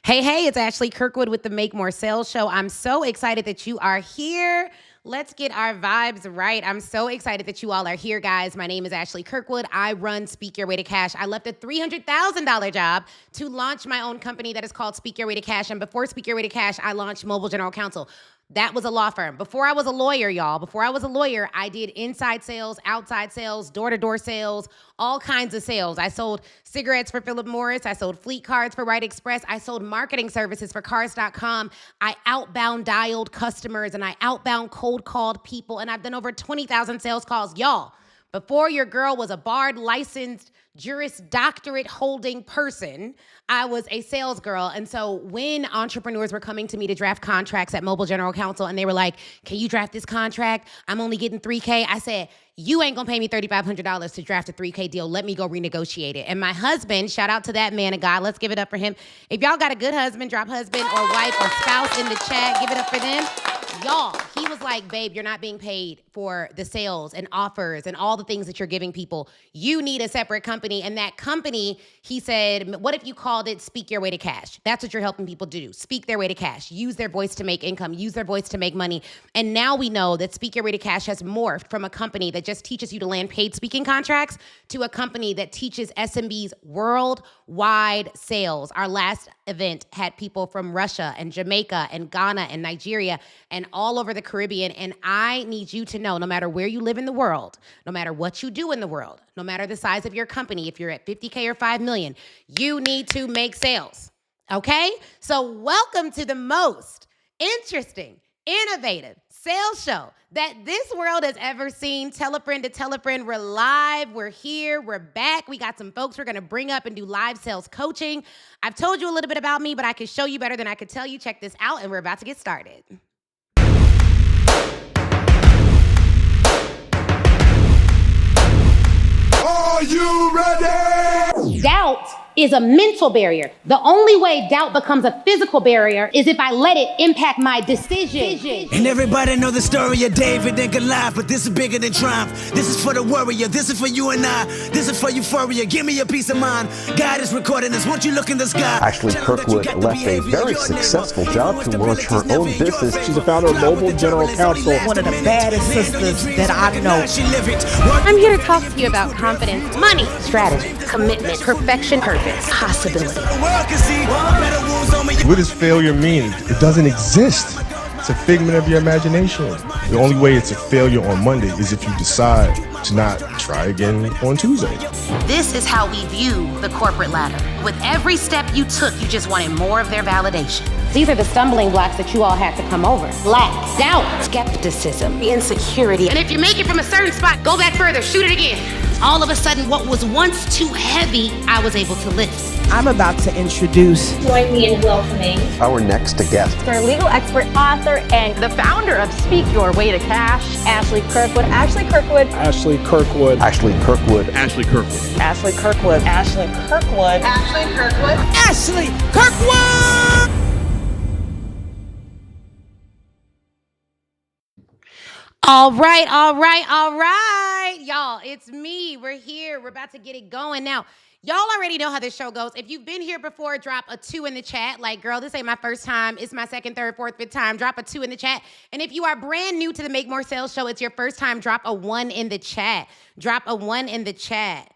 Hey, hey, it's Ashley Kirkwood with the Make More Sales Show. I'm so excited that you are here. Let's get our vibes right. I'm so excited that you all are here, guys. My name is Ashley Kirkwood. I run Speak Your Way to Cash. I left a $300,000 job to launch my own company that is called Speak Your Way to Cash. And before Speak Your Way to Cash, I launched Mobile General Counsel. That was a law firm. Before I was a lawyer, y'all, I did inside sales, outside sales, door-to-door sales, all kinds of sales. I sold cigarettes for Philip Morris. I sold fleet cards for Rite Express. I sold marketing services for Cars.com. I outbound dialed customers and I outbound cold called people. And I've done over 20,000 sales calls. Y'all, before your girl was a barred licensed Juris Doctorate holding person, I was a sales girl. And so when entrepreneurs were coming to me to draft contracts at Mobile General Counsel and they were like, can you draft this contract? I'm only getting $3K. I said, you ain't gonna pay me $3,500 to draft a $3K deal. Let me go renegotiate it. And my husband, shout out to that man of God. Let's give it up for him. If y'all got a good husband, drop husband or wife or spouse in the chat. Give it up for them. Y'all, he was like, babe, you're not being paid for the sales and offers and all the things that you're giving people. You need a separate company. And that company, he said, what if you called it Speak Your Way to Cash? That's what you're helping people do. Speak their way to cash. Use their voice to make income. Use their voice to make money. And now we know that Speak Your Way to Cash has morphed from a company that just teaches you to land paid speaking contracts to a company that teaches SMBs worldwide sales. Our last event had people from Russia and Jamaica and Ghana and Nigeria and all over the Caribbean. And I need you to know, no matter where you live in the world, no matter what you do in the world, no matter the size of your company, if you're at 50K or 5 million, you need to make sales, okay? So welcome to the most interesting, innovative sales show that this world has ever seen. Tell a friend to tell a friend. We're live. We're here. We're back. We got some folks we're going to bring up and do live sales coaching. I've told you a little bit about me, but I can show you better than I could tell you. Check this out, and we're about to get started. Are you ready? Doubt is a mental barrier. The only way doubt becomes a physical barrier is if I let it impact my decision. And everybody know the story of David and Goliath, but this is bigger than triumph. This is for the warrior. This is for you and I. This is for euphoria. Give me a peace of mind. God is recording this. Won't you look in the sky? Ashley Kirkwood left a very successful job to launch her own business. She's the founder of Mobile General Counsel. One of the baddest sisters that I know. I'm here to talk to you about confidence, money, strategy, commitment, perfection, purpose, possibility. What does failure mean? It doesn't exist. It's a figment of your imagination. The only way it's a failure on Monday is if you decide to not try again on Tuesday. This is how we view the corporate ladder. With every step you took, you just wanted more of their validation. These are the stumbling blocks that you all had to come over. Lack, doubt, skepticism, insecurity. And if you make it from a certain spot, go back further, shoot it again. All of a sudden, what was once too heavy, I was able to lift. I'm about to introduce. Join me in welcoming Our next guest. our legal expert, author, and the founder of Speak Your Way to Cash, Ashley Kirkwood. Ashley Kirkwood. Ashley Kirkwood. Ashley Kirkwood. Ashley Kirkwood. Ashley Kirkwood. Ashley Kirkwood. Ashley Kirkwood. Ashley Kirkwood! All right. Y'all, it's me. We're here. We're about to get it going. Now, y'all already know how this show goes. If you've been here before, drop a 2 in the chat. Like, girl, this ain't my first time. It's my second, third, fourth, fifth time. Drop a 2 in the chat. And if you are brand new to the Make More Sales Show, it's your first time, drop a 1 in the chat. Drop a 1 in the chat.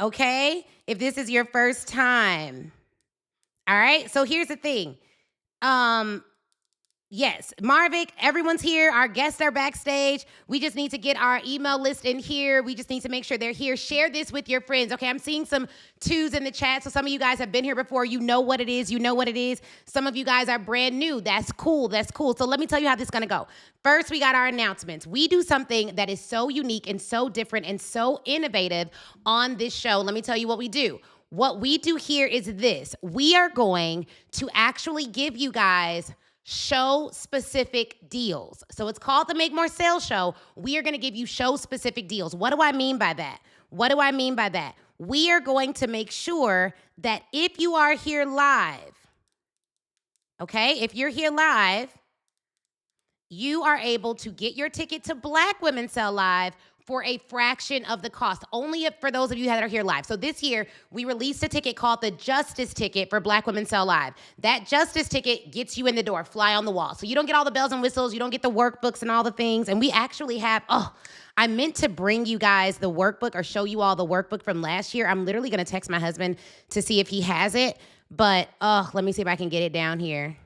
Okay? If this is your first time. All right? So here's the thing. Yes, Marvick, everyone's here. Our guests are backstage. We just need to get our email list in here. We just need to make sure they're here. Share this with your friends. Okay, I'm seeing some 2s in the chat. So some of you guys have been here before. You know what it is. Some of you guys are brand new. That's cool. So let me tell you how this is going to go. First, we got our announcements. We do something that is so unique and so different and so innovative on this show. Let me tell you what we do. What we do here is this. We are going to actually give you guys show-specific deals. So it's called the Make More Sales Show. We are going to give you show-specific deals. What do I mean by that? We are going to make sure that if you are here live, okay, if you're here live, you are able to get your ticket to Black Women Sell Live for a fraction of the cost, only for those of you that are here live. So this year, we released a ticket called the Justice Ticket for Black Women Sell Live. That Justice Ticket gets you in the door, fly on the wall. So you don't get all the bells and whistles, you don't get the workbooks and all the things. And we actually have, I meant to bring you guys the workbook or show you all the workbook from last year. I'm literally gonna text my husband to see if he has it. But let me see if I can get it down here.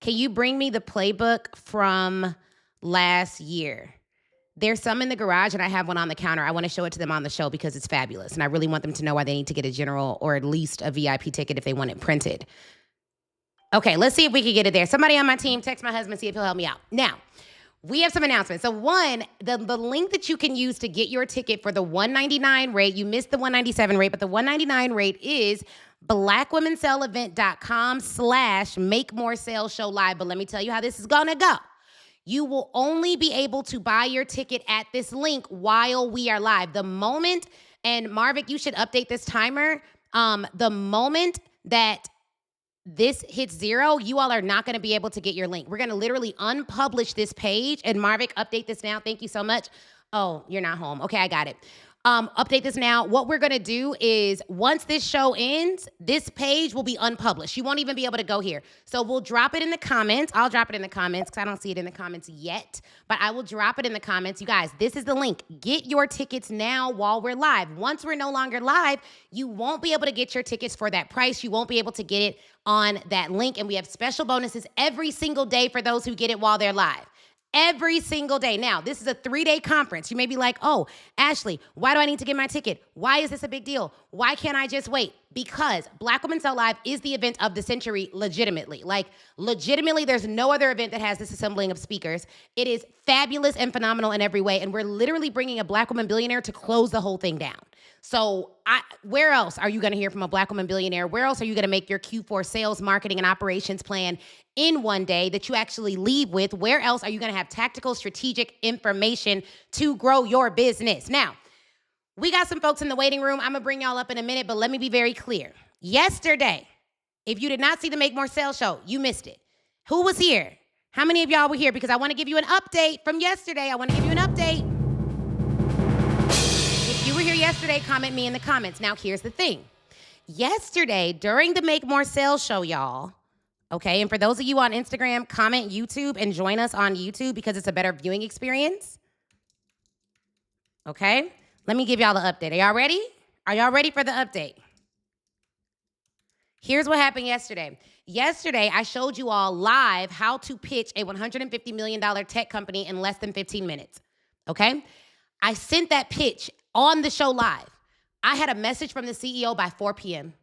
Can you bring me the playbook from last year? There's some in the garage and I have one on the counter. I want to show it to them on the show because it's fabulous. And I really want them to know why they need to get a general or at least a VIP ticket if they want it printed. Okay, let's see if we can get it there. Somebody on my team, text my husband, see if he'll help me out. Now, we have some announcements. So one, the link that you can use to get your ticket for the $199 rate, you missed the $197 rate, but the $199 rate is blackwomensellavent.com/make-more-sales-show live. But let me tell you how this is gonna go. You will only be able to buy your ticket at this link while we are live. The moment, and Marvick, you should update this timer. The moment that this hits 0, you all are not going to be able to get your link. We're going to literally unpublish this page. And Marvick, update this now. Thank you so much. Oh, you're not home. Okay, I got it. Update this now. What we're going to do is once this show ends, this page will be unpublished. You won't even be able to go here. So we'll drop it in the comments. I'll drop it in the comments because I don't see it in the comments yet, but I will drop it in the comments. You guys, this is the link. Get your tickets now while we're live. Once we're no longer live, you won't be able to get your tickets for that price. You won't be able to get it on that link. And we have special bonuses every single day for those who get it while they're live. Every single day. Now, this is a 3-day conference. You may be like, oh, Ashley, why do I need to get my ticket? Why is this a big deal? Why can't I just wait? Because Black Women Sell Live is the event of the century legitimately. Like, legitimately, there's no other event that has this assembling of speakers. It is fabulous and phenomenal in every way, and we're literally bringing a Black woman billionaire to close the whole thing down. So where else are you going to hear from a Black woman billionaire? Where else are you going to make your Q4 sales, marketing, and operations plan in one day that you actually leave with? Where else are you going to have tactical, strategic information to grow your business? Now, we got some folks in the waiting room. I'm going to bring y'all up in a minute, but let me be very clear. Yesterday, if you did not see the Make More Sales show, you missed it. Who was here? How many of y'all were here? Because I want to give you an update from yesterday. I want to give you an update. If you were here yesterday, comment me in the comments. Now, here's the thing. Yesterday, during the Make More Sales show, y'all, okay, and for those of you on Instagram, comment YouTube and join us on YouTube because it's a better viewing experience. Okay? Let me give y'all the update. Are y'all ready? Are y'all ready for the update? Here's what happened yesterday. Yesterday, I showed you all live how to pitch a $150 million tech company in less than 15 minutes, okay? I sent that pitch on the show live. I had a message from the CEO by 4 p.m.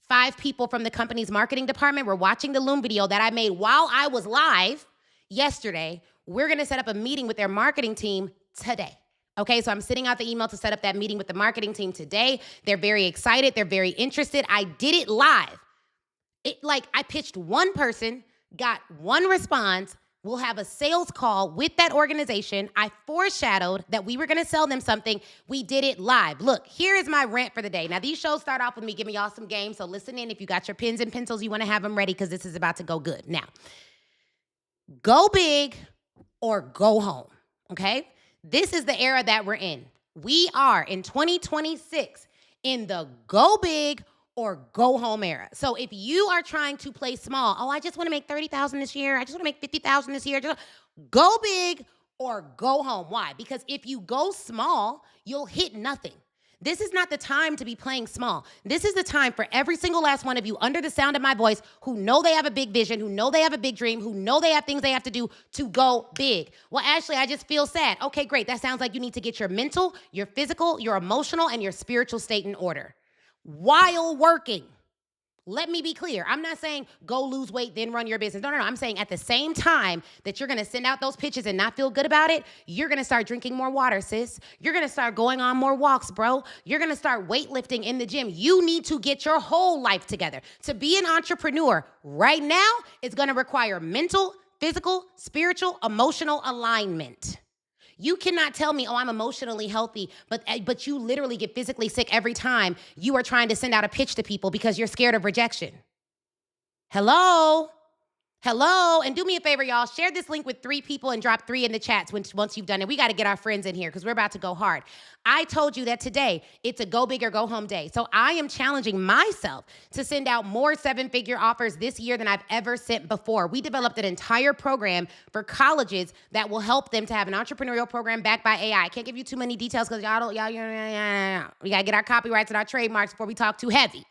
5 people from the company's marketing department were watching the Loom video that I made while I was live yesterday. We're gonna set up a meeting with their marketing team today. Okay, so I'm sending out the email to set up that meeting with the marketing team today. They're very excited. They're very interested. I did it live. I pitched one person, got one response. We'll have a sales call with that organization. I foreshadowed that we were going to sell them something. We did it live. Look, here is my rant for the day. Now, these shows start off with me giving y'all some games, so listen in. If you got your pens and pencils, you want to have them ready because this is about to go good. Now, go big or go home, okay? This is the era that we're in. We are in 2026 in the go big or go home era. So if you are trying to play small, oh, I just want to make 30,000 this year. I just want to make 50,000 this year. Just go big or go home. Why? Because if you go small, you'll hit nothing. This is not the time to be playing small. This is the time for every single last one of you under the sound of my voice who know they have a big vision, who know they have a big dream, who know they have things they have to do to go big. Well, Ashley, I just feel sad. Okay, great. That sounds like you need to get your mental, your physical, your emotional, and your spiritual state in order while working. Let me be clear. I'm not saying go lose weight, then run your business. No. I'm saying at the same time that you're going to send out those pitches and not feel good about it, you're going to start drinking more water, sis. You're going to start going on more walks, bro. You're going to start weightlifting in the gym. You need to get your whole life together. To be an entrepreneur right now is going to require mental, physical, spiritual, emotional alignment. You cannot tell me, oh, I'm emotionally healthy, but you literally get physically sick every time you are trying to send out a pitch to people because you're scared of rejection. Hello? Hello, and do me a favor, y'all. Share this link with 3 people and drop 3 in the chats once you've done it. We got to get our friends in here because we're about to go hard. I told you that today it's a go big or go home day. So I am challenging myself to send out more 7-figure offers this year than I've ever sent before. We developed an entire program for colleges that will help them to have an entrepreneurial program backed by AI. I can't give you too many details because we got to get our copyrights and our trademarks before we talk too heavy.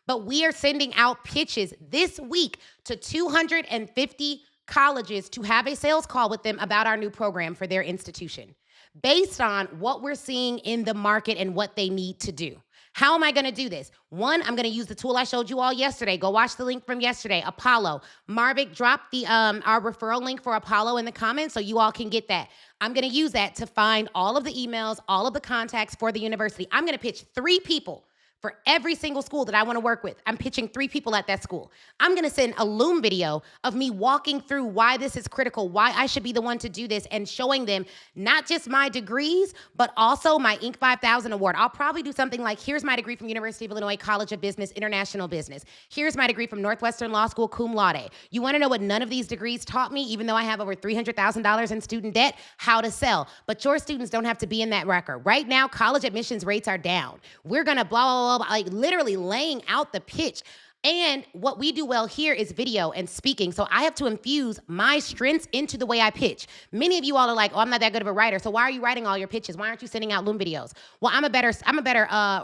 But we are sending out pitches this week to 250 colleges to have a sales call with them about our new program for their institution based on what we're seeing in the market and what they need to do. How am I going to do this? 1, I'm going to use the tool I showed you all yesterday. Go watch the link from yesterday, Apollo. Marvick dropped our referral link for Apollo in the comments so you all can get that. I'm going to use that to find all of the emails, all of the contacts for the university. I'm going to pitch 3 people for every single school that I want to work with. I'm pitching 3 people at that school. I'm going to send a Loom video of me walking through why this is critical, why I should be the one to do this, and showing them not just my degrees, but also my Inc. 5000 award. I'll probably do something like, here's my degree from University of Illinois College of Business, International Business. Here's my degree from Northwestern Law School, cum laude. You want to know what none of these degrees taught me, even though I have over $300,000 in student debt? How to sell. But your students don't have to be in that record. Right now, college admissions rates are down. We're going to blah, blah, blah, like literally laying out the pitch. And what we do well here is video and speaking. So I have to infuse my strengths into the way I pitch. Many of you all are like, oh, I'm not that good of a writer. So why are you writing all your pitches? Why aren't you sending out Loom videos? Well, I'm a better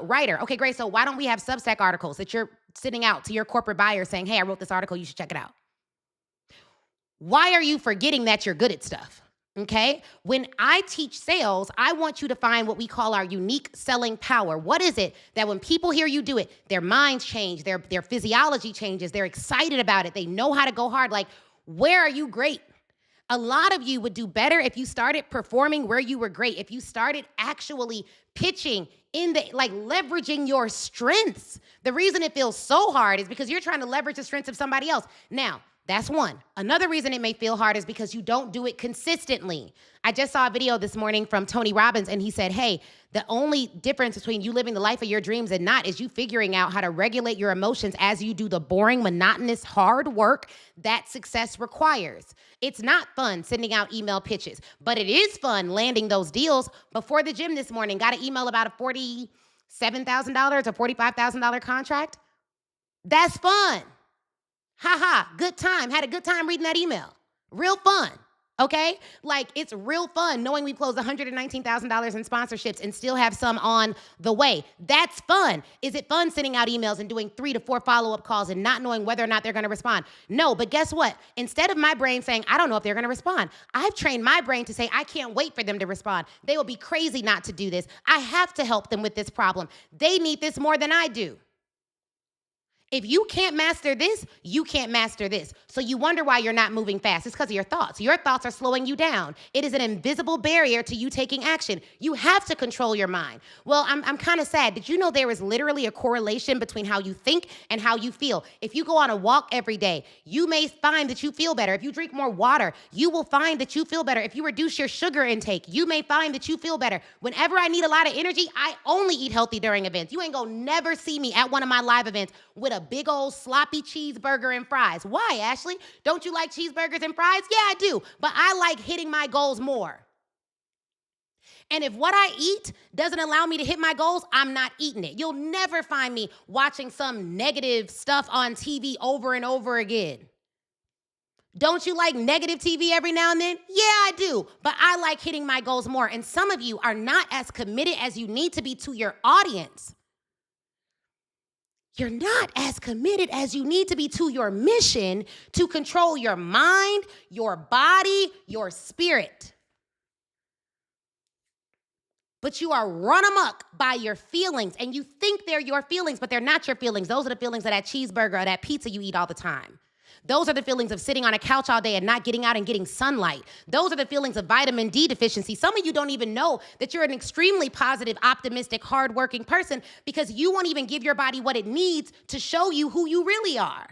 writer. Okay, great. So why don't we have Substack articles that you're sending out to your corporate buyers saying, hey, I wrote this article, you should check it out. Why are you forgetting that you're good at stuff? Okay? When I teach sales, I want you to find what we call our unique selling power. What is it that when people hear you do it, their minds change, their physiology changes, they're excited about it, they know how to go hard? Like, where are you great? A lot of you would do better if you started performing where you were great, if you started actually pitching leveraging your strengths. The reason it feels so hard is because you're trying to leverage the strengths of somebody else. Now, that's one. Another reason it may feel hard is because you don't do it consistently. I just saw a video this morning from Tony Robbins, and he said, hey, the only difference between you living the life of your dreams and not is you figuring out how to regulate your emotions as you do the boring, monotonous, hard work that success requires. It's not fun sending out email pitches, but it is fun landing those deals. Before the gym this morning, got an email about a $47,000 or $45,000 contract. That's fun. Good time. Had a good time reading that email. Real fun, okay? Like, it's real fun knowing we've closed $119,000 in sponsorships and still have some on the way. That's fun. Is it fun sending out emails and doing 3 to 4 follow-up calls and not knowing whether or not they're going to respond? No, but guess what? Instead of my brain saying, I don't know if they're going to respond, I've trained my brain to say, I can't wait for them to respond. They will be crazy not to do this. I have to help them with this problem. They need this more than I do. If you can't master this, you can't master this. So you wonder why you're not moving fast. It's because of your thoughts. Your thoughts are slowing you down. It is an invisible barrier to you taking action. You have to control your mind. Well, I'm kind of sad. Did you know there is literally a correlation between how you think and how you feel? If you go on a walk every day, you may find that you feel better. If you drink more water, you will find that you feel better. If you reduce your sugar intake, you may find that you feel better. Whenever I need a lot of energy, I only eat healthy during events. You ain't gonna never see me at one of my live events with a big old sloppy cheeseburger and fries. Why, Ashley? Don't you like cheeseburgers and fries? Yeah, I do. But I like hitting my goals more. And if what I eat doesn't allow me to hit my goals, I'm not eating it. You'll never find me watching some negative stuff on TV over and over again. Don't you like negative TV every now and then? Yeah, I do. But I like hitting my goals more. And some of you are not as committed as you need to be to your audience. You're not as committed as you need to be to your mission to control your mind, your body, your spirit. But you are run amok by your feelings, and you think they're your feelings, but they're not your feelings. Those are the feelings of that cheeseburger or that pizza you eat all the time. Those are the feelings of sitting on a couch all day and not getting out and getting sunlight. Those are the feelings of vitamin D deficiency. Some of you don't even know that you're an extremely positive, optimistic, hardworking person because you won't even give your body what it needs to show you who you really are.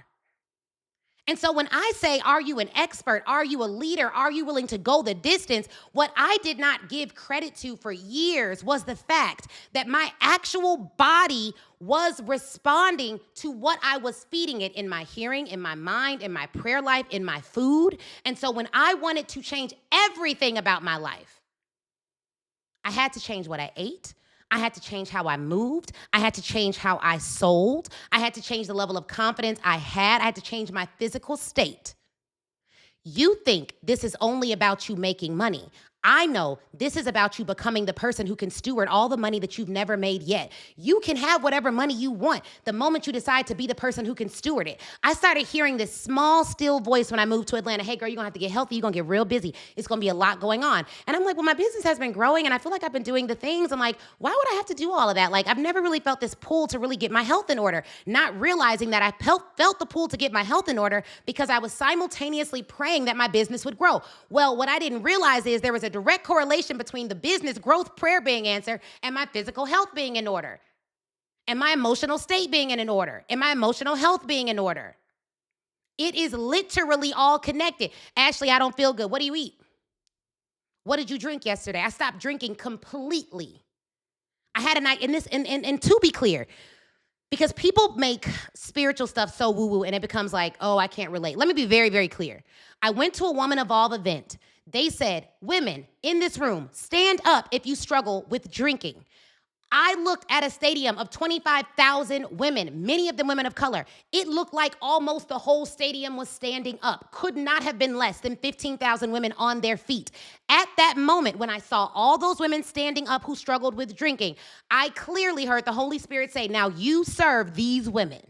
And so when I say, are you an expert? Are you a leader? Are you willing to go the distance? What I did not give credit to for years was the fact that my actual body was responding to what I was feeding it in my hearing, in my mind, in my prayer life, in my food. And so when I wanted to change everything about my life, I had to change what I ate. I had to change how I moved. I had to change how I sold. I had to change the level of confidence I had. I had to change my physical state. You think this is only about you making money. I know this is about you becoming the person who can steward all the money that you've never made yet. You can have whatever money you want the moment you decide to be the person who can steward it. I started hearing this small, still voice when I moved to Atlanta. Hey, girl, you're going to have to get healthy. You're going to get real busy. It's going to be a lot going on. And I'm like, well, my business has been growing, and I feel like I've been doing the things. I'm like, why would I have to do all of that? Like, I've never really felt this pull to really get my health in order, not realizing that I felt the pull to get my health in order because I was simultaneously praying that my business would grow. Well, what I didn't realize is there was a direct correlation between the business growth prayer being answered and my physical health being in order, and my emotional state being in order, and my emotional health being in order. It is literally all connected. Ashley, I don't feel good. What do you eat? What did you drink yesterday? I stopped drinking completely. I had a night, and to be clear, because people make spiritual stuff so woo-woo and it becomes like, oh, I can't relate. Let me be very, very clear. I went to a Woman Evolve event. They said, women in this room, stand up if you struggle with drinking. I looked at a stadium of 25,000 women, many of them women of color. It looked like almost the whole stadium was standing up. Could not have been less than 15,000 women on their feet. At that moment, when I saw all those women standing up who struggled with drinking, I clearly heard the Holy Spirit say, now you serve these women.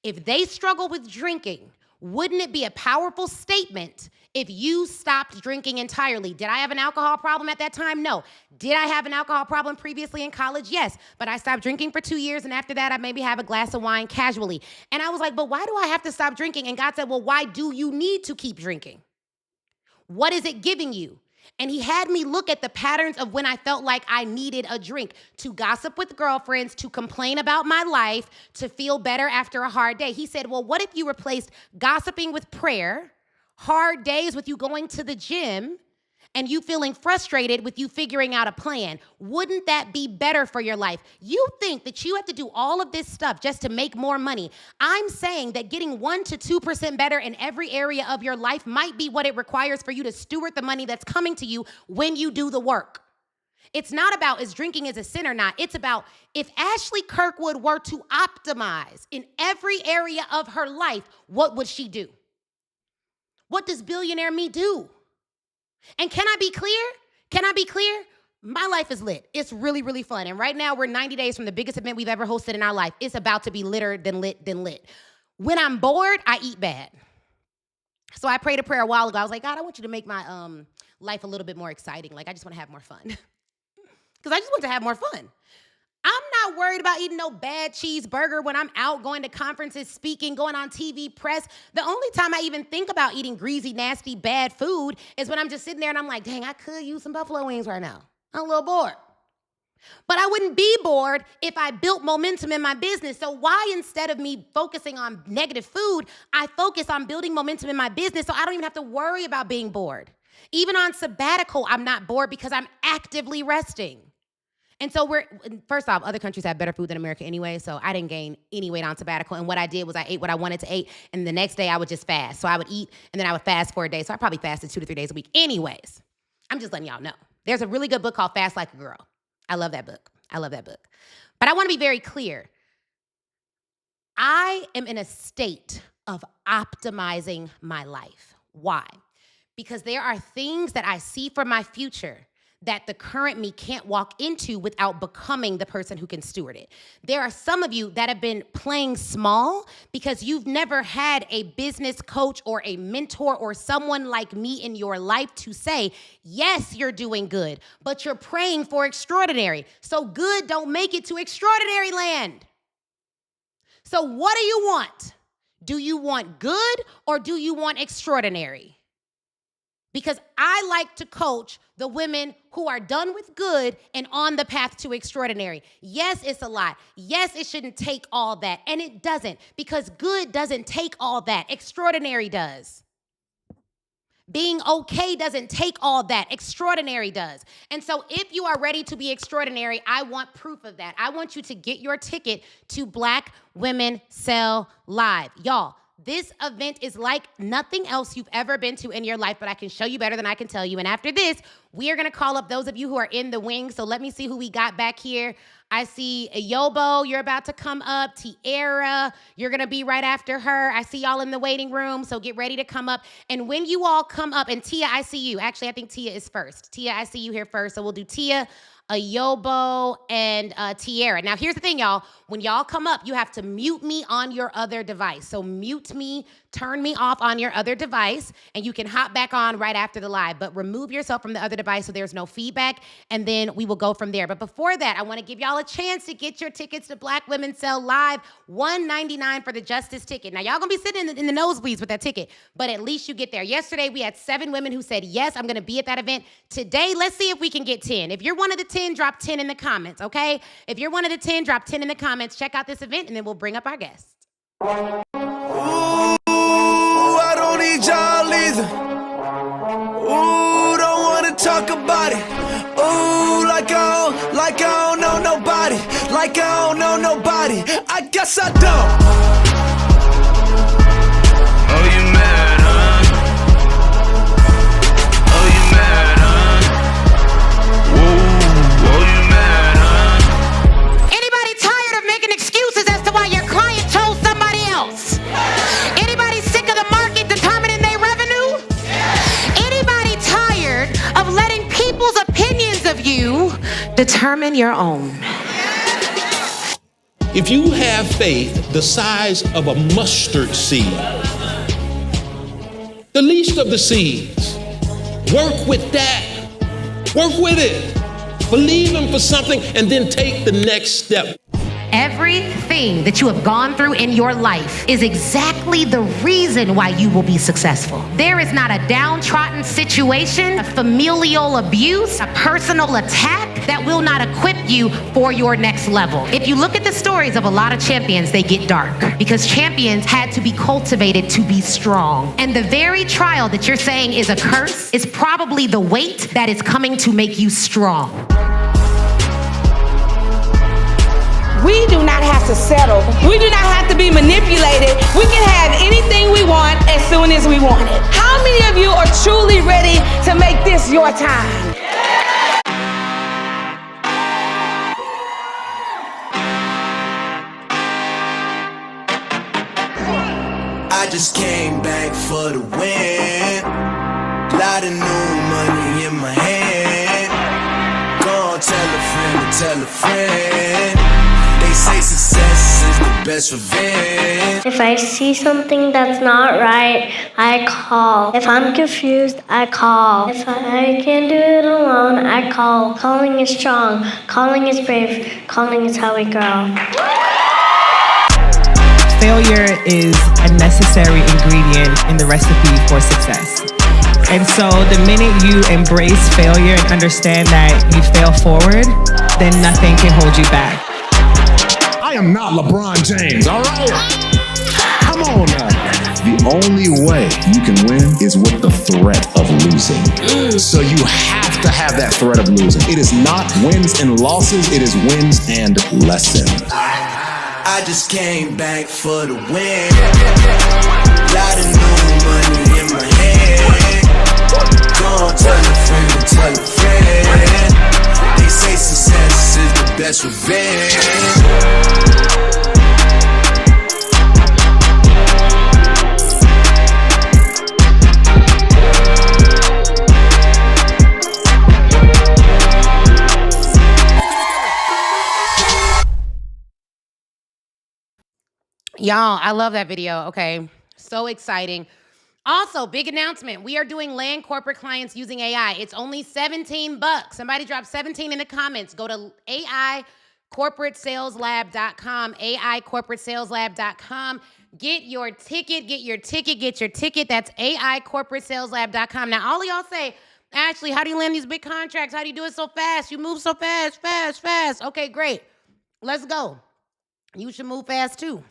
If they struggle with drinking, wouldn't it be a powerful statement if you stopped drinking entirely? Did I have an alcohol problem at that time? No. Did I have an alcohol problem previously in college? Yes. But I stopped drinking for 2 years, and after that, I maybe have a glass of wine casually. And I was like, but why do I have to stop drinking? And God said, well, why do you need to keep drinking? What is it giving you? And he had me look at the patterns of when I felt like I needed a drink, to gossip with girlfriends, to complain about my life, to feel better after a hard day. He said, well, what if you replaced gossiping with prayer, hard days with you going to the gym, and you feeling frustrated with you figuring out a plan? Wouldn't that be better for your life? You think that you have to do all of this stuff just to make more money. I'm saying that getting 1% to 2% better in every area of your life might be what it requires for you to steward the money that's coming to you when you do the work. It's not about is drinking is a sin or not. It's about if Ashley Kirkwood were to optimize in every area of her life, what would she do? What does billionaire me do? And can I be clear? Can I be clear? My life is lit. It's really, really fun. And right now, we're 90 days from the biggest event we've ever hosted in our life. It's about to be litter than lit than lit. When I'm bored, I eat bad. So I prayed a prayer a while ago. I was like, God, I want you to make my life a little bit more exciting. Like, I just want to have more fun. Because I just want to have more fun. I'm not worried about eating no bad cheeseburger when I'm out going to conferences, speaking, going on TV, press. The only time I even think about eating greasy, nasty, bad food is when I'm just sitting there and I'm like, dang, I could use some buffalo wings right now. I'm a little bored. But I wouldn't be bored if I built momentum in my business. So why, instead of me focusing on negative food, I focus on building momentum in my business so I don't even have to worry about being bored. Even on sabbatical, I'm not bored because I'm actively resting. And so first off, other countries have better food than America anyway, so I didn't gain any weight on sabbatical. And what I did was I ate what I wanted to eat, and the next day I would just fast. So I would eat, and then I would fast for a day. So I probably fasted 2 to 3 days a week. Anyways, I'm just letting y'all know. There's a really good book called Fast Like a Girl. I love that book. But I want to be very clear. I am in a state of optimizing my life. Why? Because there are things that I see for my future that the current me can't walk into without becoming the person who can steward it. There are some of you that have been playing small because you've never had a business coach or a mentor or someone like me in your life to say, yes, you're doing good, but you're praying for extraordinary. So good don't make it to extraordinary land. So what do you want? Do you want good or do you want extraordinary? because I like to coach the women who are done with good and on the path to extraordinary. Yes, it's a lot. Yes, it shouldn't take all that. And it doesn't, because good doesn't take all that. Extraordinary does. Being okay doesn't take all that. Extraordinary does. And so if you are ready to be extraordinary, I want proof of that. I want you to get your ticket to Black Women Sell Live. Y'all, this event is like nothing else you've ever been to in your life, but I can show you better than I can tell you. And after this, we are going to call up those of you who are in the wings. So let me see who we got back here. I see Yobo, you're about to come up. Tiara, you're going to be right after her. I see y'all in the waiting room, so get ready to come up. And when you all come up, and Tia, I see you. Actually, I think Tia is first. Tia, I see you here first. So we'll do Tia, Yobo, and Tiara. Now, here's the thing, y'all. When y'all come up, you have to mute me on your other device. So mute me, turn me off on your other device, and you can hop back on right after the live. But remove yourself from the other device so there's no feedback, and then we will go from there. But before that, I want to give y'all a chance to get your tickets to Black Women Sell Live. $199 for the Justice ticket. Now, y'all gonna be sitting in the nosebleeds with that ticket, but at least you get there. Yesterday, we had 7 women who said, yes, I'm gonna be at that event. Today, let's see if we can get 10. If you're one of the 10, drop 10 in the comments, okay? If you're one of the 10, drop 10 in the comments. Check out this event, and then we'll bring up our guests. Ooh, I don't need y'all either. Ooh, don't wanna talk about it. Ooh, like I don't know nobody. Like I don't know nobody. I guess I don't. Oh, you mad, huh? Oh, you mad, huh? Whoa, oh, you mad, huh? Anybody tired of making excuses as to why your client chose somebody else? Anybody sick of the market determining their revenue? Anybody tired of letting people's opinions of you determine your own? If you have faith the size of a mustard seed, the least of the seeds, work with that. Work with it. Believe him for something and then take the next step. Everything that you have gone through in your life is exactly the reason why you will be successful. There is not a downtrodden situation, a familial abuse, a personal attack that will not equip you for your next level. If you look at the stories of a lot of champions, they get dark because champions had to be cultivated to be strong. And the very trial that you're saying is a curse is probably the weight that is coming to make you strong. We do not have to settle. We do not have to be manipulated. We can have anything we want as soon as we want it. How many of you are truly ready to make this your time? I just came back for the win. Lot of new money in my hand. Go on, tell a friend to tell a friend. They say success is the best revenge. If I see something that's not right, I call. If I'm confused, I call. If I can't do it alone, I call. Calling is strong. Calling is brave. Calling is how we grow. Failure is a necessary ingredient in the recipe for success. And so the minute you embrace failure and understand that you fail forward, then nothing can hold you back. I am not LeBron James, all right? Come on now. The only way you can win is with the threat of losing. So you have to have that threat of losing. It is not wins and losses, it is wins and lessons. I just came back for the win. Lot of new money in my hand. Go on, tell a friend to tell a friend. They say success is the best revenge. Y'all, I love that video. Okay, so exciting. Also, big announcement. We are doing land corporate clients using AI. It's only $17. Somebody drop 17 in the comments. Go to AIcorporatesaleslab.com, AIcorporatesaleslab.com. Get your ticket, get your ticket, get your ticket. That's AIcorporatesaleslab.com. Now, all of y'all say, Ashley, how do you land these big contracts? How do you do it so fast? You move so fast, fast. Okay, great. Let's go. You should move fast too.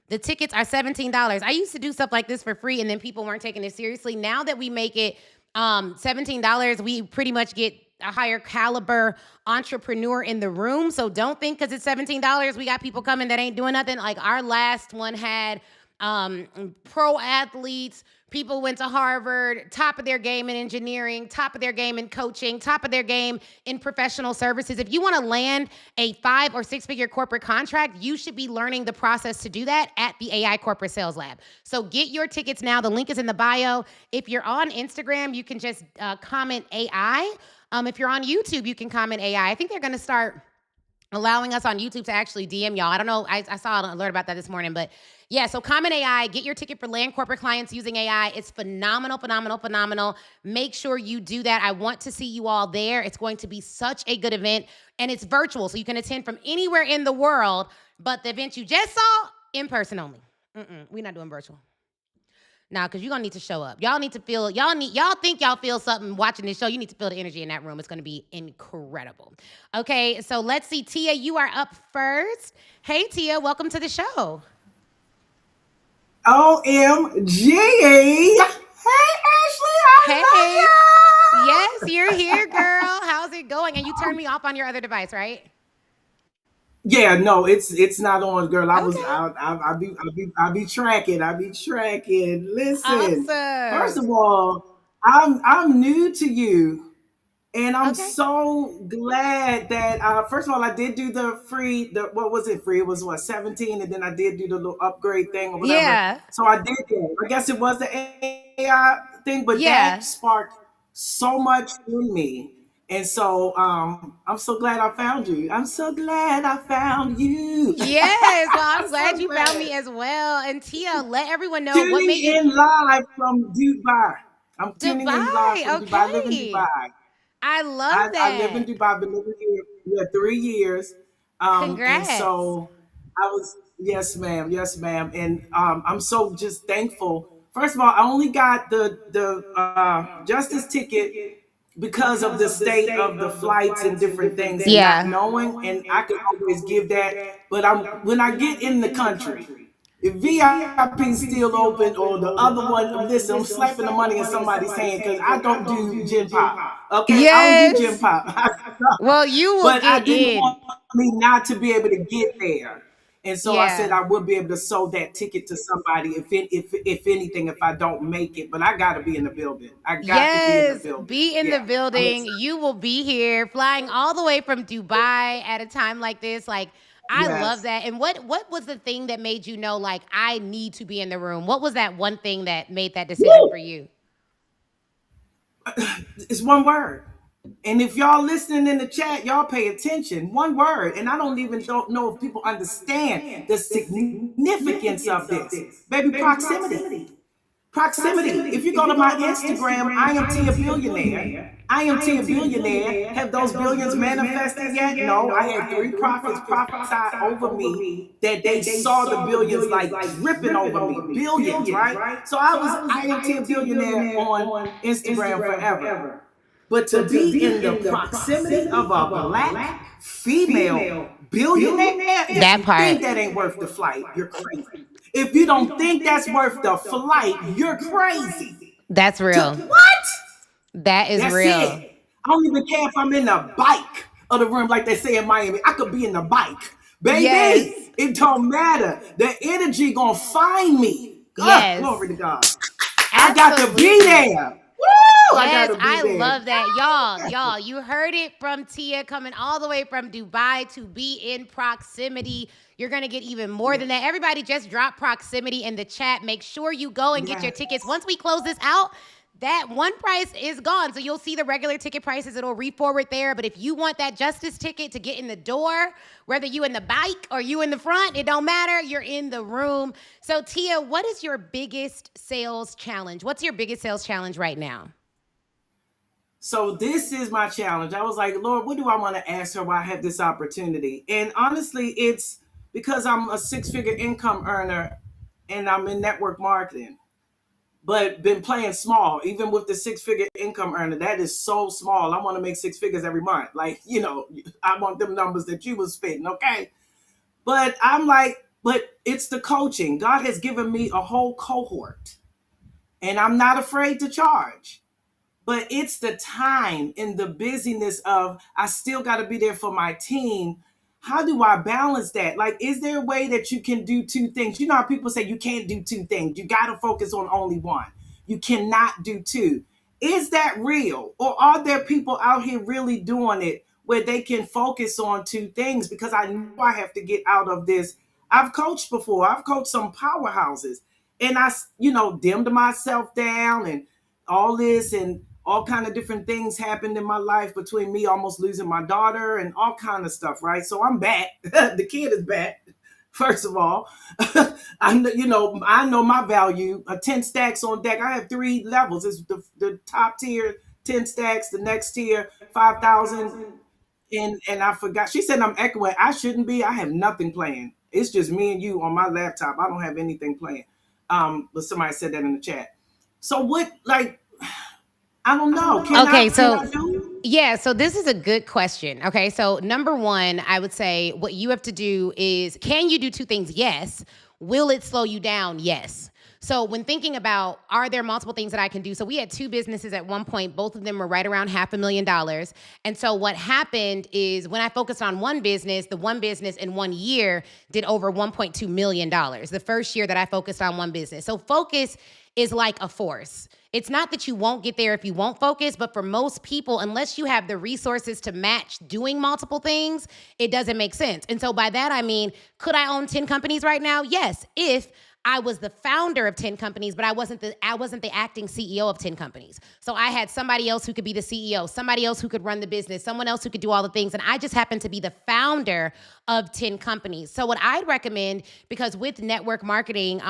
The tickets are $17. I used to do stuff like this for free and then people weren't taking it seriously. Now that we make it $17, we pretty much get a higher caliber entrepreneur in the room. So don't think because it's $17, we got people coming that ain't doing nothing. Like our last one had pro athletes, people went to Harvard, top of their game in engineering, top of their game in coaching, top of their game in professional services. If you want to land a 5 or 6 figure corporate contract, you should be learning the process to do that at the AI Corporate Sales Lab. So get your tickets now. The link is in the bio. If you're on Instagram, you can just comment AI. If you're on YouTube, you can comment AI. I think they're going to start allowing us on YouTube to actually DM y'all. I don't know. I saw an alert about that this morning, but yeah, so comment AI, get your ticket for land corporate clients using AI. It's phenomenal. Make sure you do that. I want to see you all there. It's going to be such a good event, and it's virtual, so you can attend from anywhere in the world, but the event you just saw, in person only. We're not doing virtual. Nah, because you're going to need to show up. Y'all need to feel, y'all think y'all feel something watching this show. You need to feel the energy in that room. It's going to be incredible. Okay, so let's see. Tia, you are up first. Hey, Tia, welcome to the show. OMG. Hey, Ashley. Hey. Yes, you're here, girl. How's it going? And you turned me off on your other device, right? Yeah, no, it's not on, girl. I Okay. be tracking. Listen, Awesome. first of all, I'm new to you. And I'm Okay. so glad that first of all, I did do the free, what was it free? It was what, 17, and then I did do the little upgrade thing or whatever. Yeah. So I did that. I guess it was the AI thing, but Yeah. that sparked so much in me. And so I'm so glad I found you. I'm so glad I found you. Yes, well, I'm I'm glad so you found glad. me as well. And Tia, let everyone know what Tuning made you in live from Dubai. I'm tuning in live Dubai. from Dubai. I live in Okay. Dubai. I love I live in that. Dubai. I've been living here 3 years. And Congrats. so I was, yes, ma'am. And I'm so just thankful. First of all, I only got the justice ticket because of the state of the flights and different things and not Yeah. knowing. And I could always give that. But when I get in the country, if VIP still open or the other one, listen, I'm slapping the money in somebody's hand because I don't do gin pop. Okay, I don't do gin Yes. pop. Well, you will But I get didn't in. want me not to be able to get there. And so I said Yeah. I would be able to sold that ticket to somebody if anything, if I don't make it. But I gotta be in the building. I got to be in the Yes, building. be in the Yeah. I'm building. excited. You will be here flying all the way from Dubai at a time like this. Like, I love Yes. that. And what was the thing that made you know, like, I need to be in the room? What was that one thing that made that decision for you? It's one word. And if y'all listening in the chat, y'all pay attention. One word. And I don't know if people understand the significance of this. Baby, proximity. Proximity. If you go to my Instagram, I am Tia Billionaire. I am Tia Billionaire. Have those billions manifested yet? No. I had 3 prophets prophesy over me that they saw the billions like dripping over me. Billions, right? So I am Tia Billionaire on Instagram forever. But to be in the proximity of a black female billionaire, if That you part. think that ain't worth the flight, you're crazy. If you don't think that's worth the flight, you're crazy. That's real. What? That is That's real. it. I don't even care if I'm in the bike of the room, like they say in Miami. I could be in the bike. Baby, Yes. it don't matter. The energy gonna find me. Yes. Glory to God. I got to be there. Woo! Yes, gotta be I there. love that. Y'all, you heard it from Tia coming all the way from Dubai to be in proximity. You're going to get even more than that. Everybody just drop proximity in the chat. Make sure you go and get your tickets. Once we close this out, that one price is gone. So you'll see the regular ticket prices. It'll re-forward there. But if you want that justice ticket to get in the door, whether you in the bike or you in the front, it don't matter. You're in the room. So Tia, what is your biggest sales challenge? What's your biggest sales challenge right now? So this is my challenge. I was like, Lord, what do I want to ask her while I have this opportunity? And honestly, it's because I'm a 6-figure income earner. and I'm in network marketing. But been playing small, even with the 6-figure income earner. That is so small. I want to make 6 figures every month. Like, I want them numbers that you was spitting, okay? But I'm like, but it's the coaching. God has given me a whole cohort, and I'm not afraid to charge. But it's the time and the busyness of I still got to be there for my team. How do I balance that? Like, is there a way that you can do two things? You know how people say you can't do two things. You got to focus on only one. You cannot do two. Is that real? Or are there people out here really doing it where they can focus on two things? Because I know I have to get out of this. I've coached before. I've coached some powerhouses. And I, dimmed myself down and all this, and all kind of different things happened in my life between me almost losing my daughter and all kind of stuff, right? So I'm back. The kid is back. First of all, I know my value. 10 stacks on deck. I have 3 levels. It's the top tier, 10 stacks. The next tier, 5,000. And I forgot. She said I'm echoing. I shouldn't be. I have nothing playing. It's just me and you on my laptop. I don't have anything playing. But somebody said that in the chat. So what, like, I don't know. So this is a good question. Okay, so number one, I would say what you have to do is, can you do two things? Yes. Will it slow you down? Yes. So when thinking about, are there multiple things that I can do? So we had 2 businesses at one point. Both of them were right around $500,000. And so what happened is when I focused on one business, the one business in 1 year did over $1.2 million. The first year that I focused on one business. So focus is like a force. It's not that you won't get there if you won't focus, but for most people, unless you have the resources to match doing multiple things, it doesn't make sense. And so by that, I mean, could I own 10 companies right now? Yes, if I was the founder of 10 companies, but I wasn't the acting CEO of 10 companies. So I had somebody else who could be the CEO, somebody else who could run the business, someone else who could do all the things. And I just happened to be the founder of 10 companies. So what I'd recommend, because with network marketing,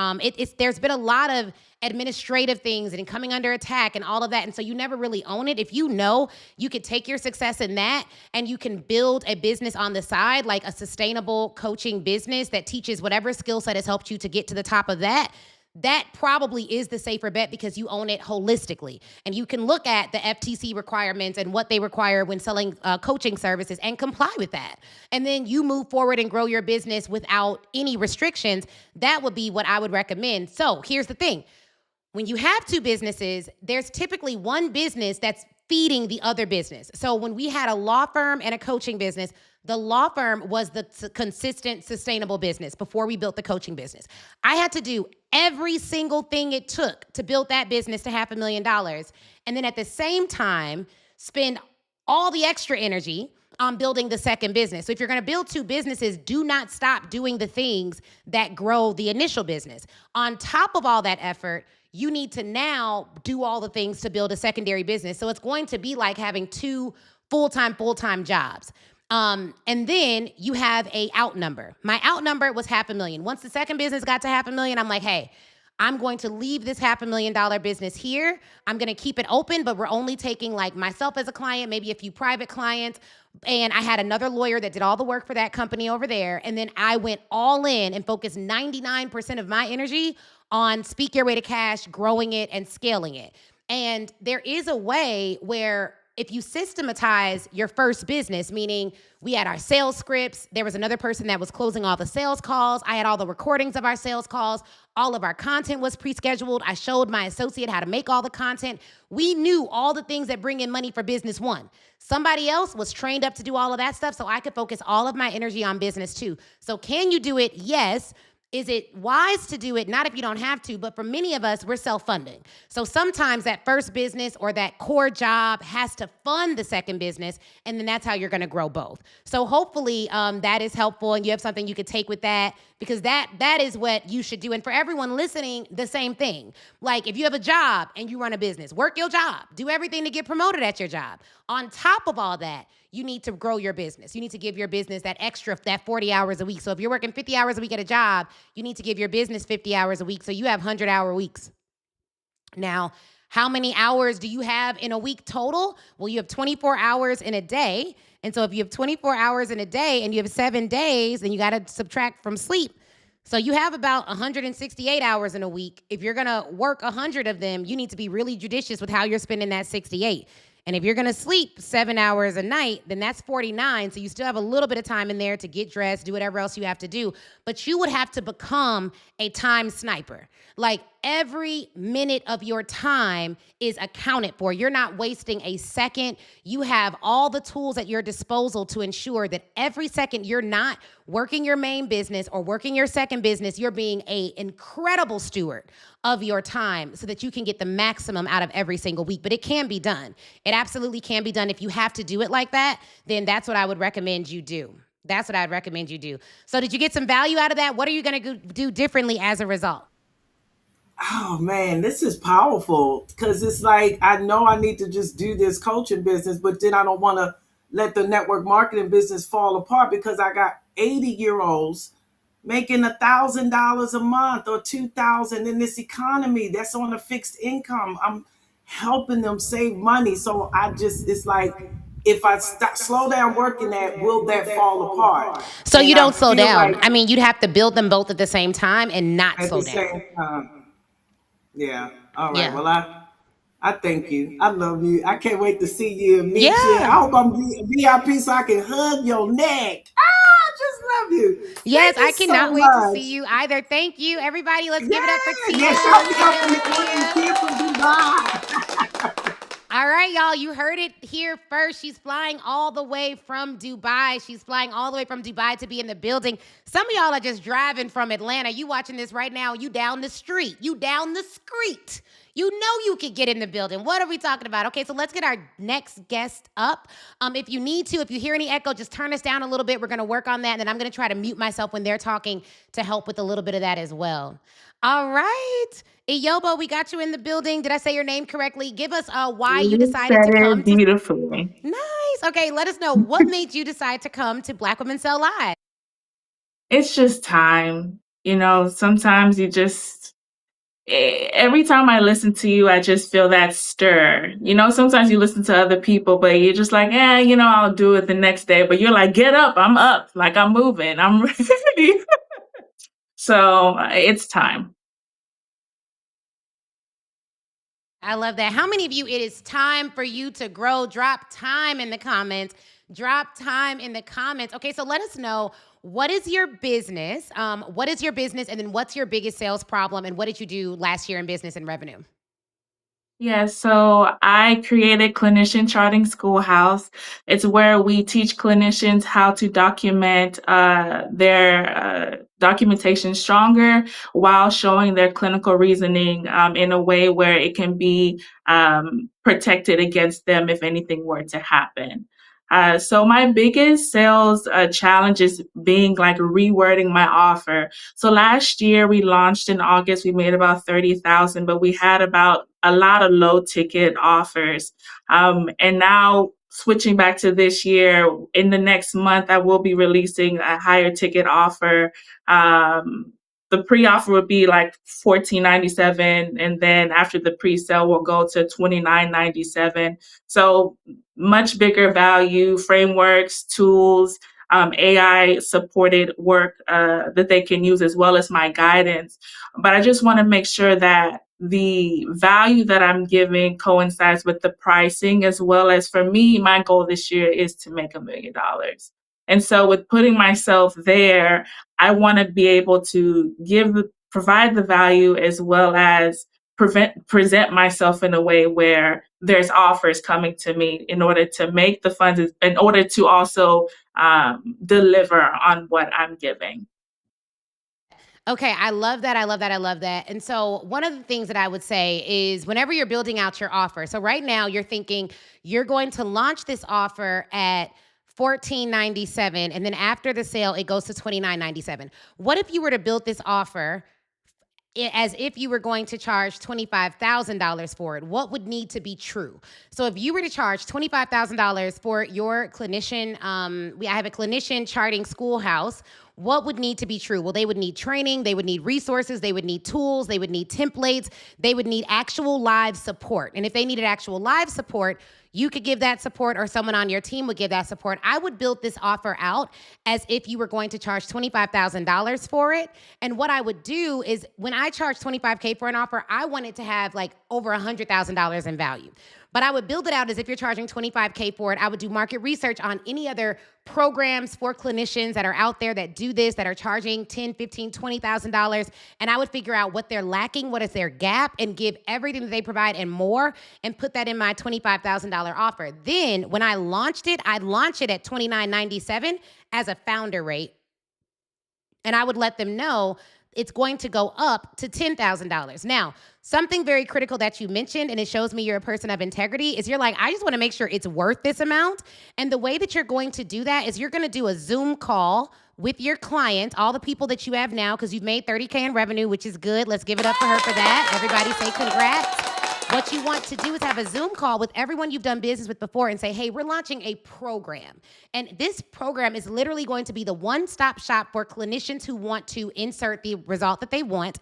there's been a lot of administrative things and coming under attack and all of that. And so you never really own it. If you know you could take your success in that and you can build a business on the side, like a sustainable coaching business that teaches whatever skill set has helped you to get to the top of that, that probably is the safer bet because you own it holistically. And you can look at the FTC requirements and what they require when selling coaching services and comply with that. And then you move forward and grow your business without any restrictions. That would be what I would recommend. So here's the thing. When you have 2 businesses, there's typically one business that's feeding the other business. So when we had a law firm and a coaching business, the law firm was the consistent, sustainable business before we built the coaching business. I had to do every single thing it took to build that business to $500,000. And then at the same time, spend all the extra energy on building the second business. So if you're going to build 2 businesses, do not stop doing the things that grow the initial business. On top of all that effort, you need to now do all the things to build a secondary business. So it's going to be like having 2 full-time jobs. And then you have a out number. My out number was $500,000. Once the second business got to $500,000, I'm like, hey, I'm going to leave this $500,000 business here. I'm going to keep it open, but we're only taking like myself as a client, maybe a few private clients. And I had another lawyer that did all the work for that company over there. And then I went all in and focused 99% of my energy on Speak Your Way to Cash, growing it and scaling it. And there is a way where if you systematize your first business, meaning we had our sales scripts, there was another person that was closing all the sales calls, I had all the recordings of our sales calls, all of our content was pre-scheduled, I showed my associate how to make all the content. We knew all the things that bring in money for business one. Somebody else was trained up to do all of that stuff, so I could focus all of my energy on business too. So can you do it? Yes. Is it wise to do it? Not if you don't have to, but for many of us, we're self-funding. So sometimes that first business or that core job has to fund the second business, and then that's how you're going to grow both. So hopefully that is helpful, and you have something you could take with that, because that is what you should do. And for everyone listening, the same thing. Like if you have a job and you run a business, work your job. Do everything to get promoted at your job. On top of all that, you need to grow your business. You need to give your business that extra, that 40 hours a week. So if you're working 50 hours a week at a job, you need to give your business 50 hours a week. So you have 100-hour weeks. Now, how many hours do you have in a week total? Well, you have 24 hours in a day. And so if you have 24 hours in a day and you have 7 days, then you got to subtract from sleep. So you have about 168 hours in a week. If you're going to work 100 of them, you need to be really judicious with how you're spending that 68. And if you're going to sleep 7 hours a night, then that's 49. So you still have a little bit of time in there to get dressed, do whatever else you have to do. But you would have to become a time sniper. Like every minute of your time is accounted for. You're not wasting a second. You have all the tools at your disposal to ensure that every second you're not working your main business or working your second business, you're being an incredible steward of your time so that you can get the maximum out of every single week. But it can be done. It absolutely can be done. If you have to do it like that, then that's what I would recommend you do. That's what I'd recommend you do. So did you get some value out of that? What are you going to do differently as a result? Oh man, this is powerful because it's like I know I need to just do this coaching business, but then I don't want to let the network marketing business fall apart because I got 80-year-olds making $1,000 a month or $2,000 in this economy that's on a fixed income. I'm helping them save money, so it's like if I slow down working that, will that fall apart? So you And I don't slow feel down. like I mean, you'd have to build them both at the same time and not at slow the down. same time. Yeah. All right. Yeah. Well, I thank you. I love you. I can't wait to see you and meet you. I Yeah. hope I'm VIP so I can hug your neck. I just love you. Yes, Thank I you so cannot wait to much. see you either. Thank you, everybody. Let's give it up for Tia. Yeah, shout me out from the Tia. Tia from Dubai. All right, y'all, you heard it here first. She's flying all the way from Dubai. She's flying all the way from Dubai to be in the building. Some of y'all are just driving from Atlanta. You watching this right now, you down the street. You down the street. You know you could get in the building. What are we talking about? Okay, so let's get our next guest up. If you need to, if you hear any echo, just turn us down a little bit. We're going to work on that, and then I'm going to try to mute myself when they're talking to help with a little bit of that as well. All right. Iyobo, we got you in the building. Did I say your name correctly? Give us why you decided to come. Beautifully. Nice. Okay, let us know what made you decide to come to Black Women Sell Live. It's just time. Sometimes every time I listen to you, I just feel that stir. Sometimes you listen to other people, but you're just like, I'll do it the next day. But you're like, get up, I'm up, like I'm moving, I'm ready. So it's time. I love that. How many of you, it is time for you to grow? Drop time in the comments. Drop time in the comments. Okay, so let us know, what is your business? What is your business? And then what's your biggest sales problem? And what did you do last year in business and revenue? Yeah, so I created Clinician Charting Schoolhouse. It's where we teach clinicians how to document their documentation stronger while showing their clinical reasoning in a way where it can be protected against them if anything were to happen. So my biggest sales challenge is being like rewording my offer. So last year we launched in August, we made about 30,000, but we had about a lot of low ticket offers. And now switching back to this year, in the next month, I will be releasing a higher ticket offer. The pre-offer would be like $14.97, and then after the pre-sale, we'll go to $29.97. So much bigger value, frameworks, tools, AI-supported work that they can use, as well as my guidance. But I just want to make sure that the value that I'm giving coincides with the pricing, as well as, for me, my goal this year is to make $1 million. And so with putting myself there, I want to be able to provide the value, as well as present myself in a way where there's offers coming to me in order to make the funds, in order to also deliver on what I'm giving. Okay, I love that. I love that. I love that. And so one of the things that I would say is, whenever you're building out your offer, so right now you're thinking you're going to launch this offer at $14.97, and then after the sale, it goes to $29.97. What if you were to build this offer as if you were going to charge $25,000 for it? What would need to be true? So if you were to charge $25,000 for your clinician, I have a clinician charting schoolhouse, what would need to be true? Well, they would need training, they would need resources, they would need tools, they would need templates, they would need actual live support. And if they needed actual live support, You could give that support, or someone on your team would give that support. I would build this offer out as if you were going to charge $25,000 for it. And what I would do is when I charge $25K for an offer, I want it to have like over $100,000 in value. But I would build it out as if you're charging $25K for it. I would do market research on any other programs for clinicians that are out there that do this, that are charging $10,000, $15,000, $20,000. And I would figure out what they're lacking, what is their gap, and give everything that they provide and more, and put that in my $25,000 offer. Then when I launched it, I'd launch it at $29.97 as a founder rate. And I would let them know it's going to go up to $10,000. Now, something very critical that you mentioned, and it shows me you're a person of integrity, is you're like, I just want to make sure it's worth this amount. And the way that you're going to do that is you're going to do a Zoom call with your client, all the people that you have now, because you've made $30K in revenue, which is good. Let's give it up for her for that. Everybody say congrats. What you want to do is have a Zoom call with everyone you've done business with before and say, hey, we're launching a program. And this program is literally going to be the one-stop shop for clinicians who want to insert the result that they want.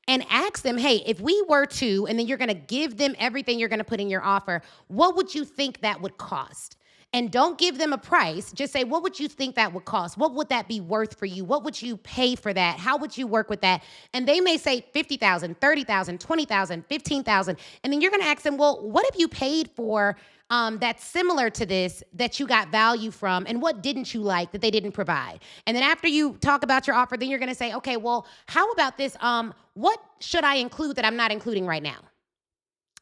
And ask them, hey, if we were to, and then you're going to give them everything you're going to put in your offer, what would you think that would cost? And don't give them a price. Just say, what would you think that would cost? What would that be worth for you? What would you pay for that? How would you work with that? And they may say $50,000, $30,000, $20,000, $15,000. And then you're going to ask them, well, what have you paid for that's similar to this that you got value from? And what didn't you like that they didn't provide? And then after you talk about your offer, then you're going to say, okay, well, how about this? What should I include that I'm not including right now?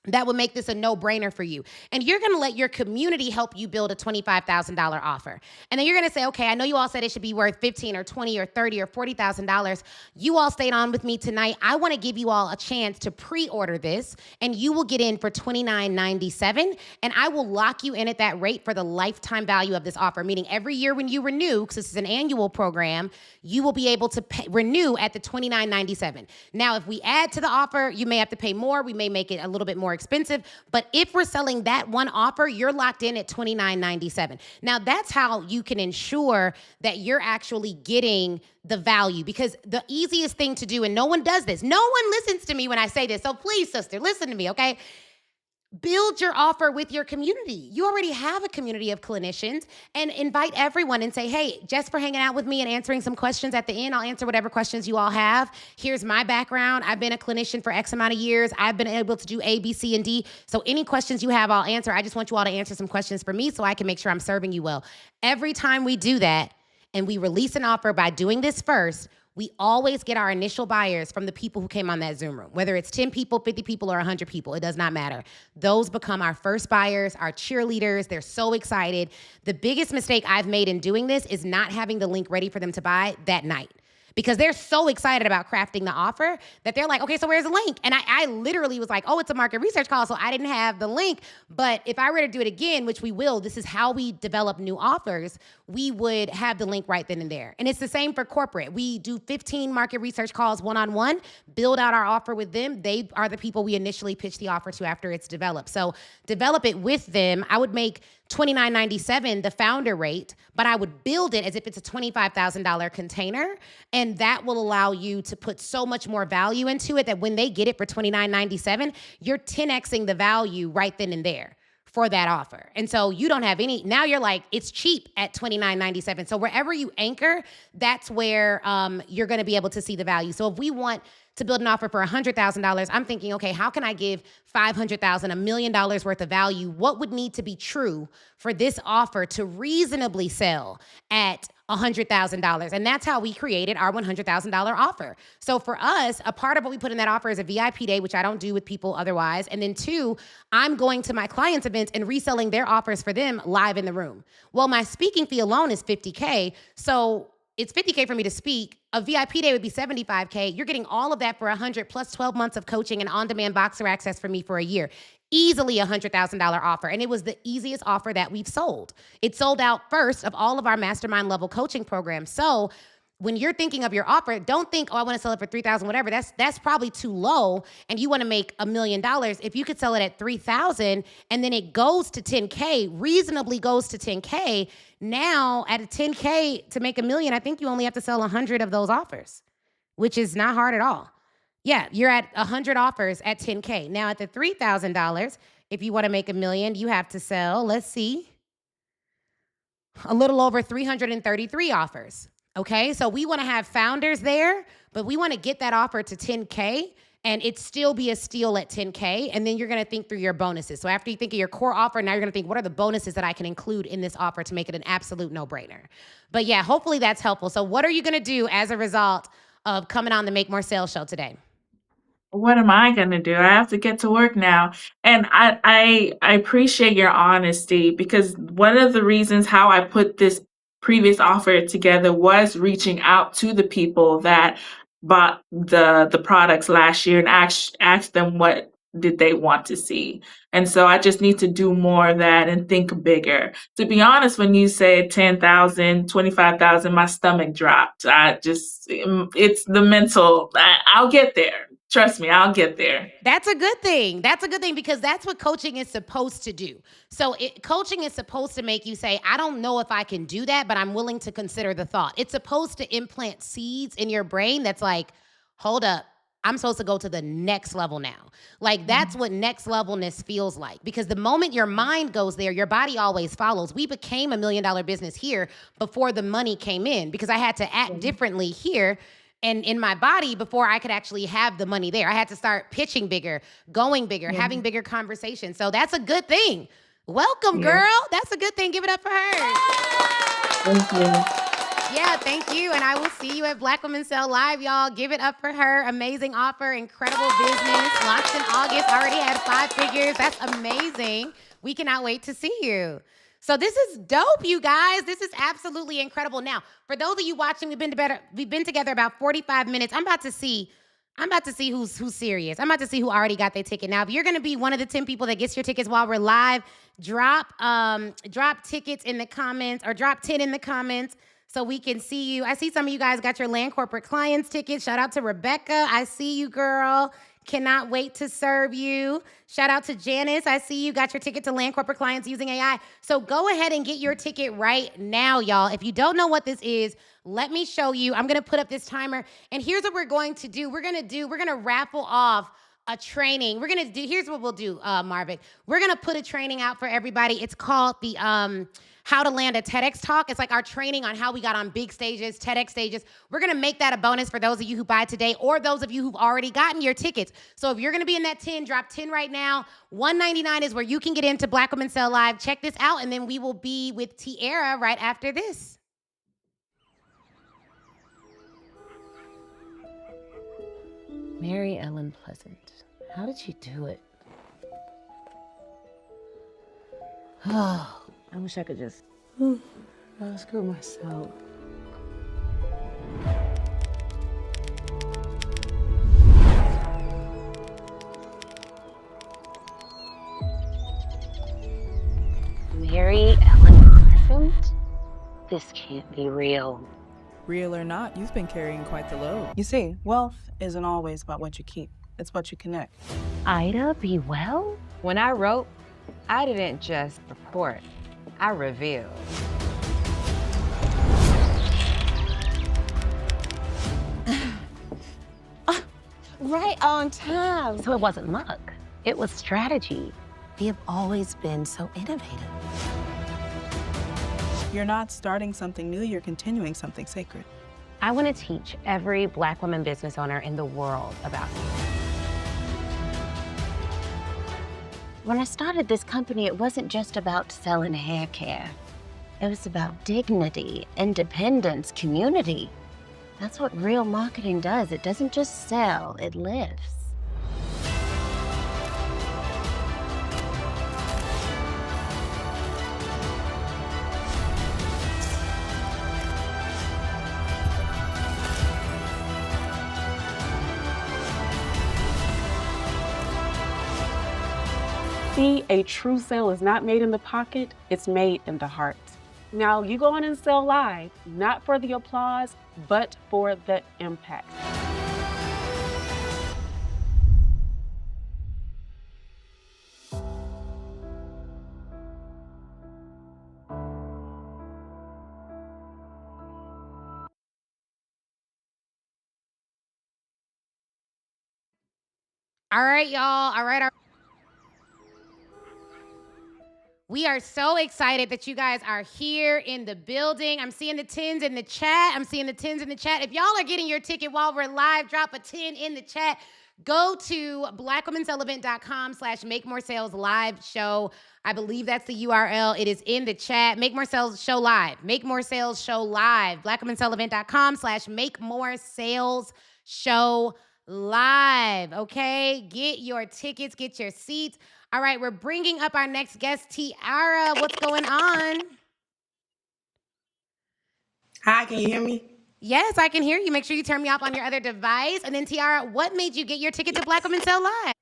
That would make this a no-brainer for you. And you're going to let your community help you build a $25,000 offer. And then you're going to say, okay, I know you all said it should be worth $15,000 or $20,000 or $30,000 or $40,000. You all stayed on with me tonight. I want to give you all a chance to pre-order this, and you will get in for $29.97, and I will lock you in at that rate for the lifetime value of this offer, meaning every year when you renew, because this is an annual program, you will be able to renew at the $29.97. Now, if we add to the offer, you may have to pay more. We may make it a little bit more expensive, but if we're selling that one offer, you're locked in at $29.97. Now, that's how you can ensure that you're actually getting the value, because the easiest thing to do, and no one does this, no one listens to me when I say this, so please, sister, listen to me, okay? Build your offer with your community. You already have a community of clinicians, and invite everyone and say, hey, just for hanging out with me and answering some questions at the end, I'll answer whatever questions you all have. Here's my background. I've been a clinician for X amount of years. I've been able to do A, B, C, and D. So any questions you have, I'll answer. I just want you all to answer some questions for me so I can make sure I'm serving you well. Every time we do that and we release an offer by doing this first, we always get our initial buyers from the people who came on that Zoom room. Whether it's 10 people, 50 people, or 100 people, it does not matter. Those become our first buyers, our cheerleaders. They're so excited. The biggest mistake I've made in doing this is not having the link ready for them to buy that night, because they're so excited about crafting the offer that they're like, okay, so where's the link? And I literally was like, oh, it's a market research call, so I didn't have the link. But if I were to do it again, which we will, this is how we develop new offers, we would have the link right then and there. And it's the same for corporate. We do 15 market research calls one-on-one, build out our offer with them. They are the people we initially pitch the offer to after it's developed. So develop it with them. I would make $29.97 the founder rate, but I would build it as if it's a $25,000 container, and that will allow you to put so much more value into it that when they get it for $29.97, you're 10xing the value right then and there for that offer. And so you don't have any, now you're like, it's cheap at $29.97. So wherever you anchor, that's where you're going to be able to see the value. So if we want to build an offer for $100,000, I'm thinking, okay, how can I give $500,000, $1 million worth of value? What would need to be true for this offer to reasonably sell at $100,000? And that's how we created our $100,000 offer. So for us, a part of what we put in that offer is a VIP day, which I don't do with people otherwise. And then 2, I'm going to my clients' events and reselling their offers for them live in the room. Well, my speaking fee alone is $50K. So it's $50K for me to speak. A VIP day would be $75K. You're getting all of that for $100 plus 12 months of coaching and on-demand Boxer access for me for a year. Easily a $100,000 offer. And it was the easiest offer that we've sold. It sold out first of all of our mastermind level coaching programs. So when you're thinking of your offer, don't think, oh, I want to sell it for $3,000, whatever. That's probably too low, and you want to make $1 million. If you could sell it at $3,000 and then it goes to $10K, reasonably goes to $10K, now at a $10K to make $1 million, I think you only have to sell 100 of those offers, which is not hard at all. Yeah, you're at 100 offers at $10K. Now at the $3,000, If you want to make $1 million, you have to sell, let's see, a little over 333 offers. Okay, so we want to have founders there, but we want to get that offer to 10K and it still be a steal at 10K. And then you're going to think through your bonuses. So after you think of your core offer, now you're going to think, what are the bonuses that I can include in this offer to make it an absolute no-brainer? But yeah, hopefully that's helpful. So what are you going to do as a result of coming on the Make More Sales show today? What am I going to do? I have to get to work now. And I appreciate your honesty, because one of the reasons how I put this previous offer together was reaching out to the people that bought the products last year and asked them what did they want to see. And so I just need to do more of that and think bigger. To be honest, when you said 10,000, 25,000, my stomach dropped. It's the mental. I'll get there. Trust me, I'll get there. That's a good thing. That's a good thing, because that's what coaching is supposed to do. So coaching is supposed to make you say, I don't know if I can do that, but I'm willing to consider the thought. It's supposed to implant seeds in your brain that's like, hold up, I'm supposed to go to the next level now. Like, that's what next levelness feels like. Because the moment your mind goes there, your body always follows. We became $1 million business here before the money came in, because I had to act differently here and in my body before I could actually have the money there. I had to start pitching bigger, going bigger, having bigger conversations. So that's a good thing. Welcome, girl. That's a good thing. Give it up for her. Thank you. Yeah, thank you. And I will see you at Black Women Sell Live, y'all. Give it up for her. Amazing offer, incredible business. Launched in August, already had 5 figures. That's amazing. We cannot wait to see you. So this is dope, you guys. This is absolutely incredible. Now, for those of you watching, we've been together about 45 minutes. I'm about to see who's serious. I'm about to see who already got their ticket. Now, if you're going to be one of the 10 people that gets your tickets while we're live, drop tickets in the comments, or drop 10 in the comments so we can see you. I see some of you guys got your Land Corporate Clients tickets. Shout out to Rebecca. I see you, girl. Cannot wait to serve you. Shout out to Janice. I see you got your ticket to Land Corporate Clients using AI. So go ahead and get your ticket right now, y'all. If you don't know what this is, let me show you. I'm going to put up this timer. And here's what we're going to do. We're going to raffle off a training. Here's what we'll do, Marvick. We're going to put a training out for everybody. It's called the How to Land a TEDx Talk. It's like our training on how we got on big stages, TEDx stages. We're going to make that a bonus for those of you who buy today, or those of you who've already gotten your tickets. So if you're going to be in that 10, drop 10 right now. $199 is where you can get into Black Women Sell Live. Check this out, and then we will be with Tiara right after this. Mary Ellen Pleasant. How did she do it? Oh, I wish I could just screw myself. Mary Ellen Pleasant? This can't be real. Real or not, you've been carrying quite the load. You see, wealth isn't always about what you keep. It's what you connect. Ida B. Well? When I wrote, I didn't just report, I revealed. Right on time. So it wasn't luck, it was strategy. We have always been so innovative. You're not starting something new, you're continuing something sacred. I want to teach every Black woman business owner in the world about it. When I started this company, it wasn't just about selling hair care. It was about dignity, independence, community. That's what real marketing does. It doesn't just sell, it lives. See, a true sale is not made in the pocket, it's made in the heart. Now, you go on and sell live, not for the applause, but for the impact. All right, y'all. All right. We are so excited that you guys are here in the building. I'm seeing the 10s in the chat. If y'all are getting your ticket while we're live, drop a 10 in the chat. Go to blackwomensolevent.com/make-more-sales live show. I believe that's the URL. It is in the chat. Make More Sales Show Live. Make More Sales Show Live. blackwomensolevent.com/make-more-sales show live. Okay? Get your tickets, get your seats. All right, we're bringing up our next guest, Tiara. What's going on? Hi, can you hear me? Yes, I can hear you. Make sure you turn me off on your other device. And then, Tiara, what made you get your ticket to Black Women Sell Live?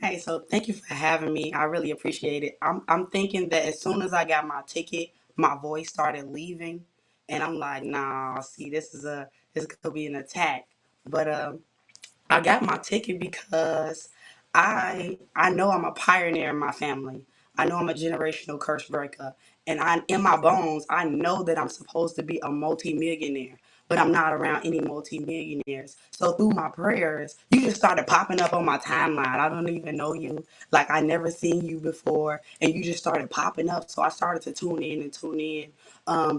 Hey, so thank you for having me. I really appreciate it. I'm thinking that as soon as I got my ticket, my voice started leaving, and I'm like, nah, see, this could be an attack. But I got my ticket because I know I'm a pioneer in my family. I know I'm a generational curse breaker. And in my bones, I know that I'm supposed to be a multimillionaire, but I'm not around any multimillionaires. So through my prayers, you just started popping up on my timeline. I don't even know you. Like I never seen you before, and you just started popping up. So I started to tune in,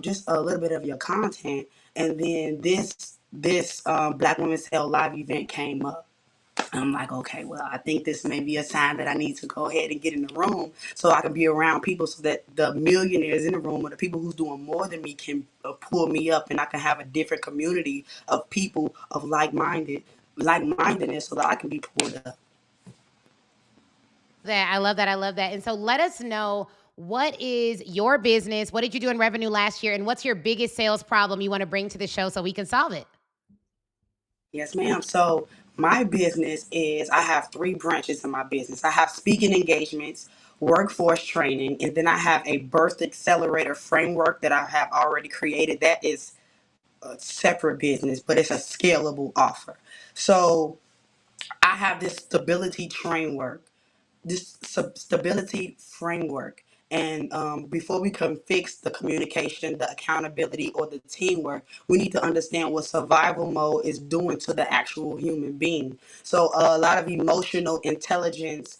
just a little bit of your content. And then this Black Women Sell Live event came up. I'm like, okay, well, I think this may be a sign that I need to go ahead and get in the room so I can be around people so that the millionaires in the room or the people who's doing more than me can pull me up, and I can have a different community of people of like-mindedness so that I can be pulled up. I love that. And so let us know, what is your business? What did you do in revenue last year? And what's your biggest sales problem you want to bring to the show so we can solve it? Yes, ma'am. So my business is, I have 3 branches in my business. I have speaking engagements, workforce training, and then I have a birth accelerator framework that I have already created. That is a separate business, but it's a scalable offer. So I have this stability framework. And before we can fix the communication, the accountability, or the teamwork, we need to understand what survival mode is doing to the actual human being. So a lot of emotional intelligence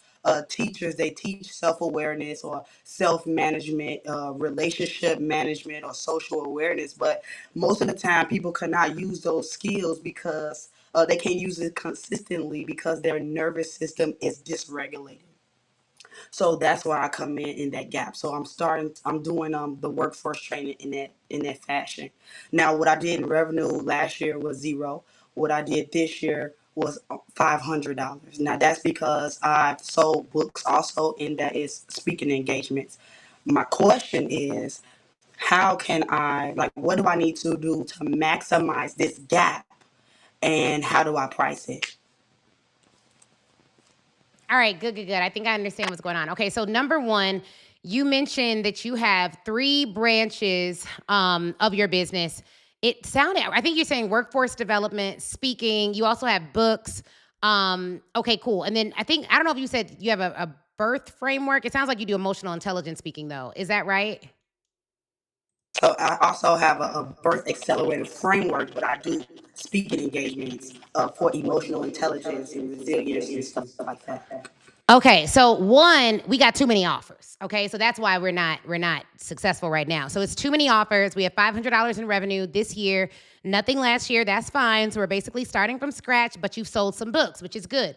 teachers, they teach self-awareness or self-management, relationship management, or social awareness. But most of the time, people cannot use those skills because they can't use it consistently because their nervous system is dysregulated. So that's where I come in that gap. So I'm doing the workforce training in that fashion. Now, what I did in revenue last year was 0. What I did this year was $500. Now that's because I've sold books also, and that is speaking engagements. My question is, how can what do I need to do to maximize this gap, and how do I price it? All right, good. I think I understand what's going on. Okay, so number one, you mentioned that you have 3 branches of your business. It sounded, I think you're saying workforce development, speaking. You also have books. Okay, cool. And then I don't know if you said you have a birth framework. It sounds like you do emotional intelligence speaking, though. Is that right? So I also have a birth accelerator framework, but I do speaking engagements for emotional intelligence and resilience and stuff like that. Okay, so one, we got too many offers. Okay, so that's why we're not successful right now. So it's too many offers. We have $500 in revenue this year, nothing last year. That's fine. So we're basically starting from scratch, but you've sold some books, which is good.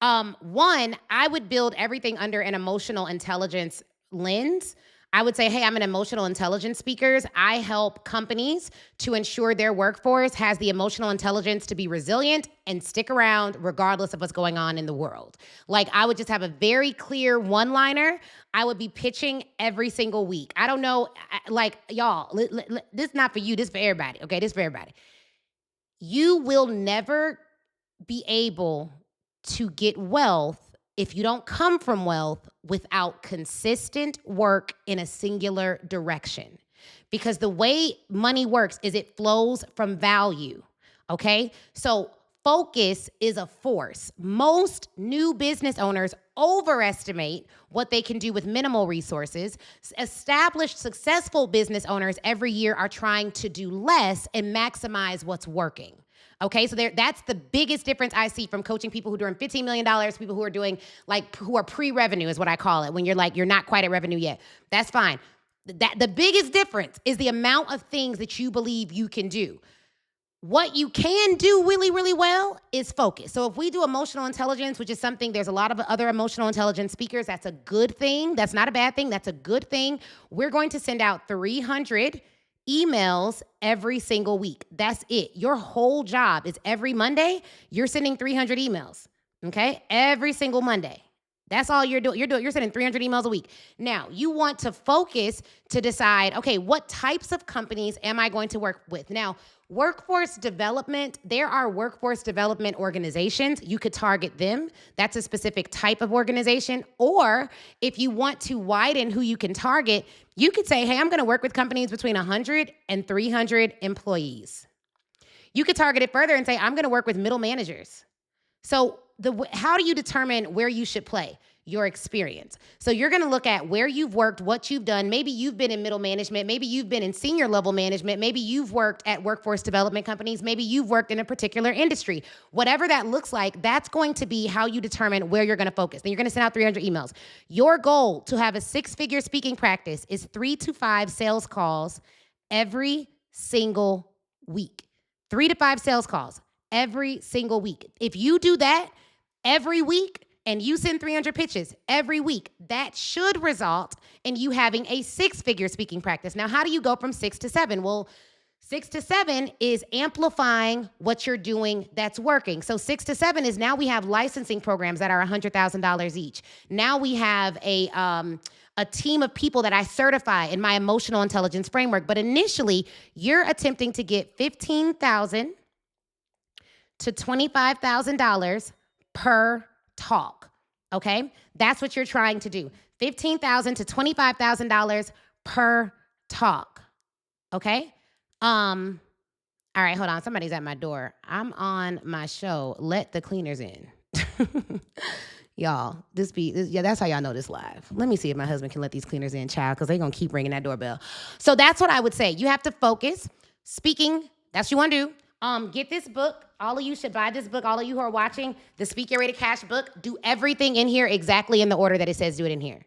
One, I would build everything under an emotional intelligence lens. I would say, hey, I'm an emotional intelligence speaker. I help companies to ensure their workforce has the emotional intelligence to be resilient and stick around regardless of what's going on in the world. Like, I would just have a very clear one-liner I would be pitching every single week. I don't know, like, y'all, this is not for you, this is for everybody, okay? This is for everybody. You will never be able to get wealth if you don't come from wealth without consistent work in a singular direction. Because the way money works is it flows from value, okay? So focus is a force. Most new business owners overestimate what they can do with minimal resources. Established, successful business owners every year are trying to do less and maximize what's working. Okay, so that's the biggest difference I see from coaching people who are doing $15 million, people who are doing who are pre-revenue is what I call it, when you're not quite at revenue yet. That's fine. The biggest difference is the amount of things that you believe you can do. What you can do really, really well is focus. So if we do emotional intelligence, which is something, there's a lot of other emotional intelligence speakers. That's a good thing. That's not a bad thing. That's a good thing. We're going to send out 300 emails every single week. That's it. Your whole job is every Monday, you're sending 300 emails, okay? Every single Monday. That's all you're doing. You're sending 300 emails a week. Now, you want to focus to decide, okay, what types of companies am I going to work with? Now, workforce development, there are workforce development organizations. You could target them. That's a specific type of organization. Or if you want to widen who you can target, you could say, hey, I'm going to work with companies between 100 and 300 employees. You could target it further and say, I'm going to work with middle managers. So how do you determine where you should play? Your experience. So you're going to look at where you've worked, what you've done. Maybe you've been in middle management. Maybe you've been in senior level management. Maybe you've worked at workforce development companies. Maybe you've worked in a particular industry. Whatever that looks like, that's going to be how you determine where you're going to focus. Then you're going to send out 300 emails. Your goal to have a 6-figure speaking practice is 3 to 5 sales calls every single week. 3 to 5 sales calls every single week. If you do that every week, and you send 300 pitches every week, that should result in you having a 6-figure speaking practice. Now, how do you go from 6 to 7? Well, 6 to 7 is amplifying what you're doing that's working. So 6 to 7 is now we have licensing programs that are $100,000 each. Now we have a team of people that I certify in my emotional intelligence framework. But initially, you're attempting to get $15,000 to $25,000 per talk, okay? That's what you're trying to do. $15,000 to $25,000 per talk, okay? All right, hold on. Somebody's at my door. I'm on my show. Let the cleaners in. Y'all, that's how y'all know this live. Let me see if my husband can let these cleaners in, child, because they're going to keep ringing that doorbell. So that's what I would say. You have to focus. Speaking, that's what you want to do. Get this book. All of you should buy this book. All of you who are watching the Speak Your Way to Cash book, do everything in here exactly in the order that it says do it in here.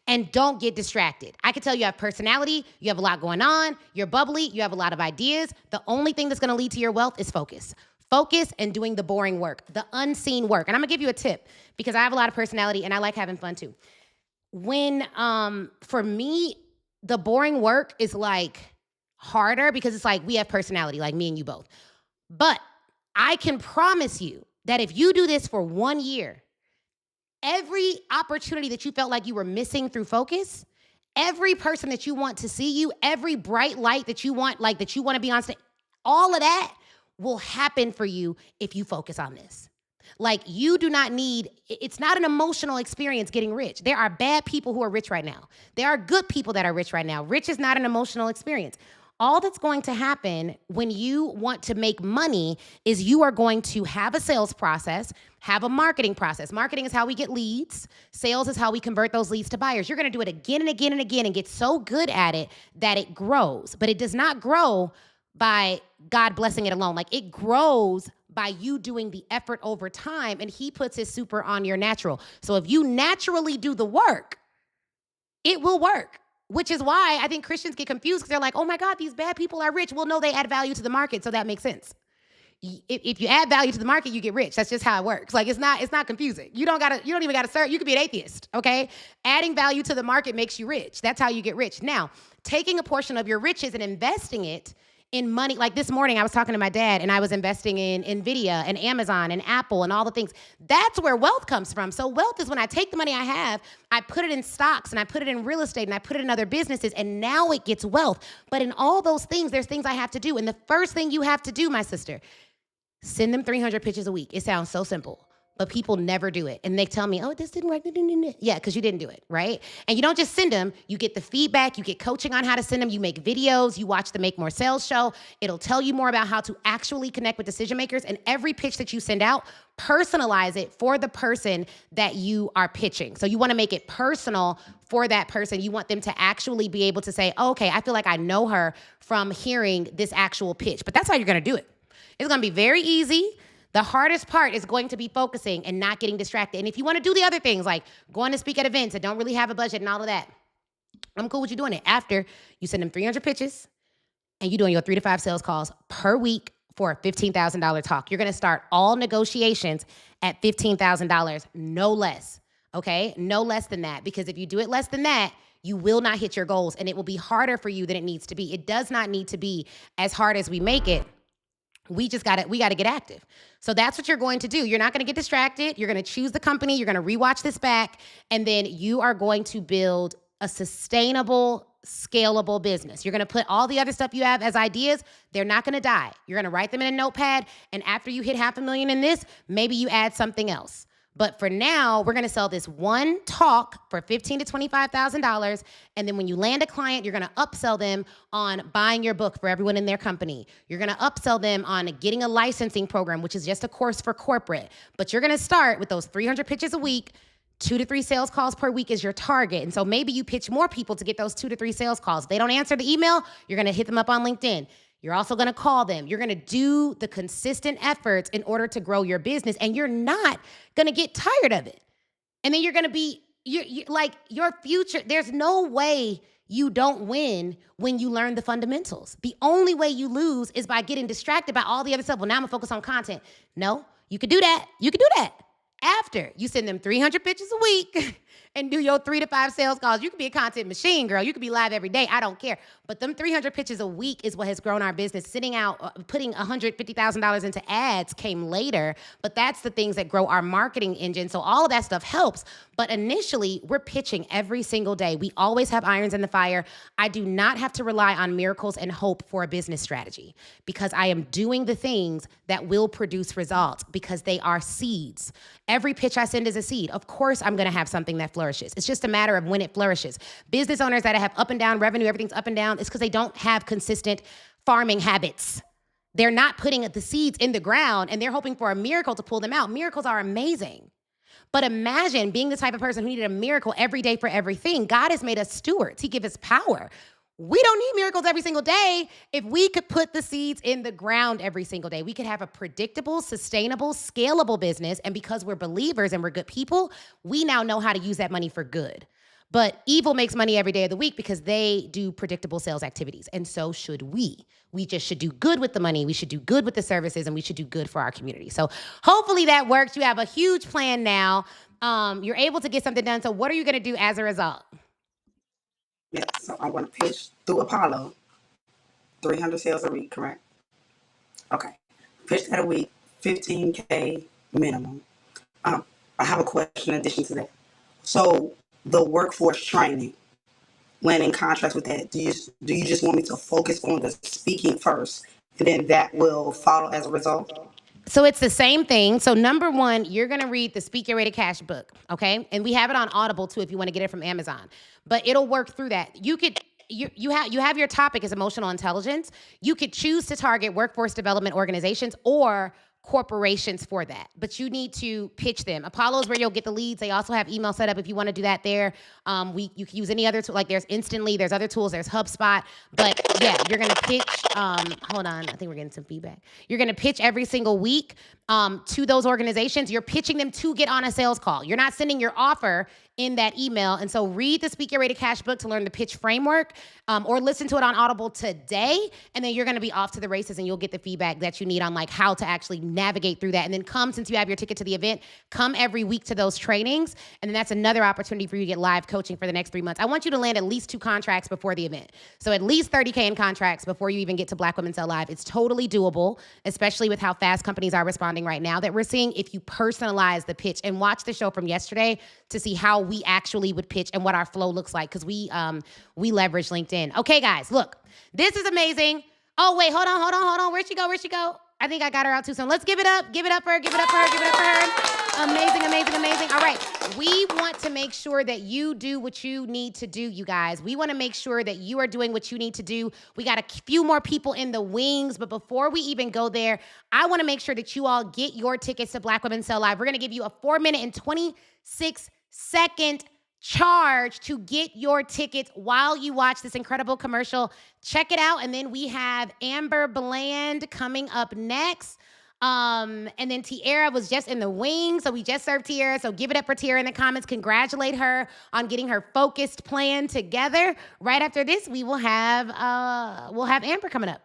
And don't get distracted. I can tell you have personality, you have a lot going on, you're bubbly, you have a lot of ideas. The only thing that's gonna lead to your wealth is focus. Focus and doing the boring work, the unseen work. And I'm gonna give you a tip because I have a lot of personality and I like having fun too. When, for me, the boring work is like harder because it's like we have personality, like me and you both. But I can promise you that if you do this for 1 year, every opportunity that you felt like you were missing through focus, every person that you want to see you, every bright light that you want, like that you want to be on stage, all of that will happen for you if you focus on this. Like you do not need, it's not an emotional experience getting rich. There are bad people who are rich right now. There are good people that are rich right now. Rich is not an emotional experience. All that's going to happen when you want to make money is you are going to have a sales process, have a marketing process. Marketing is how we get leads. Sales is how we convert those leads to buyers. You're going to do it again and again and again and get so good at it that it grows. But it does not grow by God blessing it alone. Like it grows by you doing the effort over time, and he puts his super on your natural. So if you naturally do the work, it will work. Which is why I think Christians get confused because they're like, oh my God, these bad people are rich. Well, no, they add value to the market, so that makes sense. If you add value to the market, you get rich. That's just how it works. Like it's not confusing. You don't even gotta serve. You could be an atheist, okay? Adding value to the market makes you rich. That's how you get rich. Now, taking a portion of your riches and investing it in money, like this morning I was talking to my dad and I was investing in NVIDIA and Amazon and Apple and all the things. That's where wealth comes from. So wealth is when I take the money I have, I put it in stocks and I put it in real estate and I put it in other businesses and now it gets wealth. But in all those things, there's things I have to do. And the first thing you have to do, my sister, send them 300 pitches a week. It sounds so simple, but people never do it. And they tell me, oh, this didn't work. Yeah, because you didn't do it, right? And you don't just send them. You get the feedback. You get coaching on how to send them. You make videos. You watch the Make More Sales show. It'll tell you more about how to actually connect with decision makers. And every pitch that you send out, personalize it for the person that you are pitching. So you want to make it personal for that person. You want them to actually be able to say, oh, okay, I feel like I know her from hearing this actual pitch. But that's how you're going to do it. It's going to be very easy. The hardest part is going to be focusing and not getting distracted. And if you want to do the other things like going to speak at events and don't really have a budget and all of that, I'm cool with you doing it. After you send them 300 pitches and you're doing your 3 to 5 sales calls per week for a $15,000 talk. You're going to start all negotiations at $15,000, no less, okay? No less than that, because if you do it less than that, you will not hit your goals and it will be harder for you than it needs to be. It does not need to be as hard as we make it. We got to get active. So that's what you're going to do. You're not going to get distracted. You're going to choose the company. You're going to rewatch this back. And then you are going to build a sustainable, scalable business. You're going to put all the other stuff you have as ideas. They're not going to die. You're going to write them in a notepad. And after you hit $500,000 in this, maybe you add something else. But for now, we're going to sell this one talk for $15,000 to $25,000. And then when you land a client, you're going to upsell them on buying your book for everyone in their company. You're going to upsell them on getting a licensing program, which is just a course for corporate. But you're going to start with those 300 pitches a week. 2 to 3 sales calls per week is your target. And so maybe you pitch more people to get those 2 to 3 sales calls. If they don't answer the email, you're going to hit them up on LinkedIn. You're also going to call them. You're going to do the consistent efforts in order to grow your business, and you're not going to get tired of it. And then you're going to be you like your future. There's no way you don't win when you learn the fundamentals. The only way you lose is by getting distracted by all the other stuff. Well, now I'm going to focus on content. No, you could do that. You could do that. After you send them 300 pitches a week and do your 3 to 5 sales calls, you could be a content machine, girl. You could be live every day. I don't care. But them 300 pitches a week is what has grown our business. Sitting out, putting $150,000 into ads came later, but that's the things that grow our marketing engine. So all of that stuff helps. But initially, we're pitching every single day. We always have irons in the fire. I do not have to rely on miracles and hope for a business strategy because I am doing the things that will produce results because they are seeds. Every pitch I send is a seed. Of course, I'm going to have something that flourishes. It's just a matter of when it flourishes. Business owners that have up and down revenue, everything's up and down, it's because they don't have consistent farming habits. They're not putting the seeds in the ground and they're hoping for a miracle to pull them out. Miracles are amazing. But imagine being the type of person who needed a miracle every day for everything. God has made us stewards. He gives us power. We don't need miracles every single day. If we could put the seeds in the ground every single day, we could have a predictable, sustainable, scalable business. And because we're believers and we're good people, we now know how to use that money for good. But evil makes money every day of the week because they do predictable sales activities. And so should we. We just should do good with the money. We should do good with the services, and we should do good for our community. So hopefully that works. You have a huge plan now. You're able to get something done. So what are you going to do as a result? Yeah, so I want to pitch through Apollo, 300 sales a week, correct? Okay. Pitch that a week, $15K minimum. I have a question in addition to that. So the workforce training, landing contracts with that, do you just want me to focus on the speaking first and then that will follow as a result? So it's the same thing. So number one, you're going to read the Speak Your Way to Cash book, okay? And we have it on Audible too if you want to get it from Amazon. But it'll work through that. You could you have your topic is emotional intelligence. You could choose to target workforce development organizations or corporations for that, but you need to pitch them. Apollo is where you'll get the leads. They also have email set up if you want to do that there. You can use any other tool, like there's Instantly, there's other tools, there's HubSpot, but yeah, you're going to pitch, hold on, I think we're getting some feedback. You're going to pitch every single week to those organizations. You're pitching them to get on a sales call. You're not sending your offer in that email. And so read the Speak Your Way to Cash book to learn the pitch framework, or listen to it on Audible today. And then you're going to be off to the races and you'll get the feedback that you need on like how to actually navigate through that. And then come, since you have your ticket to the event, come every week to those trainings. And then that's another opportunity for you to get live coaching for the next 3 months. I want you to land at least 2 contracts before the event. So at least 30K in contracts before you even get to Black Women Sell Live. It's totally doable, especially with how fast companies are responding right now that we're seeing if you personalize the pitch. And watch the show from yesterday to see how we actually would pitch and what our flow looks like, because we leverage LinkedIn. Okay, guys, look, this is amazing. Oh, wait, hold on. Where'd she go? I think I got her out too soon. Let's give it up for her. Amazing. All right, we want to make sure that you do what you need to do, you guys. We want to make sure that you are doing what you need to do. We got a few more people in the wings, but before we even go there, I want to make sure that you all get your tickets to Black Women Sell Live. We're going to give you a 4-minute and 26-second charge to get your tickets while you watch this incredible commercial. Check it out. And then we have Amber Bland coming up next. And then Tiara was just in the wings, so we just served Tiara. So give it up for Tiara in the comments. Congratulate her on getting her focused plan together. Right after this, we'll have Amber coming up.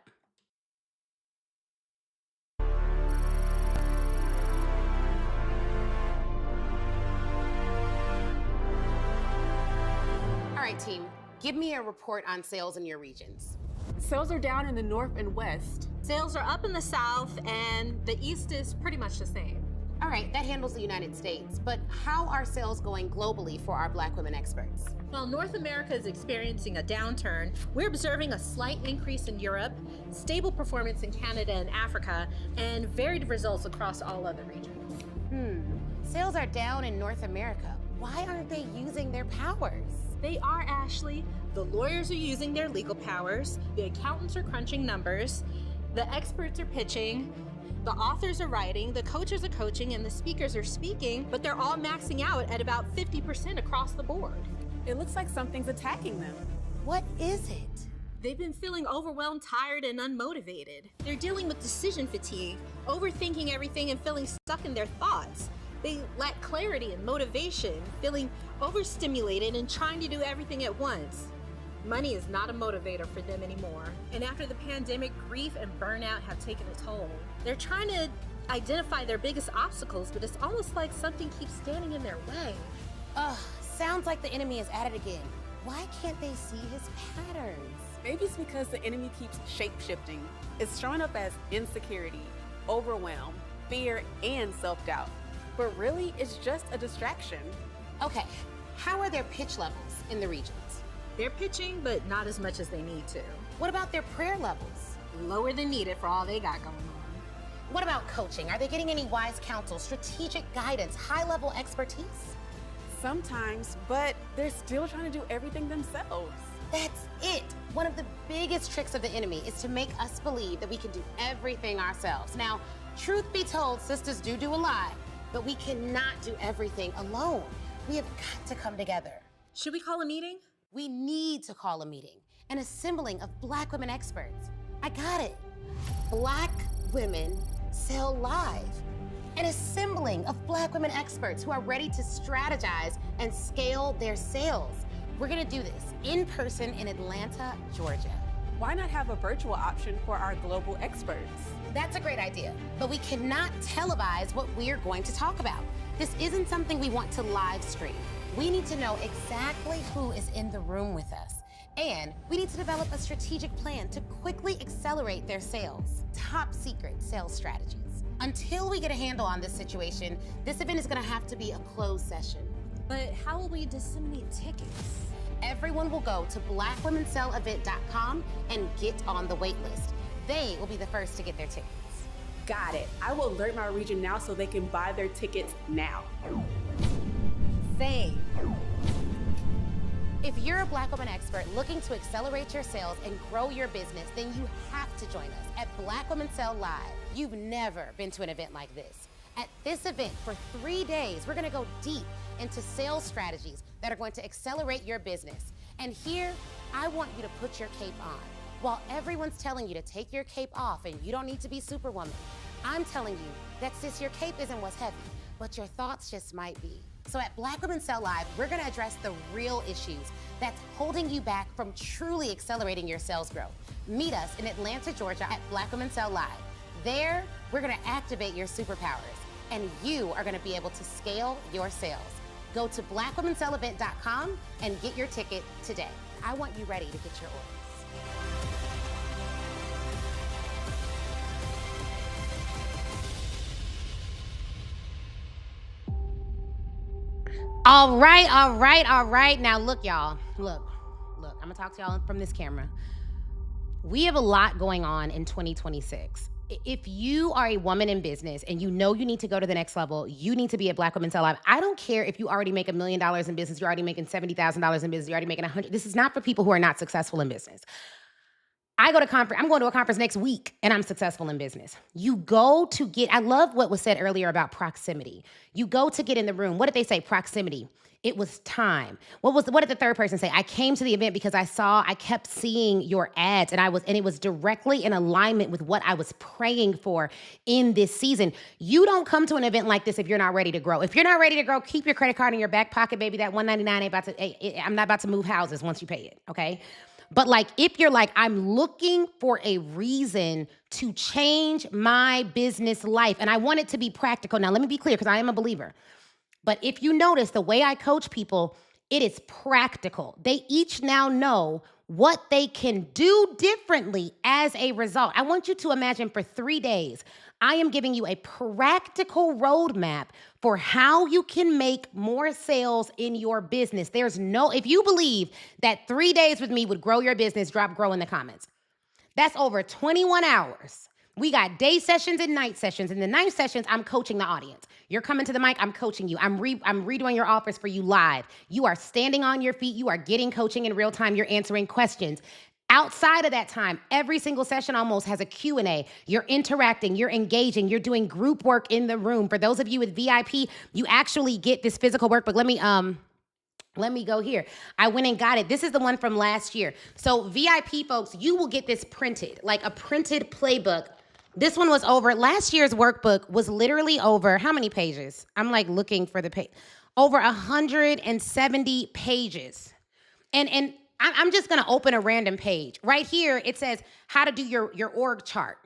All right, team, give me a report on sales in your regions. Sales are down in the north and west. Sales are up in the south, and the east is pretty much the same. All right, that handles the United States, but how are sales going globally for our Black women experts? While North America is experiencing a downturn, we're observing a slight increase in Europe, stable performance in Canada and Africa, and varied results across all other regions. Sales are down in North America. Why aren't they using their powers? They are, Ashley. The lawyers are using their legal powers, the accountants are crunching numbers, the experts are pitching, the authors are writing, the coaches are coaching, and the speakers are speaking, but they're all maxing out at about 50% across the board. It looks like something's attacking them. What is it? They've been feeling overwhelmed, tired, and unmotivated. They're dealing with decision fatigue, overthinking everything and feeling stuck in their thoughts. They lack clarity and motivation, feeling overstimulated and trying to do everything at once. Money is not a motivator for them anymore. And after the pandemic, grief and burnout have taken a toll. They're trying to identify their biggest obstacles, but it's almost like something keeps standing in their way. Ugh, sounds like the enemy is at it again. Why can't they see his patterns? Maybe it's because the enemy keeps shape-shifting. It's showing up as insecurity, overwhelm, fear, and self-doubt. But really, it's just a distraction. Okay, how are their pitch levels in the regions? They're pitching, but not as much as they need to. What about their prayer levels? Lower than needed for all they got going on. What about coaching? Are they getting any wise counsel, strategic guidance, high-level expertise? Sometimes, but they're still trying to do everything themselves. That's it. One of the biggest tricks of the enemy is to make us believe that we can do everything ourselves. Now, truth be told, sisters do a lot, but we cannot do everything alone. We have got to come together. Should we call a meeting? We need to call a meeting, an assembling of Black women experts. I got it. Black Women Sell Live. An assembling of Black women experts who are ready to strategize and scale their sales. We're gonna do this in person in Atlanta, Georgia. Why not have a virtual option for our global experts? That's a great idea, but we cannot televise what we're going to talk about. This isn't something we want to live stream. We need to know exactly who is in the room with us. And we need to develop a strategic plan to quickly accelerate their sales. Top secret sales strategies. Until we get a handle on this situation, this event is gonna have to be a closed session. But how will we disseminate tickets? Everyone will go to blackwomensellavent.com and get on the wait list. They will be the first to get their tickets. Got it. I will alert my region now so they can buy their tickets now. Same. If you're a Black woman expert looking to accelerate your sales and grow your business, then you have to join us at Black Women Sell Live. You've never been to an event like this. At this event, for 3 days, we're gonna go deep into sales strategies that are going to accelerate your business. And here, I want you to put your cape on. While everyone's telling you to take your cape off and you don't need to be Superwoman, I'm telling you that sis, your cape isn't what's heavy, but your thoughts just might be. So at Black Women Sell Live, we're gonna address the real issues that's holding you back from truly accelerating your sales growth. Meet us in Atlanta, Georgia at Black Women Sell Live. There, we're gonna activate your superpowers and you are gonna be able to scale your sales. Go to blackwomensellavent.com and get your ticket today. I want you ready to get your orders. All right. Now look, y'all. Look. I'm gonna talk to y'all from this camera. We have a lot going on in 2026. If you are a woman in business and you know you need to go to the next level, you need to be at Black Women Sell Live. I don't care if you already make $1 million in business, you're already making $70,000 in business, you're already making $100,000. This is not for people who are not successful in business. I'm going to a conference next week and I'm successful in business. You go to get, I love what was said earlier about proximity. You go to get in the room. What did they say? Proximity. It was time. What did the third person say? I came to the event because I kept seeing your ads and it was directly in alignment with what I was praying for in this season. You don't come to an event like this if you're not ready to grow. If you're not ready to grow, keep your credit card in your back pocket, baby. That $199 I'm not about to move houses once you pay it, okay? But like, if you're like, I'm looking for a reason to change my business life, and I want it to be practical. Now, let me be clear, because I am a believer. But if you notice the way I coach people, it is practical. They each now know what they can do differently as a result. I want you to imagine for 3 days, I am giving you a practical roadmap for how you can make more sales in your business. If you believe that 3 days with me would grow your business, drop grow in the comments. That's over 21 hours. We got day sessions and night sessions. In the night sessions, I'm coaching the audience. You're coming to the mic, I'm coaching you. I'm redoing your offers for you live. You are standing on your feet. You are getting coaching in real time. You're answering questions. Outside of that time, every single session almost has a Q&A. You're interacting, you're engaging, you're doing group work in the room. For those of you with VIP, you actually get this physical workbook. Let me go here. I went and got it. This is the one from last year. So VIP folks, you will get this printed, like a printed playbook. This one was last year's workbook was literally over, how many pages? I'm like looking for the page. Over 170 pages. And I'm just gonna open a random page. Right here, it says how to do your org chart.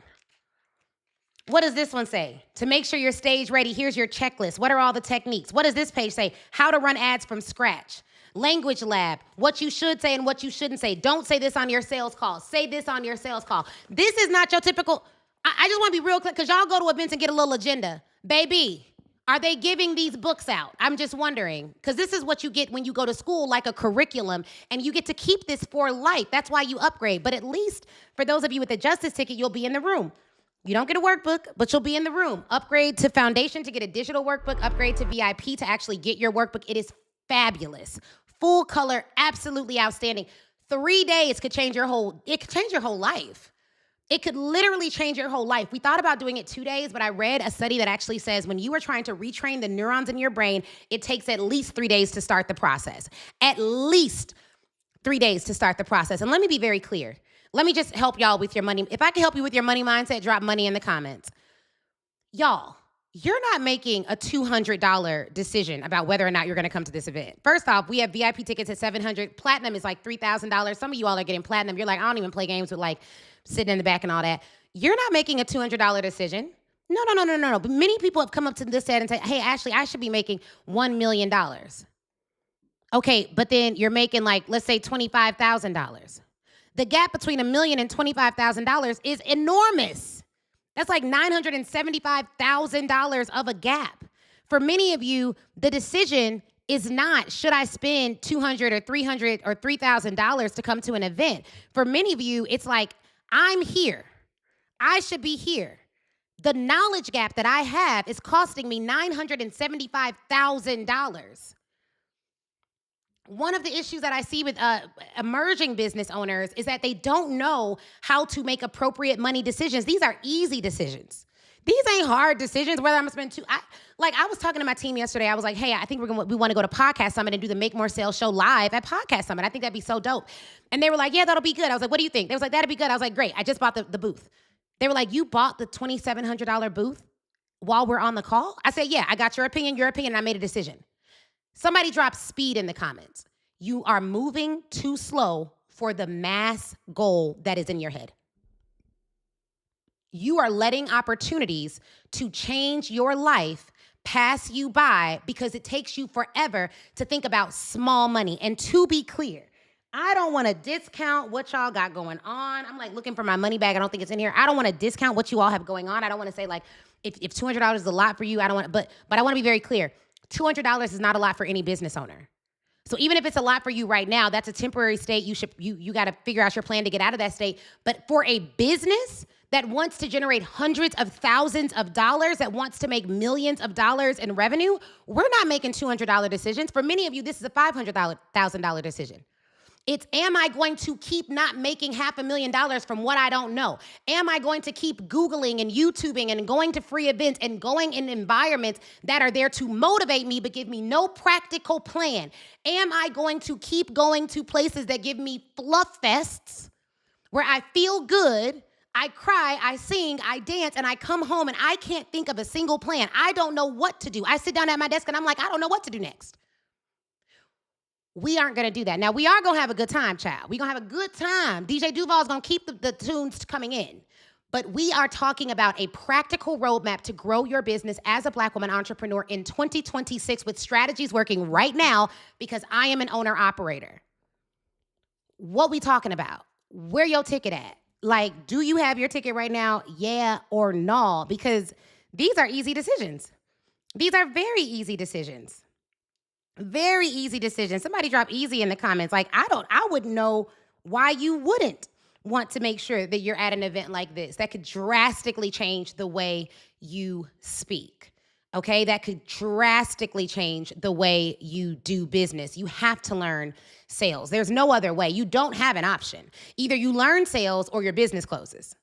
What does this one say? To make sure you're stage ready, here's your checklist. What are all the techniques? What does this page say? How to run ads from scratch. Language lab, what you should say and what you shouldn't say. Don't say this on your sales call. Say this on your sales call. This is not your typical, I just wanna be real clear, because y'all go to events and get a little agenda. Baby, are they giving these books out? I'm just wondering, because this is what you get when you go to school, like a curriculum, and you get to keep this for life. That's why you upgrade. But at least for those of you with a Justice ticket, you'll be in the room. You don't get a workbook, but you'll be in the room. Upgrade to Foundation to get a digital workbook. Upgrade to VIP to actually get your workbook. It is fabulous. Full color, absolutely outstanding. 3 days could change your whole life. It could literally change your whole life. We thought about doing it 2 days, but I read a study that actually says when you are trying to retrain the neurons in your brain, it takes at least 3 days to start the process. At least 3 days to start the process. And let me be very clear. Let me just help y'all with your money. If I can help you with your money mindset, drop money in the comments. Y'all, you're not making a $200 decision about whether or not you're going to come to this event. First off, we have VIP tickets at $700. Platinum is like $3,000. Some of you all are getting platinum. You're like, I don't even play games with like sitting in the back and all that. You're not making a $200 decision. No. But many people have come up to this set and say, hey, Ashley, I should be making $1 million. Okay, but then you're making like, let's say $25,000. The gap between $1 million and $25,000 is enormous. That's like $975,000 of a gap. For many of you, the decision is not, should I spend $200 or $300 or $3,000 to come to an event? For many of you, it's like, I'm here. I should be here. The knowledge gap that I have is costing me $975,000. One of the issues that I see with emerging business owners is that they don't know how to make appropriate money decisions. These are easy decisions. These ain't hard decisions, whether I'm gonna spend I was talking to my team yesterday. I was like, hey, I think we want to go to Podcast Summit and do the Make More Sales show live at Podcast Summit. I think that'd be so dope. And they were like, yeah, that'll be good. I was like, what do you think? They was like, that'd be good. I was like, great. I just bought the booth. They were like, you bought the $2,700 booth while we're on the call? I said, yeah, I got your opinion, and I made a decision. Somebody dropped speed in the comments. You are moving too slow for the mass goal that is in your head. You are letting opportunities to change your life pass you by because it takes you forever to think about small money. And to be clear, I don't want to discount what y'all got going on. I'm like looking for my money bag. I don't think it's in here. I don't want to discount what you all have going on. I don't want to say like, if $200 is a lot for you, I don't want to, but I want to be very clear. $200 is not a lot for any business owner. So even if it's a lot for you right now, that's a temporary state. You got to figure out your plan to get out of that state. But for a business that wants to generate hundreds of thousands of dollars, that wants to make millions of dollars in revenue, we're not making $200 decisions. For many of you, this is a $500,000 decision. It's, am I going to keep not making $500,000 from what I don't know? Am I going to keep Googling and YouTubing and going to free events and going in environments that are there to motivate me but give me no practical plan? Am I going to keep going to places that give me fluff fests where I feel good, I cry, I sing, I dance, and I come home and I can't think of a single plan? I don't know what to do. I sit down at my desk and I'm like, I don't know what to do next. We aren't going to do that. Now, we are going to have a good time, child. We're going to have a good time. DJ Duval is going to keep the tunes coming in. But we are talking about a practical roadmap to grow your business as a Black woman entrepreneur in 2026 with strategies working right now because I am an owner-operator. What we talking about? Where your ticket at? Like, do you have your ticket right now? Yeah or no? Because these are easy decisions. These are very easy decisions. Very easy decision. Somebody drop easy in the comments. Like, I wouldn't know why you wouldn't want to make sure that you're at an event like this. That could drastically change the way you speak. Okay? That could drastically change the way you do business. You have to learn sales. There's no other way. You don't have an option. Either you learn sales or your business closes.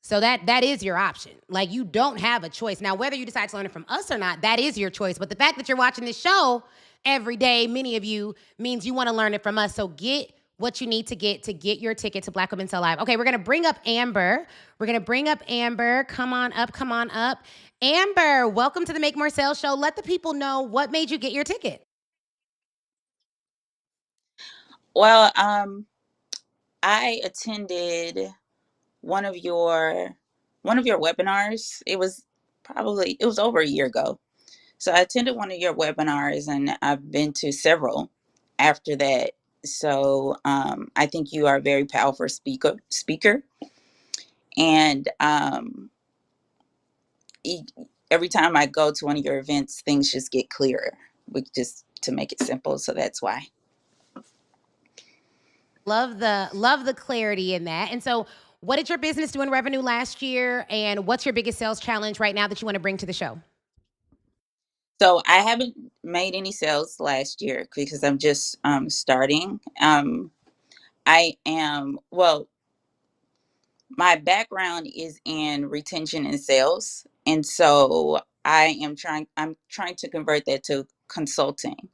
So that is your option. Like, you don't have a choice. Now, whether you decide to learn it from us or not, that is your choice. But the fact that you're watching this show every day, many of you, means you want to learn it from us. So get what you need to get your ticket to Black Women Sell Live. Okay, we're going to bring up Amber. Come on up. Amber, welcome to the Make More Sales Show. Let the people know what made you get your ticket. Well, I attended one of your webinars. It was over a year ago. So I attended one of your webinars, and I've been to several after that. So I think you are a very powerful speaker. And every time I go to one of your events, things just get clearer, just to make it simple. So that's why. Love the clarity in that. And so what did your business do in revenue last year? And what's your biggest sales challenge right now that you want to bring to the show? So I haven't made any sales last year because I'm just starting. My background is in retention and sales. And so I'm trying to convert that to consulting.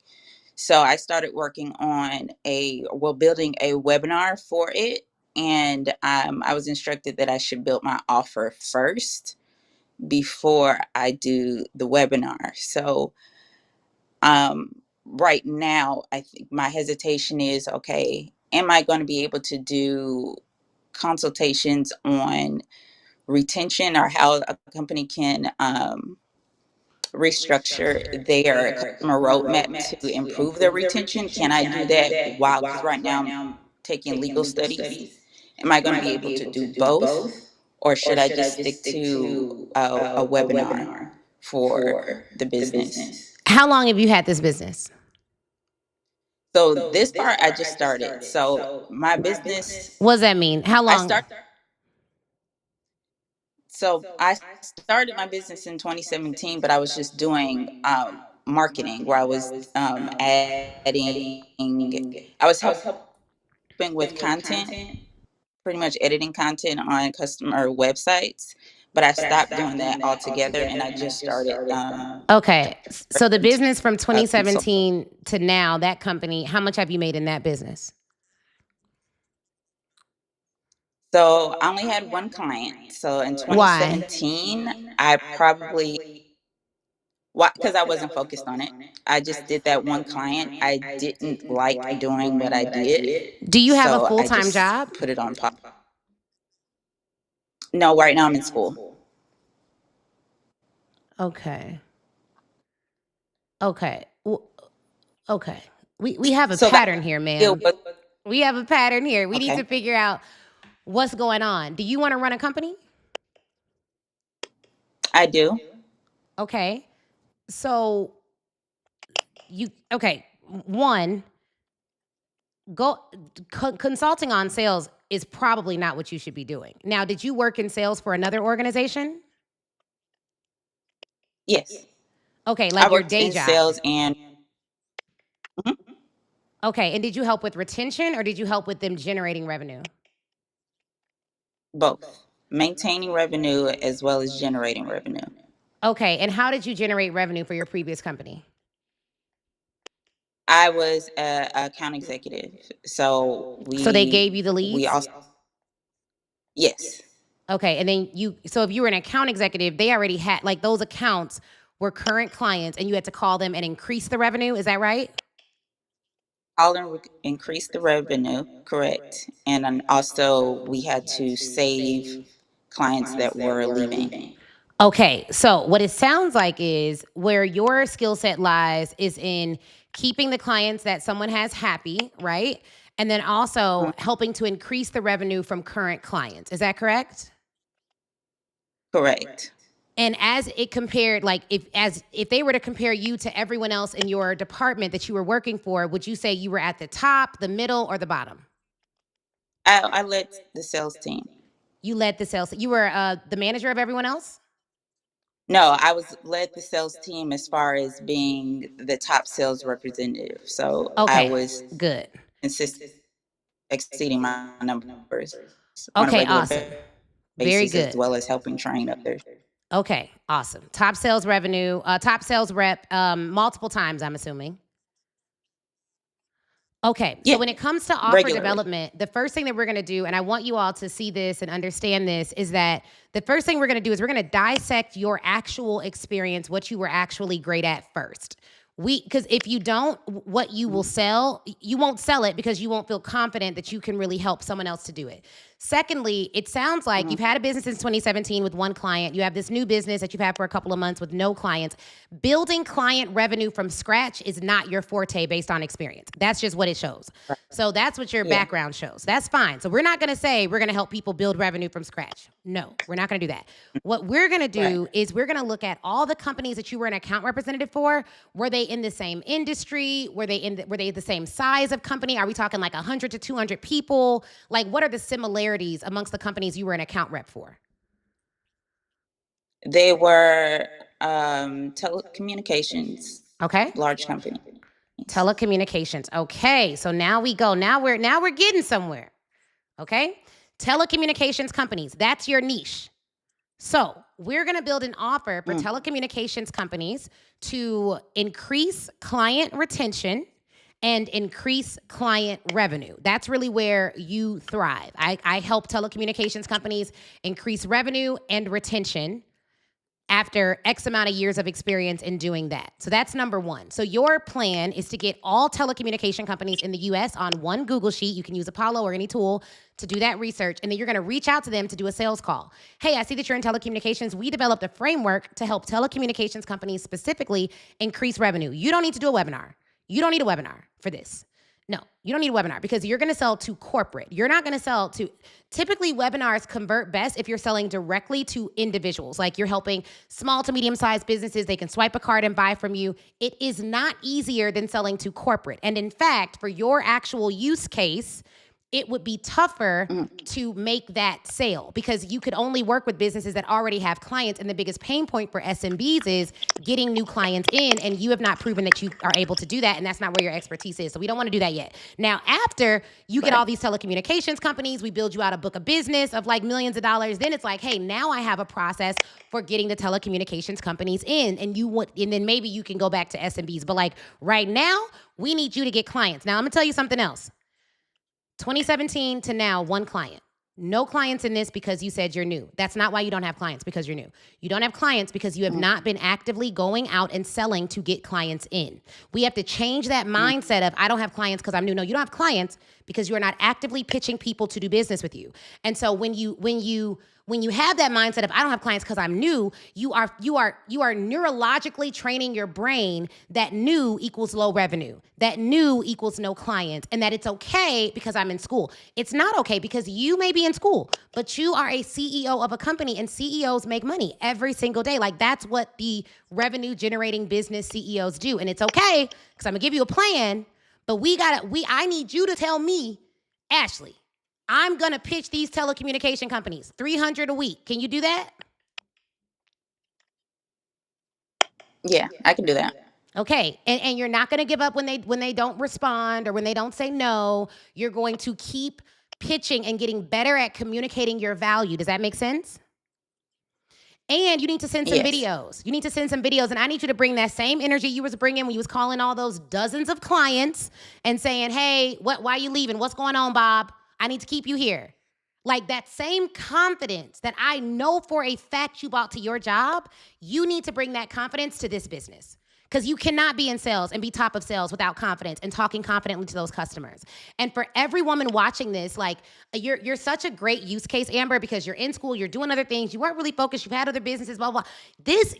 So I started working on building a webinar for it. And I was instructed that I should build my offer first before I do the webinar. So right now, I think my hesitation is, okay, am I going to be able to do consultations on retention or how a company can restructure their customer roadmap to improve their retention? Can I do that because right now I'm taking legal studies? Am I going to be able to do both? Or should I just stick to a webinar for the business? How long have you had this business? So this part I just started. So my business. What does that mean? How long? I started my business in 2017, but I was just doing marketing where I was helping with content, pretty much editing content on customer websites. But I stopped doing that altogether, and I just started. Okay, so the business from 2017 to now, that company, how much have you made in that business? So I only had one client. So in 2017, I probably, because I wasn't focused on it. I just did that one client. I didn't like doing what I did. Do you have a full-time job? Put it on pause. No, right now I'm in school. Okay. We have a pattern here, ma'am. We have a pattern here. We need to figure out what's going on. Do you want to run a company? I do. Okay. So one, consulting on sales is probably not what you should be doing. Now, did you work in sales for another organization? Yes. Okay, like your day job. Sales and Okay, and did you help with retention or did you help with them generating revenue? Both maintaining revenue as well as generating revenue. Okay, and how did you generate revenue for your previous company? I was a account executive, so So they gave you the we leads? also yes. Okay, and then so if you were an account executive, they already had, like, those accounts were current clients and you had to call them and increase the revenue, is that right? Call and increase the revenue, correct, and then also we had to save clients that were leaving. Okay, so what it sounds like is where your skill set lies is in keeping the clients that someone has happy, right? And then also helping to increase the revenue from current clients. Is that correct? Correct. And as it compared, like if they were to compare you to everyone else in your department that you were working for, would you say you were at the top, the middle, or the bottom? I led the sales team. You led the sales. You were the manager of everyone else? No, I led the sales team as far as being the top sales representative. So I Okay, was good. consistent, exceeding my numbers on a Okay, regular awesome. Very basis, as good. well as helping train others. Okay, awesome. Top sales revenue, top sales rep, multiple times, I'm assuming. Okay, so Yeah, when it comes to offer regularly. development, the first thing that we're gonna do, and I want you all to see this and understand this, is that the first thing we're gonna do is we're gonna dissect your actual experience, what you were actually great at first. Because if you don't, what you will sell, you won't sell it because you won't feel confident that you can really help someone else to do it. Secondly, it sounds like you've had a business since 2017 with one client. You have this new business that you've had for a couple of months with no clients. Building client revenue from scratch is not your forte based on experience. That's just what it shows. So that's what your background shows. That's fine. So we're not going to say we're going to help people build revenue from scratch. No, we're not going to do that. What we're going to do is we're going to look at all the companies that you were an account representative for. Were they in the same industry? Were they the same size of company? Are we talking like 100 to 200 people? Like, what are the similarities amongst the companies you were an account rep for? They were telecommunications. Okay. Large company. Telecommunications. Okay, so now we go. Now we're getting somewhere. Okay? Telecommunications companies. That's your niche. So we're going to build an offer for telecommunications companies to increase client retention and increase client revenue. That's really where you thrive. I help telecommunications companies increase revenue and retention after X amount of years of experience in doing that. So that's number one. So your plan is to get all telecommunication companies in the US on one Google Sheet. You can use Apollo or any tool to do that research. And then you're gonna reach out to them to do a sales call. Hey, I see that you're in telecommunications. We developed a framework to help telecommunications companies specifically increase revenue. You don't need to do a webinar. You don't need a webinar for this. No, you don't need a webinar because you're going to sell to corporate. You're not going to sell to, typically webinars convert best if you're selling directly to individuals. Like you're helping small to medium-sized businesses. They can swipe a card and buy from you. It is not easier than selling to corporate. And in fact, for your actual use case, it would be tougher to make that sale because you could only work with businesses that already have clients. And the biggest pain point for SMBs is getting new clients in, and you have not proven that you are able to do that, and that's not where your expertise is. So we don't want to do that yet. Now, after you get all these telecommunications companies, we build you out a book of business of like millions of dollars, then it's like, hey, now I have a process for getting the telecommunications companies in, and then maybe you can go back to SMBs. But like right now, we need you to get clients. Now, I'm gonna tell you something else. 2017 to now, one client. No clients in this because you said you're new. That's not why you don't have clients, because you're new. You don't have clients because you have not been actively going out and selling to get clients in. We have to change that mindset of I don't have clients because I'm new. No, you don't have clients because you are not actively pitching people to do business with you. And so when you have that mindset of I don't have clients because I'm new, you are neurologically training your brain that new equals low revenue, that new equals no clients, and that it's okay because I'm in school. It's not okay because you may be in school, but you are a CEO of a company, and CEOs make money every single day. Like that's what the revenue generating business CEOs do. And it's okay because I'm gonna give you a plan, but I need you to tell me, Ashley, I'm going to pitch these telecommunication companies, 300 a week. Can you do that? Yeah, I can do that. Okay, and you're not going to give up when they don't respond or when they don't say no. You're going to keep pitching and getting better at communicating your value. Does that make sense? And you need to send some videos. You need to send some videos, and I need you to bring that same energy you was bringing when you was calling all those dozens of clients and saying, "Hey, why are you leaving? What's going on, Bob? I need to keep you here." Like that same confidence that I know for a fact you brought to your job, you need to bring that confidence to this business. Because you cannot be in sales and be top of sales without confidence and talking confidently to those customers. And for every woman watching this, like you're such a great use case, Amber, because you're in school, you're doing other things, you weren't really focused, you've had other businesses, blah, blah.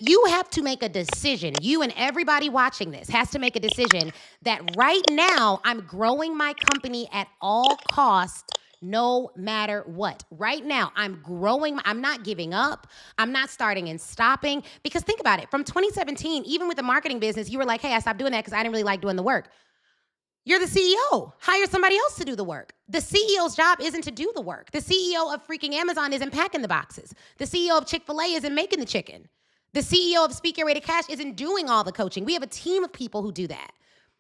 You have to make a decision. You and everybody watching this has to make a decision that right now I'm growing my company at all costs. No matter what. Right now, I'm growing. I'm not giving up. I'm not starting and stopping. Because think about it. From 2017, even with the marketing business, you were like, hey, I stopped doing that because I didn't really like doing the work. You're the CEO. Hire somebody else to do the work. The CEO's job isn't to do the work. The CEO of freaking Amazon isn't packing the boxes. The CEO of Chick-fil-A isn't making the chicken. The CEO of Speak Your Way to Cash isn't doing all the coaching. We have a team of people who do that.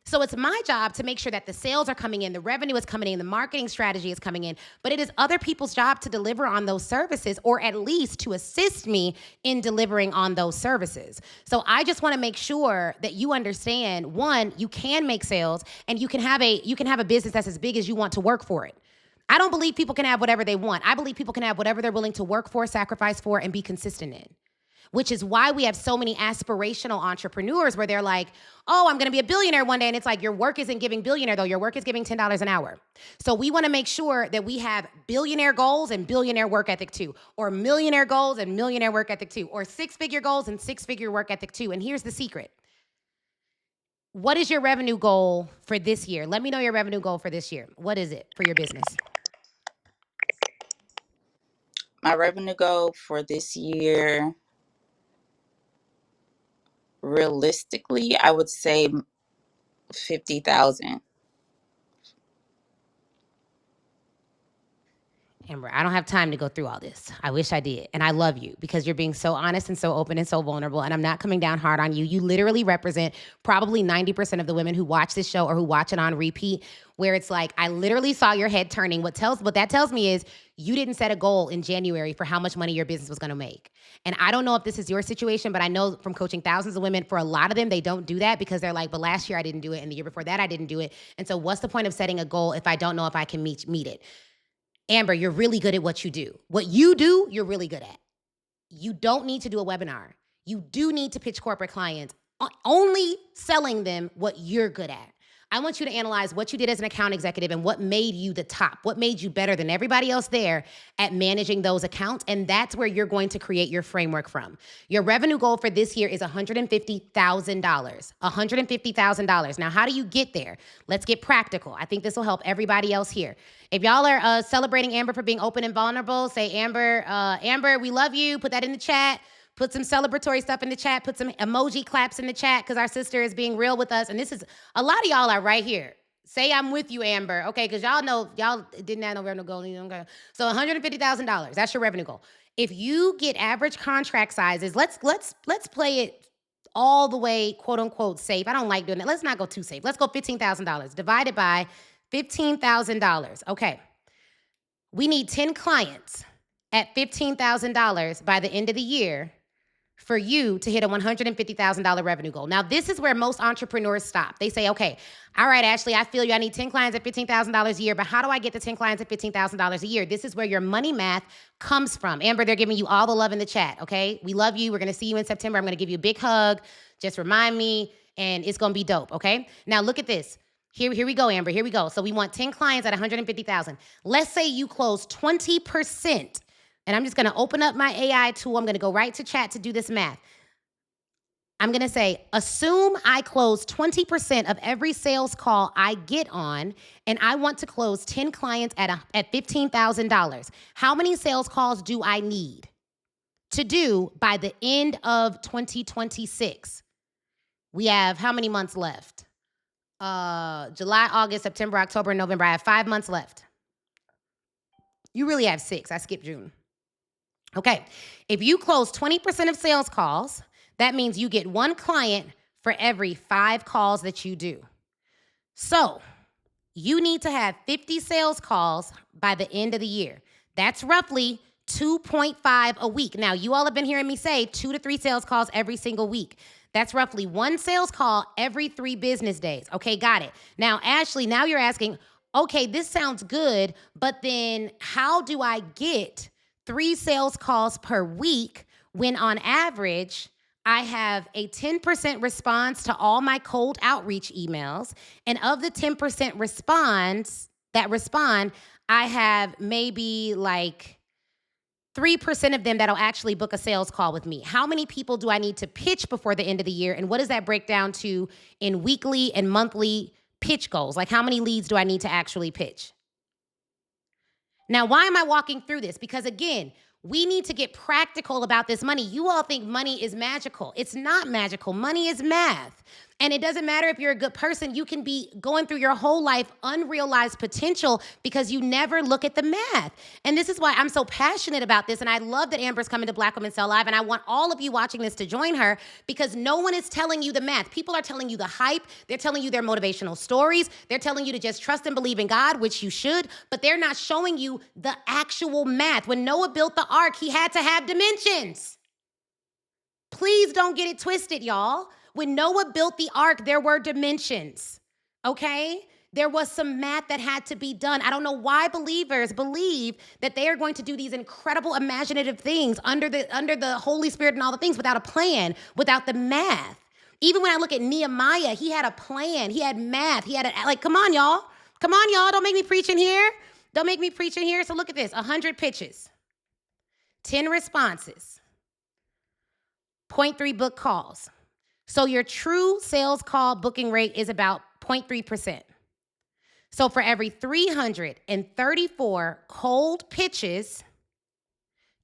So it's my job to make sure that the sales are coming in, the revenue is coming in, the marketing strategy is coming in, but it is other people's job to deliver on those services or at least to assist me in delivering on those services. So I just want to make sure that you understand, one, you can make sales and you can have a business that's as big as you want to work for it. I don't believe people can have whatever they want. I believe people can have whatever they're willing to work for, sacrifice for, and be consistent in. Which is why we have so many aspirational entrepreneurs where they're like, oh, I'm going to be a billionaire one day. And it's like, your work isn't giving billionaire though. Your work is giving $10 an hour. So we want to make sure that we have billionaire goals and billionaire work ethic too, or millionaire goals and millionaire work ethic too, or six-figure goals and six-figure work ethic too. And here's the secret. What is your revenue goal for this year? Let me know your revenue goal for this year. What is it for your business? My revenue goal for this year, realistically, I would say 50,000. Amber, I don't have time to go through all this. I wish I did. And I love you because you're being so honest and so open and so vulnerable. And I'm not coming down hard on you. You literally represent probably 90% of the women who watch this show or who watch it on repeat, where it's like, I literally saw your head turning. What that tells me is you didn't set a goal in January for how much money your business was going to make. And I don't know if this is your situation, but I know from coaching thousands of women, for a lot of them, they don't do that because they're like, but last year I didn't do it. And the year before that, I didn't do it. And so what's the point of setting a goal if I don't know if I can meet it? Amber, you're really good at what you do. What you do, you're really good at. You don't need to do a webinar. You do need to pitch corporate clients, only selling them what you're good at. I want you to analyze what you did as an account executive and what made you the top, what made you better than everybody else there at managing those accounts. And that's where you're going to create your framework from. Your revenue goal for this year is $150,000. $150,000. Now, how do you get there? Let's get practical. I think this will help everybody else here. If y'all are celebrating Amber for being open and vulnerable, say, Amber, we love you. Put that in the chat. Put some celebratory stuff in the chat. Put some emoji claps in the chat because our sister is being real with us. And this is, a lot of y'all are right here. Say I'm with you, Amber. Okay, because y'all know, y'all didn't have no revenue goal. So $150,000, that's your revenue goal. If you get average contract sizes, let's play it all the way, quote unquote, safe. I don't like doing that. Let's not go too safe. Let's go $15,000 divided by $15,000. Okay. We need 10 clients at $15,000 by the end of the year for you to hit a $150,000 revenue goal. Now, this is where most entrepreneurs stop. They say, okay, all right, Ashley, I feel you. I need 10 clients at $15,000 a year, but how do I get the 10 clients at $15,000 a year? This is where your money math comes from. Amber, they're giving you all the love in the chat, okay? We love you. We're going to see you in September. I'm going to give you a big hug. Just remind me, and it's going to be dope, okay? Now, look at this. Here we go, Amber. Here we go. So we want 10 clients at $150,000. Let's say you close 20%. And I'm just going to open up my AI tool. I'm going to go right to chat to do this math. I'm going to say, assume I close 20% of every sales call I get on, and I want to close 10 clients at $15,000. How many sales calls do I need to do by the end of 2026? We have how many months left? July, August, September, October, November. I have 5 months left. You really have 6. I skipped June. Okay, if you close 20% of sales calls, that means you get one client for every 5 calls that you do. So you need to have 50 sales calls by the end of the year. That's roughly 2.5 a week. Now, you all have been hearing me say 2 to 3 sales calls every single week. That's roughly 1 sales call every 3 business days. Okay, got it. Now, Ashley, now you're asking, okay, this sounds good, but then how do I get 3 sales calls per week when on average I have a 10% response to all my cold outreach emails, and of the 10% respond, I have maybe like 3% of them that'll actually book a sales call with me. How many people do I need to pitch before the end of the year? And what does that break down to in weekly and monthly pitch goals? Like, how many leads do I need to actually pitch? Now, why am I walking through this? Because again, we need to get practical about this money. You all think money is magical. It's not magical. Money is math. And it doesn't matter if you're a good person. You can be going through your whole life unrealized potential because you never look at the math. And this is why I'm so passionate about this. And I love that Amber's coming to Black Women Sell Live. And I want all of you watching this to join her because no one is telling you the math. People are telling you the hype. They're telling you their motivational stories. They're telling you to just trust and believe in God, which you should. But they're not showing you the actual math. When Noah built the ark, he had to have dimensions. Please don't get it twisted, y'all. When Noah built the ark, there were dimensions, okay? There was some math that had to be done. I don't know why believers believe that they are going to do these incredible imaginative things under the Holy Spirit and all the things without a plan, without the math. Even when I look at Nehemiah, he had a plan, he had math, come on, y'all. Come on, y'all, don't make me preach in here. Don't make me preach in here. So look at this, 100 pitches, 10 responses, 0.3 book calls. So your true sales call booking rate is about 0.3%. So for every 334 cold pitches,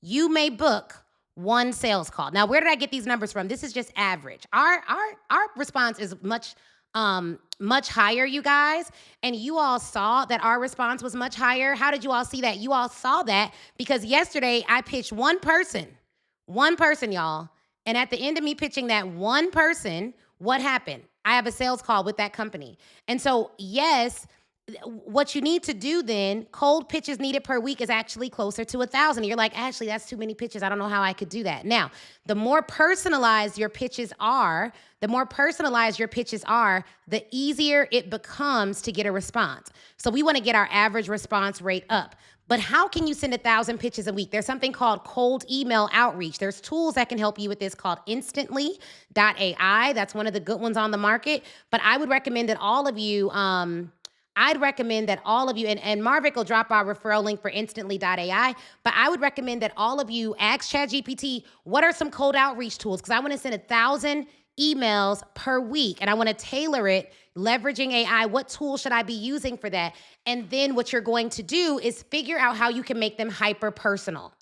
you may book 1 sales call. Now, where did I get these numbers from? This is just average. Our response is much higher, you guys. And you all saw that our response was much higher. How did you all see that? You all saw that because yesterday I pitched one person, y'all. And at the end of me pitching that one person, what happened? I have a sales call with that company. And so, yes, what you need to do then, cold pitches needed per week is actually closer to 1,000. You're like, Ashley, that's too many pitches. I don't know how I could do that. Now, the more personalized your pitches are, the easier it becomes to get a response. So we want to get our average response rate up. But how can you send 1,000 pitches a week? There's something called cold email outreach. There's tools that can help you with this called Instantly.ai. That's one of the good ones on the market. But I would recommend that all of you, and Marvick will drop our referral link for Instantly.ai, but I would recommend that all of you ask ChatGPT, what are some cold outreach tools? Because I want to send 1,000 emails per week, and I want to tailor it, leveraging AI. What tool should I be using for that? And then what you're going to do is figure out how you can make them hyper-personal.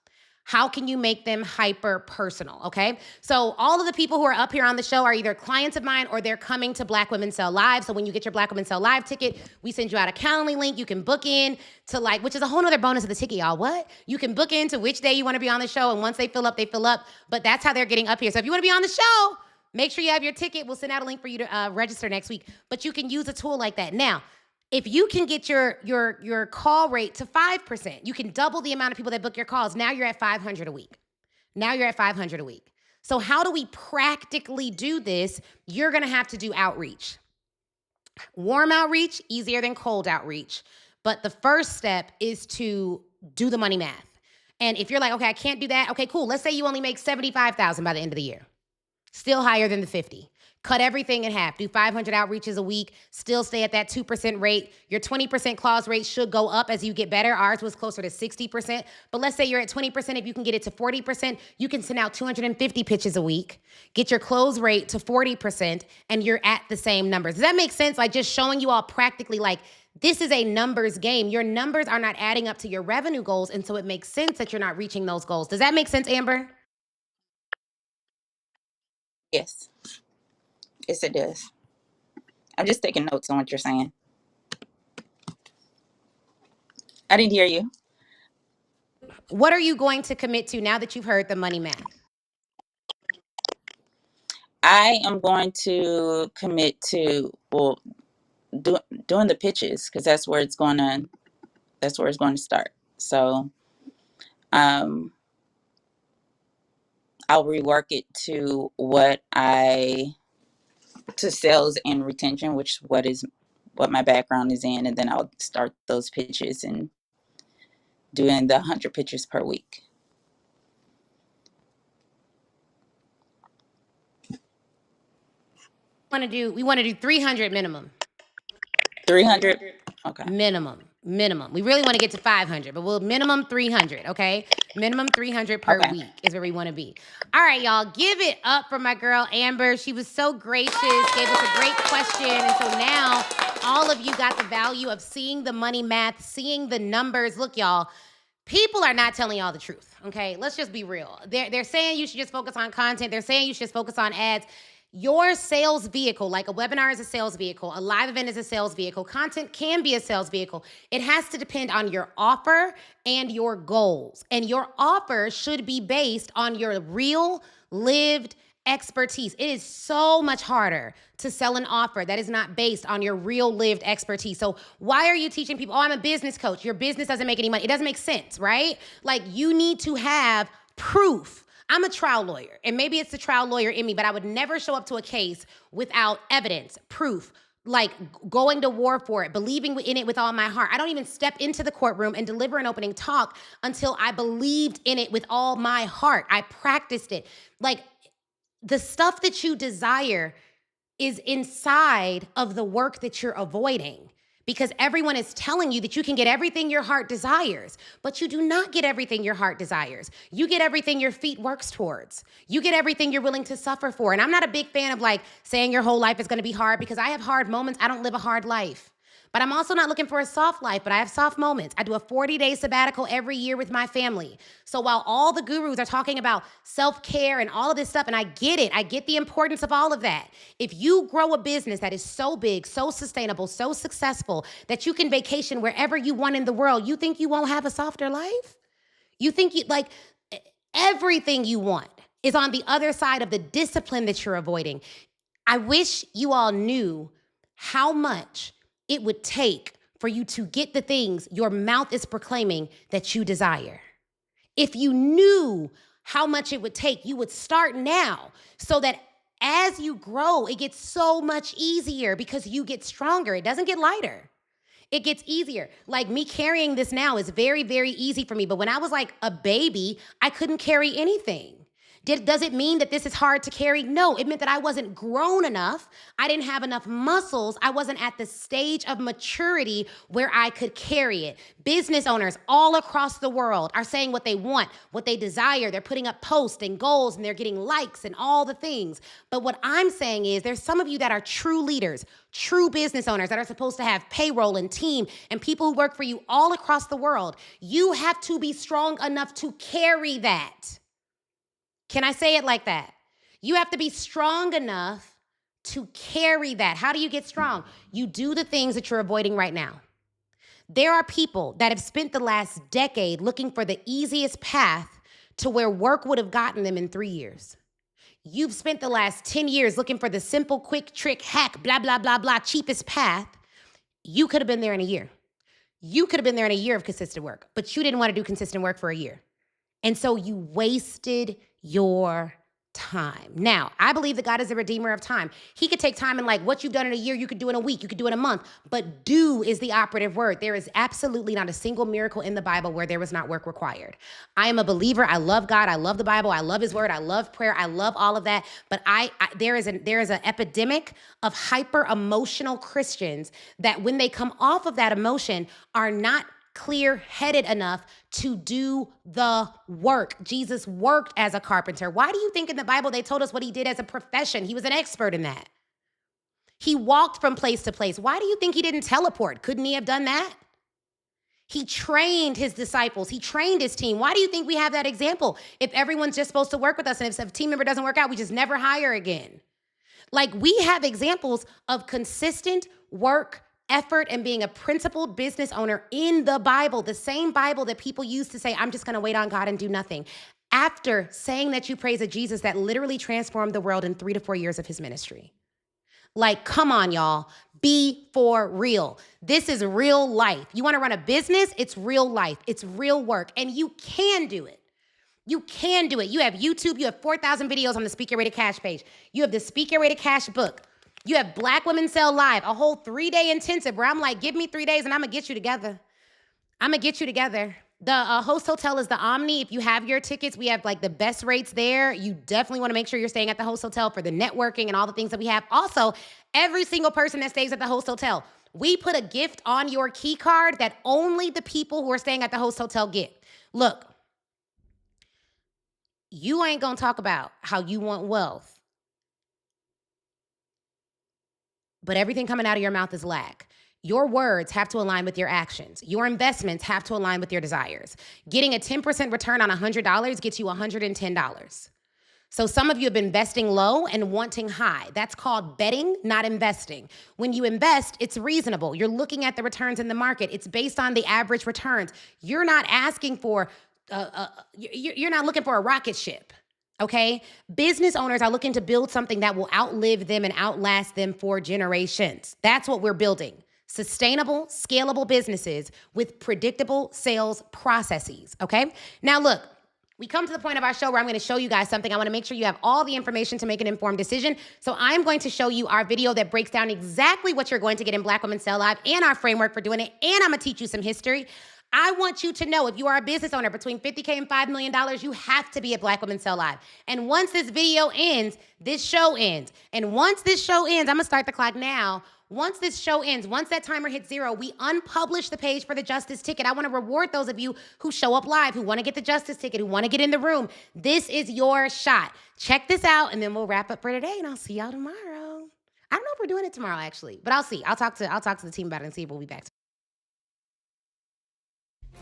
How can you make them hyper-personal, okay? So all of the people who are up here on the show are either clients of mine or they're coming to Black Women Sell Live. So when you get your Black Women Sell Live ticket, we send you out a Calendly link. You can book in to which is a whole nother bonus of the ticket, y'all. What? You can book into which day you want to be on the show, and once they fill up, they fill up. But that's how they're getting up here. So if you want to be on the show, make sure you have your ticket. We'll send out a link for you to register next week. But you can use a tool like that. Now, if you can get your call rate to 5%, you can double the amount of people that book your calls. Now you're at 500 a week. So how do we practically do this? You're going to have to do outreach. Warm outreach, easier than cold outreach. But the first step is to do the money math. And if you're like, okay, I can't do that. Okay, cool. Let's say you only make $75,000 by the end of the year. Still higher than the 50. Cut everything in half. Do 500 outreaches a week. Still stay at that 2% rate. Your 20% close rate should go up as you get better. Ours was closer to 60%. But let's say you're at 20%. If you can get it to 40%, you can send out 250 pitches a week. Get your close rate to 40%, and you're at the same numbers. Does that make sense? Like just showing you all practically this is a numbers game. Your numbers are not adding up to your revenue goals, and so it makes sense that you're not reaching those goals. Does that make sense, Amber? Yes. Yes, it does. I'm just taking notes on what you're saying. I didn't hear you. What are you going to commit to now that you've heard the money math? I am going to commit to doing the pitches, because that's where it's going to start. So I'll rework it to to sales and retention, which is what my background is in, and then I'll start those pitches and doing the 100 pitches per week. We want to do 300 minimum. 300. Okay. Minimum. We really want to get to 500, but we'll minimum 300, okay? Minimum 300 per week is where we want to be. All right, y'all, give it up for my girl, Amber. She was so gracious, gave us a great question, and so now all of you got the value of seeing the money math, seeing the numbers. Look, y'all, people are not telling y'all the truth, okay? Let's just be real. They're saying you should just focus on content. They're saying you should just focus on ads. Your sales vehicle, like a webinar is a sales vehicle, a live event is a sales vehicle, content can be a sales vehicle. It has to depend on your offer and your goals. And your offer should be based on your real lived expertise. It is so much harder to sell an offer that is not based on your real lived expertise. So why are you teaching people, oh, I'm a business coach. Your business doesn't make any money. It doesn't make sense, right? Like, you need to have proof. I'm a trial lawyer, and maybe it's the trial lawyer in me, but I would never show up to a case without evidence, proof, like going to war for it, believing in it with all my heart. I don't even step into the courtroom and deliver an opening talk until I believed in it with all my heart. I practiced it. Like, the stuff that you desire is inside of the work that you're avoiding. Because everyone is telling you that you can get everything your heart desires, but you do not get everything your heart desires. You get everything your feet works towards. You get everything you're willing to suffer for. And I'm not a big fan of like saying your whole life is going to be hard, because I have hard moments. I don't live a hard life. But I'm also not looking for a soft life, but I have soft moments. I do a 40-day sabbatical every year with my family. So while all the gurus are talking about self-care and all of this stuff, and I get it, I get the importance of all of that. If you grow a business that is so big, so sustainable, so successful, that you can vacation wherever you want in the world, you think you won't have a softer life? You think everything you want is on the other side of the discipline that you're avoiding. I wish you all knew how much it would take for you to get the things your mouth is proclaiming that you desire. If you knew how much it would take, you would start now, so that as you grow, it gets so much easier because you get stronger. It doesn't get lighter. It gets easier. Like, me carrying this now is very, very easy for me. But when I was like a baby, I couldn't carry anything. Does it mean that this is hard to carry? No, it meant that I wasn't grown enough. I didn't have enough muscles. I wasn't at the stage of maturity where I could carry it. Business owners all across the world are saying what they want, what they desire. They're putting up posts and goals, and they're getting likes and all the things. But what I'm saying is, there's some of you that are true leaders, true business owners that are supposed to have payroll and team and people who work for you all across the world. You have to be strong enough to carry that. Can I say it like that? You have to be strong enough to carry that. How do you get strong? You do the things that you're avoiding right now. There are people that have spent the last decade looking for the easiest path to where work would have gotten them in 3 years. You've spent the last 10 years looking for the simple, quick trick, hack, blah, blah, blah, blah, cheapest path. You could have been there in a year. You could have been there in a year of consistent work, but you didn't want to do consistent work for a year. And so you wasted your time. Now, I believe that God is a redeemer of time. He could take time, and like what you've done in a year, you could do in a week, you could do in a month, but do is the operative word. There is absolutely not a single miracle in the Bible where there was not work required. I am a believer. I love God. I love the Bible. I love his word. I love prayer. I love all of that. But there is an epidemic of hyper emotional Christians that when they come off of that emotion are not clear-headed enough to do the work. Jesus worked as a carpenter. Why do you think in the Bible they told us what he did as a profession? He was an expert in that. He walked from place to place. Why do you think he didn't teleport? Couldn't he have done that? He trained his disciples. He trained his team. Why do you think we have that example? If everyone's just supposed to work with us, and if a team member doesn't work out, we just never hire again. Like, we have examples of consistent work, effort, and being a principled business owner in the Bible, the same Bible that people use to say, I'm just going to wait on God and do nothing. after saying that you praise a Jesus that literally transformed the world in 3 to 4 years of his ministry. Like, come on, y'all. Be for real. This is real life. You want to run a business? It's real life. It's real work. And you can do it. You can do it. You have YouTube. You have 4,000 videos on the Speak Your Way to Cash page. You have the Speak Your Way to Cash book. You have Black Women Sell Live, a whole 3-day intensive where I'm like, give me 3 days and I'm going to get you together. I'm going to get you together. The host hotel is the Omni. If you have your tickets, we have like the best rates there. You definitely want to make sure you're staying at the host hotel for the networking and all the things that we have. Also, every single person that stays at the host hotel, we put a gift on your key card that only the people who are staying at the host hotel get. Look, you ain't going to talk about how you want wealth, but everything coming out of your mouth is lack. Your words have to align with your actions. Your investments have to align with your desires. Getting a 10% return on $100 gets you $110. So some of you have been investing low and wanting high. That's called betting, not investing. When you invest, it's reasonable. You're looking at the returns in the market. It's based on the average returns. You're not asking for, you're not looking for a rocket ship. Okay? Business owners are looking to build something that will outlive them and outlast them for generations. That's what we're building. Sustainable, scalable businesses with predictable sales processes, okay? Now look, we come to the point of our show where I'm going to show you guys something. I want to make sure you have all the information to make an informed decision. So I'm going to show you our video that breaks down exactly what you're going to get in Black Women Sell Live and our framework for doing it. And I'm going to teach you some history. I want you to know if you are a business owner between $50K and $5 million, you have to be at Black Women Sell Live. And once this video ends, this show ends. And once this show ends, I'm going to start the clock now. Once this show ends, once that timer hits 0, we unpublish the page for the Justice Ticket. I want to reward those of you who show up live, who want to get the Justice Ticket, who want to get in the room. This is your shot. Check this out, and then we'll wrap up for today, and I'll see y'all tomorrow. I don't know if we're doing it tomorrow, actually, but I'll see. I'll talk to the team about it and see if we'll be back.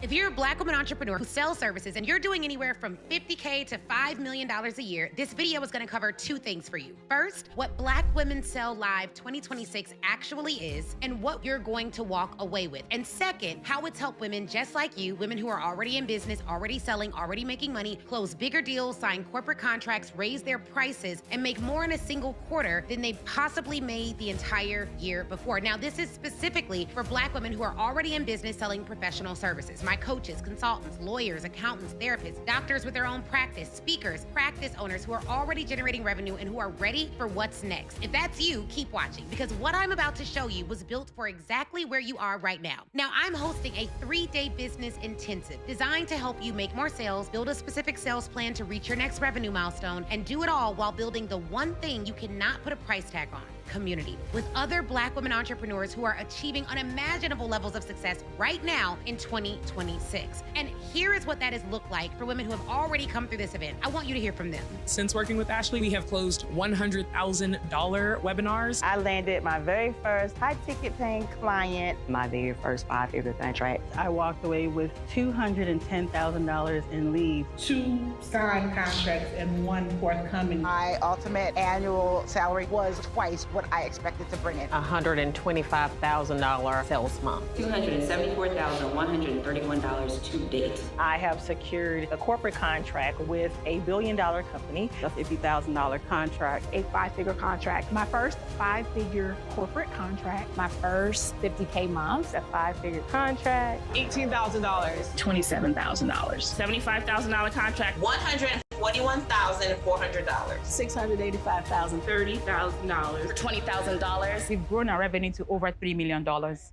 If you're a Black woman entrepreneur who sells services and you're doing anywhere from $50K to $5 million a year, this video is going to cover 2 things for you. First, what Black Women Sell Live 2026 actually is and what you're going to walk away with. And second, how it's helped women just like you, women who are already in business, already selling, already making money, close bigger deals, sign corporate contracts, raise their prices, and make more in a single quarter than they possibly made the entire year before. Now, this is specifically for Black women who are already in business selling professional services. My coaches, consultants, lawyers, accountants, therapists, doctors with their own practice, speakers, practice owners who are already generating revenue and who are ready for what's next. If that's you, keep watching because what I'm about to show you was built for exactly where you are right now. Now, I'm hosting a 3-day business intensive designed to help you make more sales, build a specific sales plan to reach your next revenue milestone, and do it all while building the one thing you cannot put a price tag on: community, with other Black women entrepreneurs who are achieving unimaginable levels of success right now in 2026. And here is what that has looked like for women who have already come through this event. I want you to hear from them. Since working with Ashley, we have closed $100,000 webinars. I landed my very first high-ticket paying client, my very first 5-figure contract. I walked away with $210,000 in leads. 2 signed contracts and 1 forthcoming. My ultimate annual salary was twice what I expected to bring in. $125,000 sales month. $274,131 to date. I have secured a corporate contract with a $1 billion company, a $50,000 contract, a 5-figure contract, my first 5-figure corporate contract, my first $50K month, a 5-figure contract, $18,000, $27,000, $75,000 contract, $121,400, $685,000, $30,000, $20,000. We've grown our revenue to over $3 million.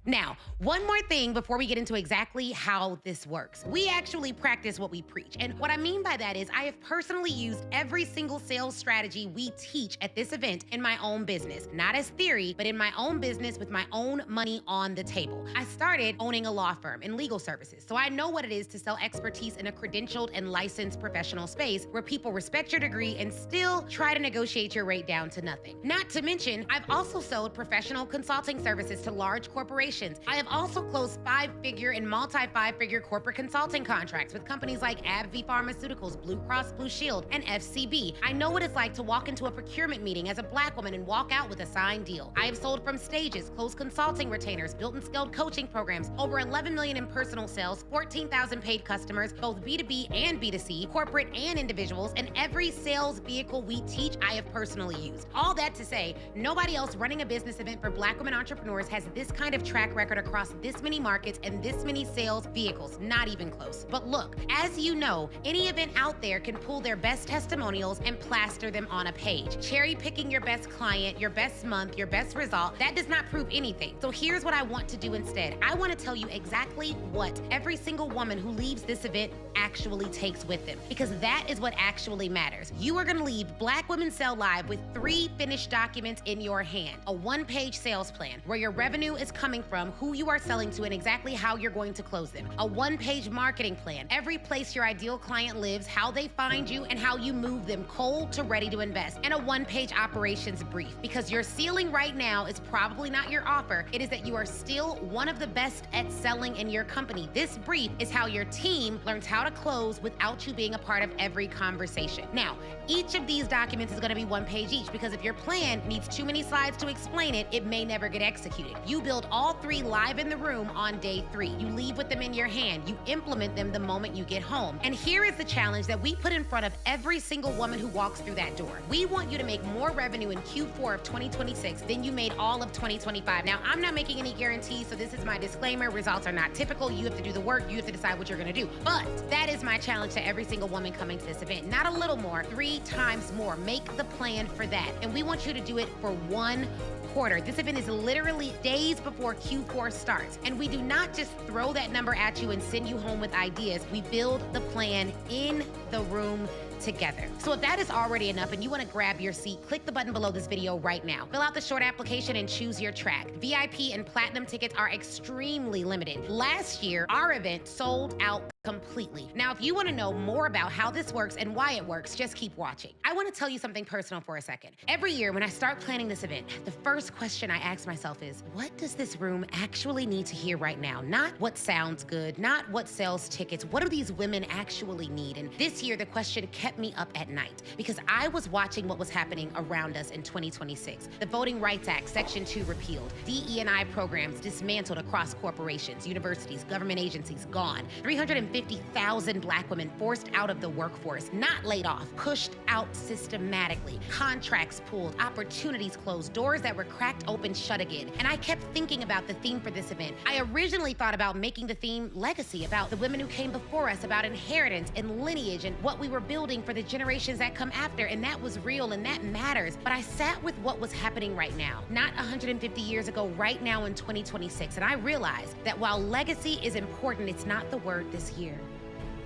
Now, one more thing before we get into exactly how this works. We actually practice what we preach. And what I mean by that is I have personally used every single sales strategy we teach at this event in my own business. Not as theory, but in my own business with my own money on the table. I started owning a law firm in legal services, so I know what it is to sell expertise in a credentialed and licensed professional space where where people respect your degree and still try to negotiate your rate down to nothing. Not to mention, I've also sold professional consulting services to large corporations. I have also closed 5-figure and multi-5-figure corporate consulting contracts with companies like AbbVie Pharmaceuticals, Blue Cross Blue Shield, and FCB. I know what it's like to walk into a procurement meeting as a Black woman and walk out with a signed deal. I have sold from stages, closed consulting retainers, built and scaled coaching programs, over 11 million in personal sales, 14,000 paid customers, both B2B and B2C, corporate and individuals, and every sales vehicle we teach, I have personally used. All that to say, nobody else running a business event for Black women entrepreneurs has this kind of track record across this many markets and this many sales vehicles, not even close. But look, as you know, any event out there can pull their best testimonials and plaster them on a page. Cherry picking your best client, your best month, your best result, that does not prove anything. So here's what I want to do instead. I want to tell you exactly what every single woman who leaves this event actually takes with them, because that is what actually matters. You are going to leave Black Women Sell Live with 3 finished documents in your hand. A 1-page sales plan where your revenue is coming from, who you are selling to, and exactly how you're going to close them. A 1-page marketing plan, every place your ideal client lives, how they find you, and how you move them cold to ready to invest. And a 1-page operations brief, because your ceiling right now is probably not your offer. It is that you are still one of the best at selling in your company. This brief is how your team learns how to close without you being a part of every conversation. Now, each of these documents is going to be 1 page each, because if your plan needs too many slides to explain it, it may never get executed. You build all 3 live in the room on day 3. You leave with them in your hand. You implement them the moment you get home. And here is the challenge that we put in front of every single woman who walks through that door. We want you to make more revenue in Q4 of 2026 than you made all of 2025. Now, I'm not making any guarantees, so this is my disclaimer. Results are not typical. You have to do the work. You have to decide what you're going to do. But that is my challenge to every single woman coming to this event. Not a little more, 3 times more. Make the plan for that. And we want you to do it for 1 quarter. This event is literally days before Q4 starts. And we do not just throw that number at you and send you home with ideas. We build the plan in the room together. So if that is already enough and you want to grab your seat, click the button below this video right now. Fill out the short application and choose your track. VIP and platinum tickets are extremely limited. Last year, our event sold out completely. Now, if you want to know more about how this works and why it works, just keep watching. I want to tell you something personal for a second. Every year when I start planning this event, the first question I ask myself is, what does this room actually need to hear right now? Not what sounds good, not what sells tickets. What do these women actually need? And this year, the question kept me up at night because I was watching what was happening around us in 2026. The Voting Rights Act, Section 2 repealed, DE&I programs dismantled across corporations, universities, government agencies gone, 350,000 Black women forced out of the workforce, not laid off, pushed out systematically, contracts pulled, opportunities closed, doors that were cracked open shut again. And I kept thinking about the theme for this event. I originally thought about making the theme legacy, about the women who came before us, about inheritance and lineage and what we were building for the generations that come after, and that was real and that matters. But I sat with what was happening right now, not 150 years ago, right now in 2026, and I realized that while legacy is important, it's not the word this year.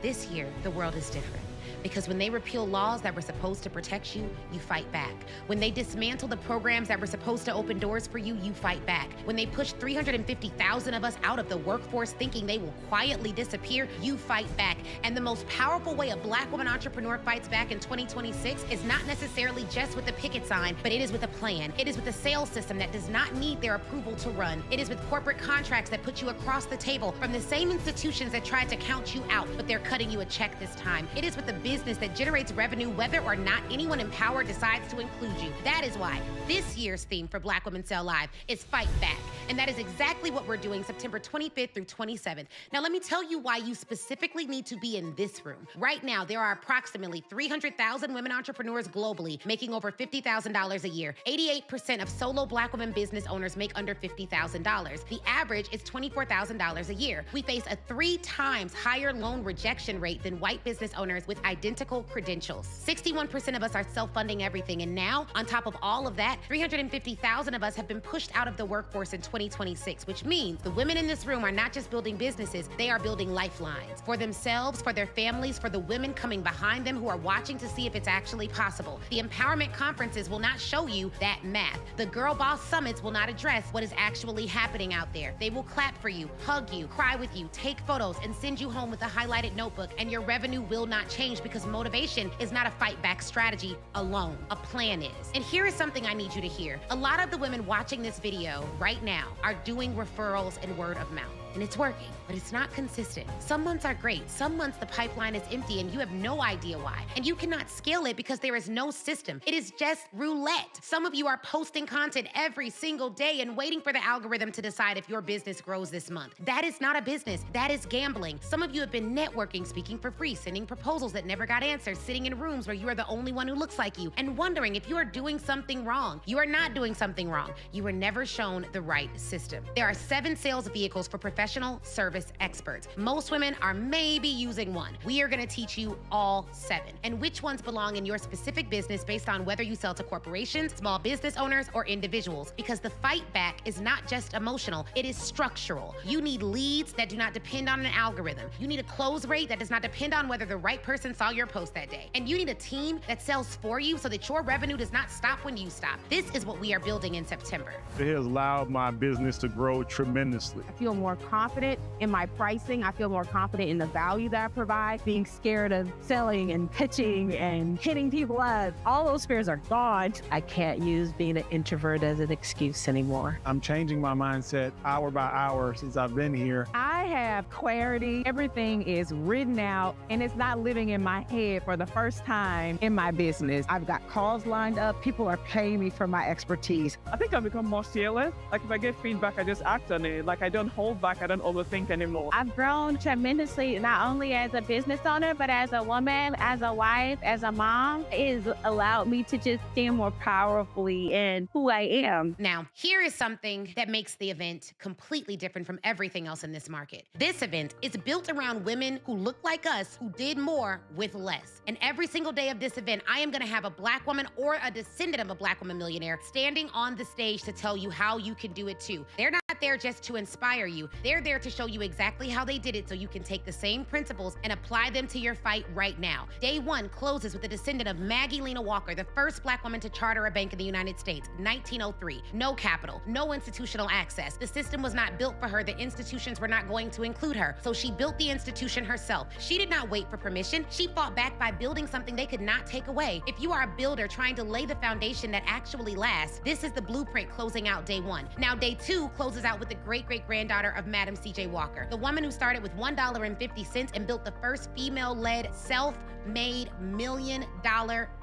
This year, the world is different. Because when they repeal laws that were supposed to protect you, you fight back. When they dismantle the programs that were supposed to open doors for you, you fight back. When they push 350,000 of us out of the workforce thinking they will quietly disappear, you fight back. And the most powerful way a Black woman entrepreneur fights back in 2026 is not necessarily just with the picket sign, but it is with a plan. It is with a sales system that does not need their approval to run. It is with corporate contracts that put you across the table from the same institutions that tried to count you out, but they're cutting you a check this time. It is with the business that generates revenue whether or not anyone in power decides to include you. That is why this year's theme for Black Women Sell Live is Fight Back. And that is exactly what we're doing September 25th through 27th. Now, let me tell you why you specifically need to be in this room. Right now, there are approximately 300,000 women entrepreneurs globally making over $50,000 a year. 88% of solo Black women business owners make under $50,000. The average is $24,000 a year. We face a 3 times higher loan rejection rate than white business owners with identical credentials. 61% of us are self-funding everything. And now, on top of all of that, 350,000 of us have been pushed out of the workforce in 2026, which means the women in this room are not just building businesses, they are building lifelines for themselves, for their families, for the women coming behind them who are watching to see if it's actually possible. The empowerment conferences will not show you that math. The Girl Boss Summits will not address what is actually happening out there. They will clap for you, hug you, cry with you, take photos, and send you home with a highlighted notebook, and your revenue will not change because motivation is not a fight back strategy alone. A plan is. And here is something I need you to hear. A lot of the women watching this video right now are doing referrals and word of mouth. And it's working, but it's not consistent. Some months are great. Some months the pipeline is empty and you have no idea why. And you cannot scale it because there is no system. It is just roulette. Some of you are posting content every single day and waiting for the algorithm to decide if your business grows this month. That is not a business. That is gambling. Some of you have been networking, speaking for free, sending proposals that never got answered, sitting in rooms where you are the only one who looks like you, and wondering if you are doing something wrong. You are not doing something wrong. You were never shown the right system. There are 7 sales vehicles for professional service experts. Most women are maybe using one. We are gonna teach you all 7 and which ones belong in your specific business based on whether you sell to corporations, small business owners, or individuals. Because the fight back is not just emotional, it is structural. You need leads that do not depend on an algorithm. You need a close rate that does not depend on whether the right person saw your post that day. And you need a team that sells for you so that your revenue does not stop when you stop. This is what we are building in September. It has allowed my business to grow tremendously. I feel more confident in my pricing. I feel more confident in the value that I provide. Being scared of selling and pitching and hitting people up, all those fears are gone. I can't use being an introvert as an excuse anymore. I'm changing my mindset hour by hour since I've been here. I have clarity. Everything is written out and it's not living in my head for the first time in my business. I've got calls lined up. People are paying me for my expertise. I think I've become more fearless. Like if I get feedback, I just act on it. Like I don't hold back. I don't overthink anymore. I've grown tremendously, not only as a business owner, but as a woman, as a wife, as a mom. It has allowed me to just stand more powerfully in who I am. Now, here is something that makes the event completely different from everything else in this market. This event is built around women who look like us, who did more with less. And every single day of this event, I am gonna have a Black woman or a descendant of a Black woman millionaire standing on the stage to tell you how you can do it too. They're not there just to inspire you. They're there to show you exactly how they did it so you can take the same principles and apply them to your fight right now. Day 1 closes with a descendant of Maggie Lena Walker, the first Black woman to charter a bank in the United States, 1903. No capital, no institutional access. The system was not built for her. The institutions were not going to include her. So she built the institution herself. She did not wait for permission. She fought back by building something they could not take away. If you are a builder trying to lay the foundation that actually lasts, this is the blueprint closing out day 1. Now day 2 closes out with the great-great-granddaughter of Madam C.J. Walker, the woman who started with $1.50 and built the first female-led, self-made $1 million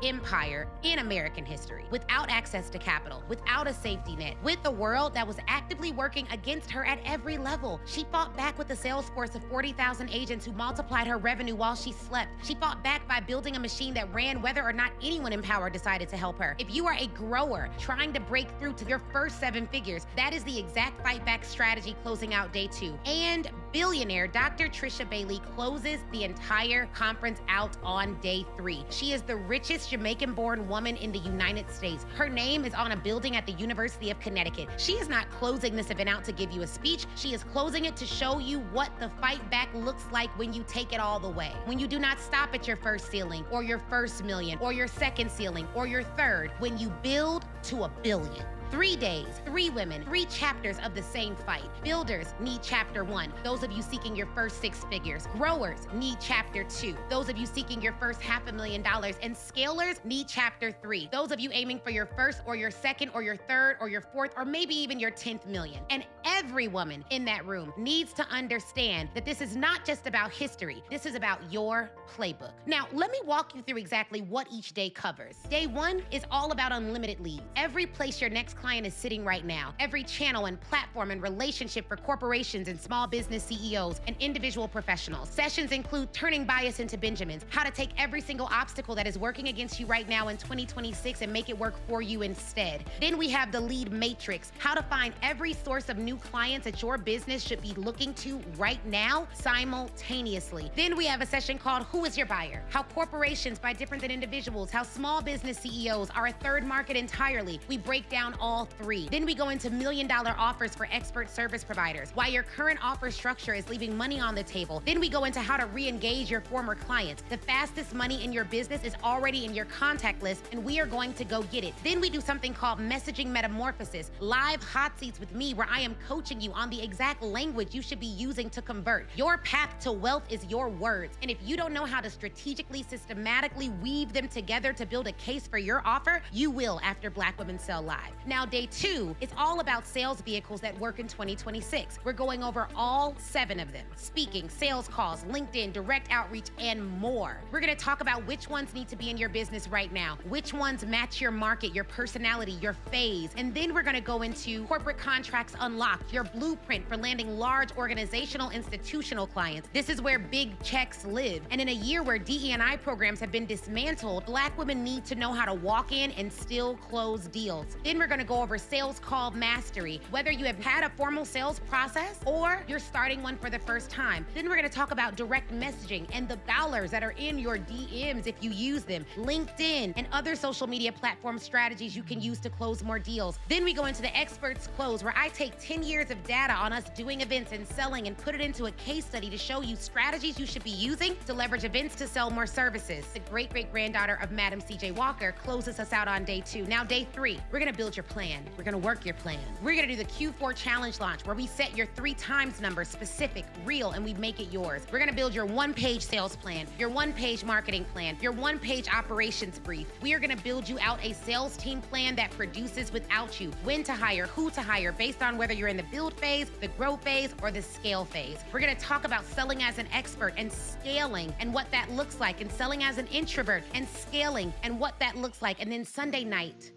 empire in American history, without access to capital, without a safety net, with a world that was actively working against her at every level. She fought back with a sales force of 40,000 agents who multiplied her revenue while she slept. She fought back by building a machine that ran whether or not anyone in power decided to help her. If you are a grower trying to break through to your first 7 figures, that is the exact fight back strategy closing out day 2. And billionaire Dr. Trisha Bailey closes the entire conference out on day 3. She is the richest Jamaican-born woman in the United States. Her name is on a building at the University of Connecticut. She is not closing this event out to give you a speech. She is closing it to show you what the fight back looks like when you take it all the way. When you do not stop at your first ceiling or your first million or your second ceiling or your third. When you build to $1 billion. 3 days, 3 women, 3 chapters of the same fight. Builders need chapter 1. Those of you seeking your first 6 figures. Growers need chapter 2. Those of you seeking your first $500,000. And scalers need chapter 3. Those of you aiming for your first or your second or your third or your fourth or maybe even your 10th million. And every woman in that room needs to understand that this is not just about history. This is about your playbook. Now, let me walk you through exactly what each day covers. Day 1 is all about unlimited leads. Every place your next client is sitting right now. Every channel and platform and relationship for corporations and small business CEOs and individual professionals. Sessions include turning bias into Benjamins, how to take every single obstacle that is working against you right now in 2026 and make it work for you instead. Then we have the lead matrix, how to find every source of new clients that your business should be looking to right now simultaneously. Then we have a session called Who is Your Buyer? How corporations buy different than individuals, how small business CEOs are a third market entirely. We break down all all 3. Then we go into $1 million offers for expert service providers, why your current offer structure is leaving money on the table. Then we go into how to re-engage your former clients. The fastest money in your business is already in your contact list, and we are going to go get it. Then we do something called messaging metamorphosis, live hot seats with me where I am coaching you on the exact language you should be using to convert. Your path to wealth is your words. And if you don't know how to strategically, systematically weave them together to build a case for your offer, you will after Black Women Sell Live. Now, day 2 is all about sales vehicles that work in 2026. We're going over all 7 of them: speaking, sales calls, LinkedIn, direct outreach, and more. We're gonna talk about which ones need to be in your business right now, which ones match your market, your personality, your phase. And then we're gonna go into corporate contracts unlocked, your blueprint for landing large organizational, institutional clients. This is where big checks live. And in a year where DE&I programs have been dismantled, Black women need to know how to walk in and still close deals. Then we're gonna go over sales call mastery, whether you have had a formal sales process or you're starting one for the first time. Then we're gonna talk about direct messaging and the dollars that are in your DMs if you use them, LinkedIn, and other social media platform strategies you can use to close more deals. Then we go into the Experts Close, where I take 10 years of data on us doing events and selling and put it into a case study to show you strategies you should be using to leverage events to sell more services. The great-great-granddaughter of Madam C.J. Walker closes us out on day 2. Now, day 3, we're gonna build your plan. We're gonna work your plan. We're gonna do the Q4 challenge launch, where we set your 3 times number, specific, real, and we make it yours. We're gonna build your 1-page sales plan, your 1-page marketing plan, your 1-page operations brief. We are gonna build you out a sales team plan that produces without you, when to hire, who to hire, based on whether you're in the build phase, the grow phase, or the scale phase. We're gonna talk about selling as an expert and scaling and what that looks like, and selling as an introvert and scaling and what that looks like. And then Sunday night,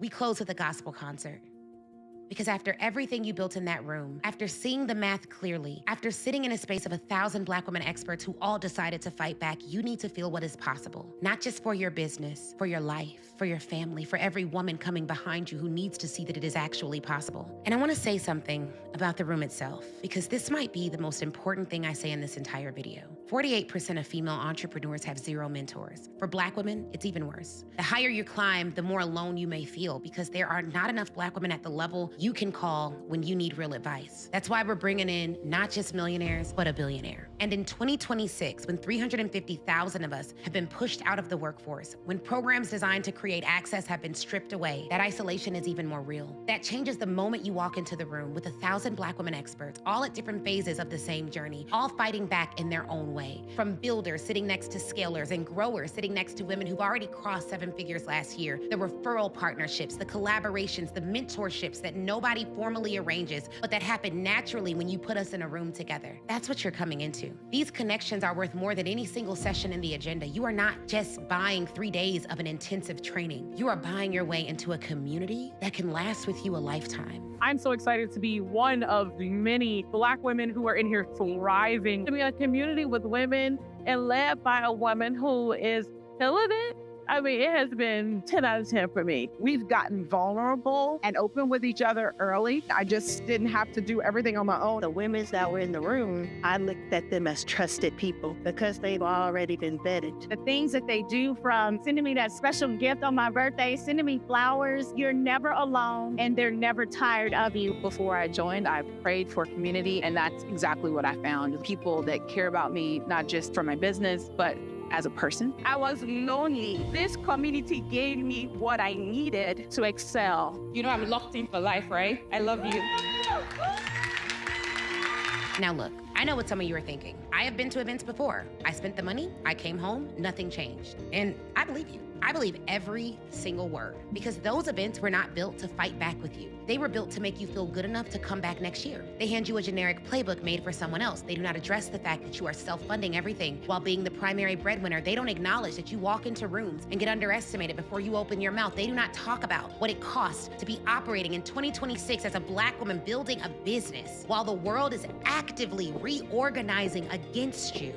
we close with a gospel concert. Because after everything you built in that room, after seeing the math clearly, after sitting in a space of 1,000 Black women experts who all decided to fight back, you need to feel what is possible. Not just for your business, for your life, for your family, for every woman coming behind you who needs to see that it is actually possible. And I want to say something about the room itself, because this might be the most important thing I say in this entire video. 48% of female entrepreneurs have 0 mentors. For Black women, it's even worse. The higher you climb, the more alone you may feel, because there are not enough Black women at the level you can call when you need real advice. That's why we're bringing in not just millionaires, but a billionaire. And in 2026, when 350,000 of us have been pushed out of the workforce, when programs designed to create access have been stripped away, that isolation is even more real. That changes the moment you walk into the room with 1,000 Black women experts, all at different phases of the same journey, all fighting back in their own way. From builders sitting next to scalers and growers sitting next to women who've already crossed 7 figures last year, the referral partnerships, the collaborations, the mentorships that nobody formally arranges, but that happen naturally when you put us in a room together. That's what you're coming into. These connections are worth more than any single session in the agenda. You are not just buying 3 days of an intensive training. You are buying your way into a community that can last with you a lifetime. I'm so excited to be one of the many Black women who are in here thriving, to be in a community with women and led by a woman who is killing it. I mean, it has been 10 out of 10 for me. We've gotten vulnerable and open with each other early. I just didn't have to do everything on my own. The women that were in the room, I looked at them as trusted people because they've already been vetted. The things that they do, from sending me that special gift on my birthday, sending me flowers, you're never alone and they're never tired of you. Before I joined, I prayed for community, and that's exactly what I found. People that care about me, not just for my business, but as a person. I was lonely. This community gave me what I needed to excel. You know, I'm locked in for life, right? I love you. Now look, I know what some of you are thinking. I have been to events before. I spent the money, I came home, nothing changed. And I believe you. I believe every single word, because those events were not built to fight back with you. They were built to make you feel good enough to come back next year. They hand you a generic playbook made for someone else. They do not address the fact that you are self-funding everything while being the primary breadwinner. They don't acknowledge that you walk into rooms and get underestimated before you open your mouth. They do not talk about what it costs to be operating in 2026 as a Black woman building a business while the world is actively reorganizing against you.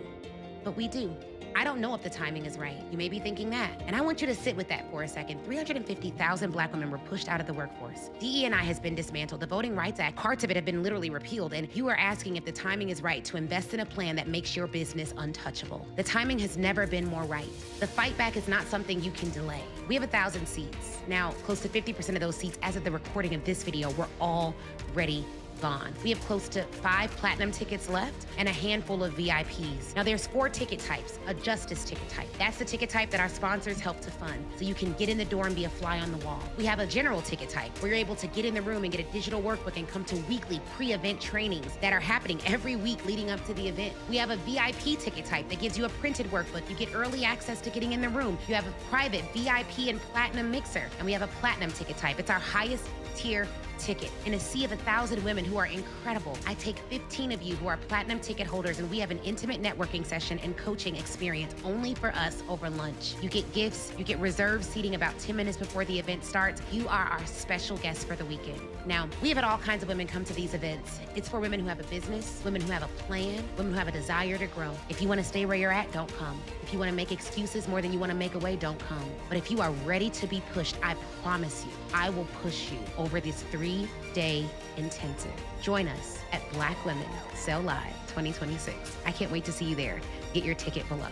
But we do. I don't know if the timing is right. You may be thinking that. And I want you to sit with that for a second. 350,000 Black women were pushed out of the workforce. DE&I has been dismantled. The Voting Rights Act, parts of it have been literally repealed. And you are asking if the timing is right to invest in a plan that makes your business untouchable. The timing has never been more right. The fight back is not something you can delay. We have 1,000 seats. Now, close to 50% of those seats, as of the recording of this video, were already gone. We have close to 5 platinum tickets left and a handful of VIPs. Now there's 4 ticket types. A justice ticket type. That's the ticket type that our sponsors help to fund, so you can get in the door and be a fly on the wall. We have a general ticket type where you're able to get in the room and get a digital workbook and come to weekly pre-event trainings that are happening every week leading up to the event. We have a VIP ticket type that gives you a printed workbook. You get early access to getting in the room. You have a private VIP and platinum mixer. And we have a platinum ticket type. It's our highest tier ticket. In a sea of 1,000 women who are incredible, I take 15 of you who are platinum ticket holders, and we have an intimate networking session and coaching experience only for us over lunch. You get gifts, you get reserved seating about 10 minutes before the event starts. You are our special guest for the weekend. Now, we have had all kinds of women come to these events. It's for women who have a business, women who have a plan, women who have a desire to grow. If you want to stay where you're at, don't come. If you want to make excuses more than you want to make away, don't come. But if you are ready to be pushed, I promise you, I will push you over this 3-day intensive. Join us at Black Women Sell Live 2026. I can't wait to see you there. Get your ticket below.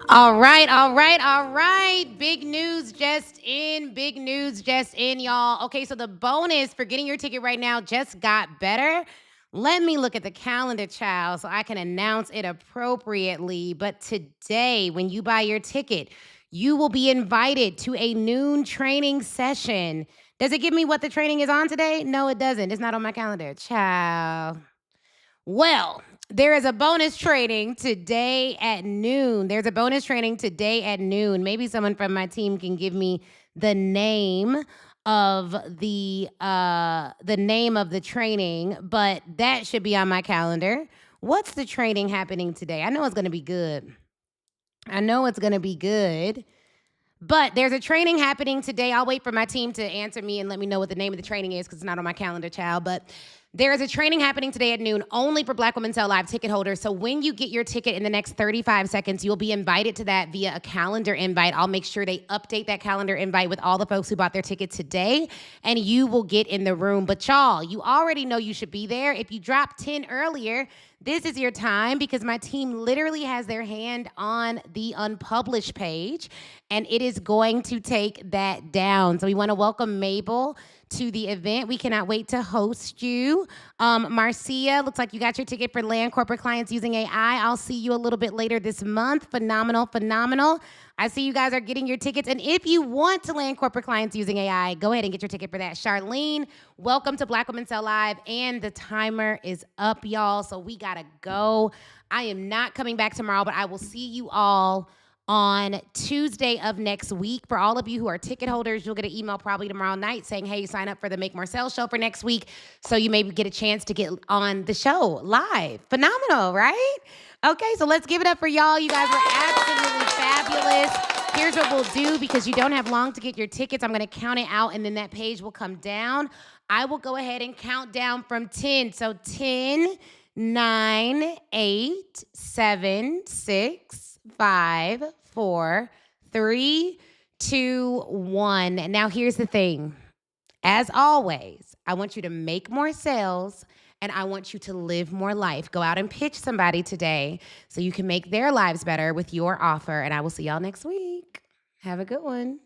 All right. Big news just in, y'all. Okay, so the bonus for getting your ticket right now just got better. Let me look at the calendar, child, so I can announce it appropriately. But today, when you buy your ticket, you will be invited to a noon training session. Does it give me what the training is on today? No, it doesn't. It's not on my calendar, child. Well, there is a bonus training today at noon. Maybe someone from my team can give me the name of the training, but that should be on my calendar. What's the training happening today? I know it's going to be good. But there's a training happening today. I'll wait for my team to answer me and let me know what the name of the training is, because it's not on my calendar, child. But there is a training happening today at noon only for Black Women Sell Live ticket holders. So when you get your ticket in the next 35 seconds, you'll be invited to that via a calendar invite. I'll make sure they update that calendar invite with all the folks who bought their ticket today, and you will get in the room. But y'all, you already know you should be there. If you dropped 10 earlier, this is your time, because my team literally has their hand on the unpublished page, and it is going to take that down. So we want to welcome Mabel to the event. We cannot wait to host you. Marcia, looks like you got your ticket for land corporate clients using AI. I'll see you a little bit later this month. Phenomenal. I see you guys are getting your tickets. And if you want to land corporate clients using AI, go ahead and get your ticket for that. Charlene, welcome to Black Women Sell Live. And the timer is up, y'all. So we got to go. I am not coming back tomorrow, but I will see you all on Tuesday of next week. For all of you who are ticket holders, you'll get an email probably tomorrow night saying, hey, sign up for the Make More Sales show for next week. So you maybe get a chance to get on the show live. Phenomenal, right? Okay, so let's give it up for y'all. You guys were absolutely fabulous. Here's what we'll do, because you don't have long to get your tickets. I'm going to count it out, and then that page will come down. I will go ahead and count down from 10. So 10, 9, 8, 7, 6, 5, 4, 3, 2, 1. Now here's the thing. As always, I want you to make more sales, and I want you to live more life. Go out and pitch somebody today so you can make their lives better with your offer, and I will see y'all next week. Have a good one.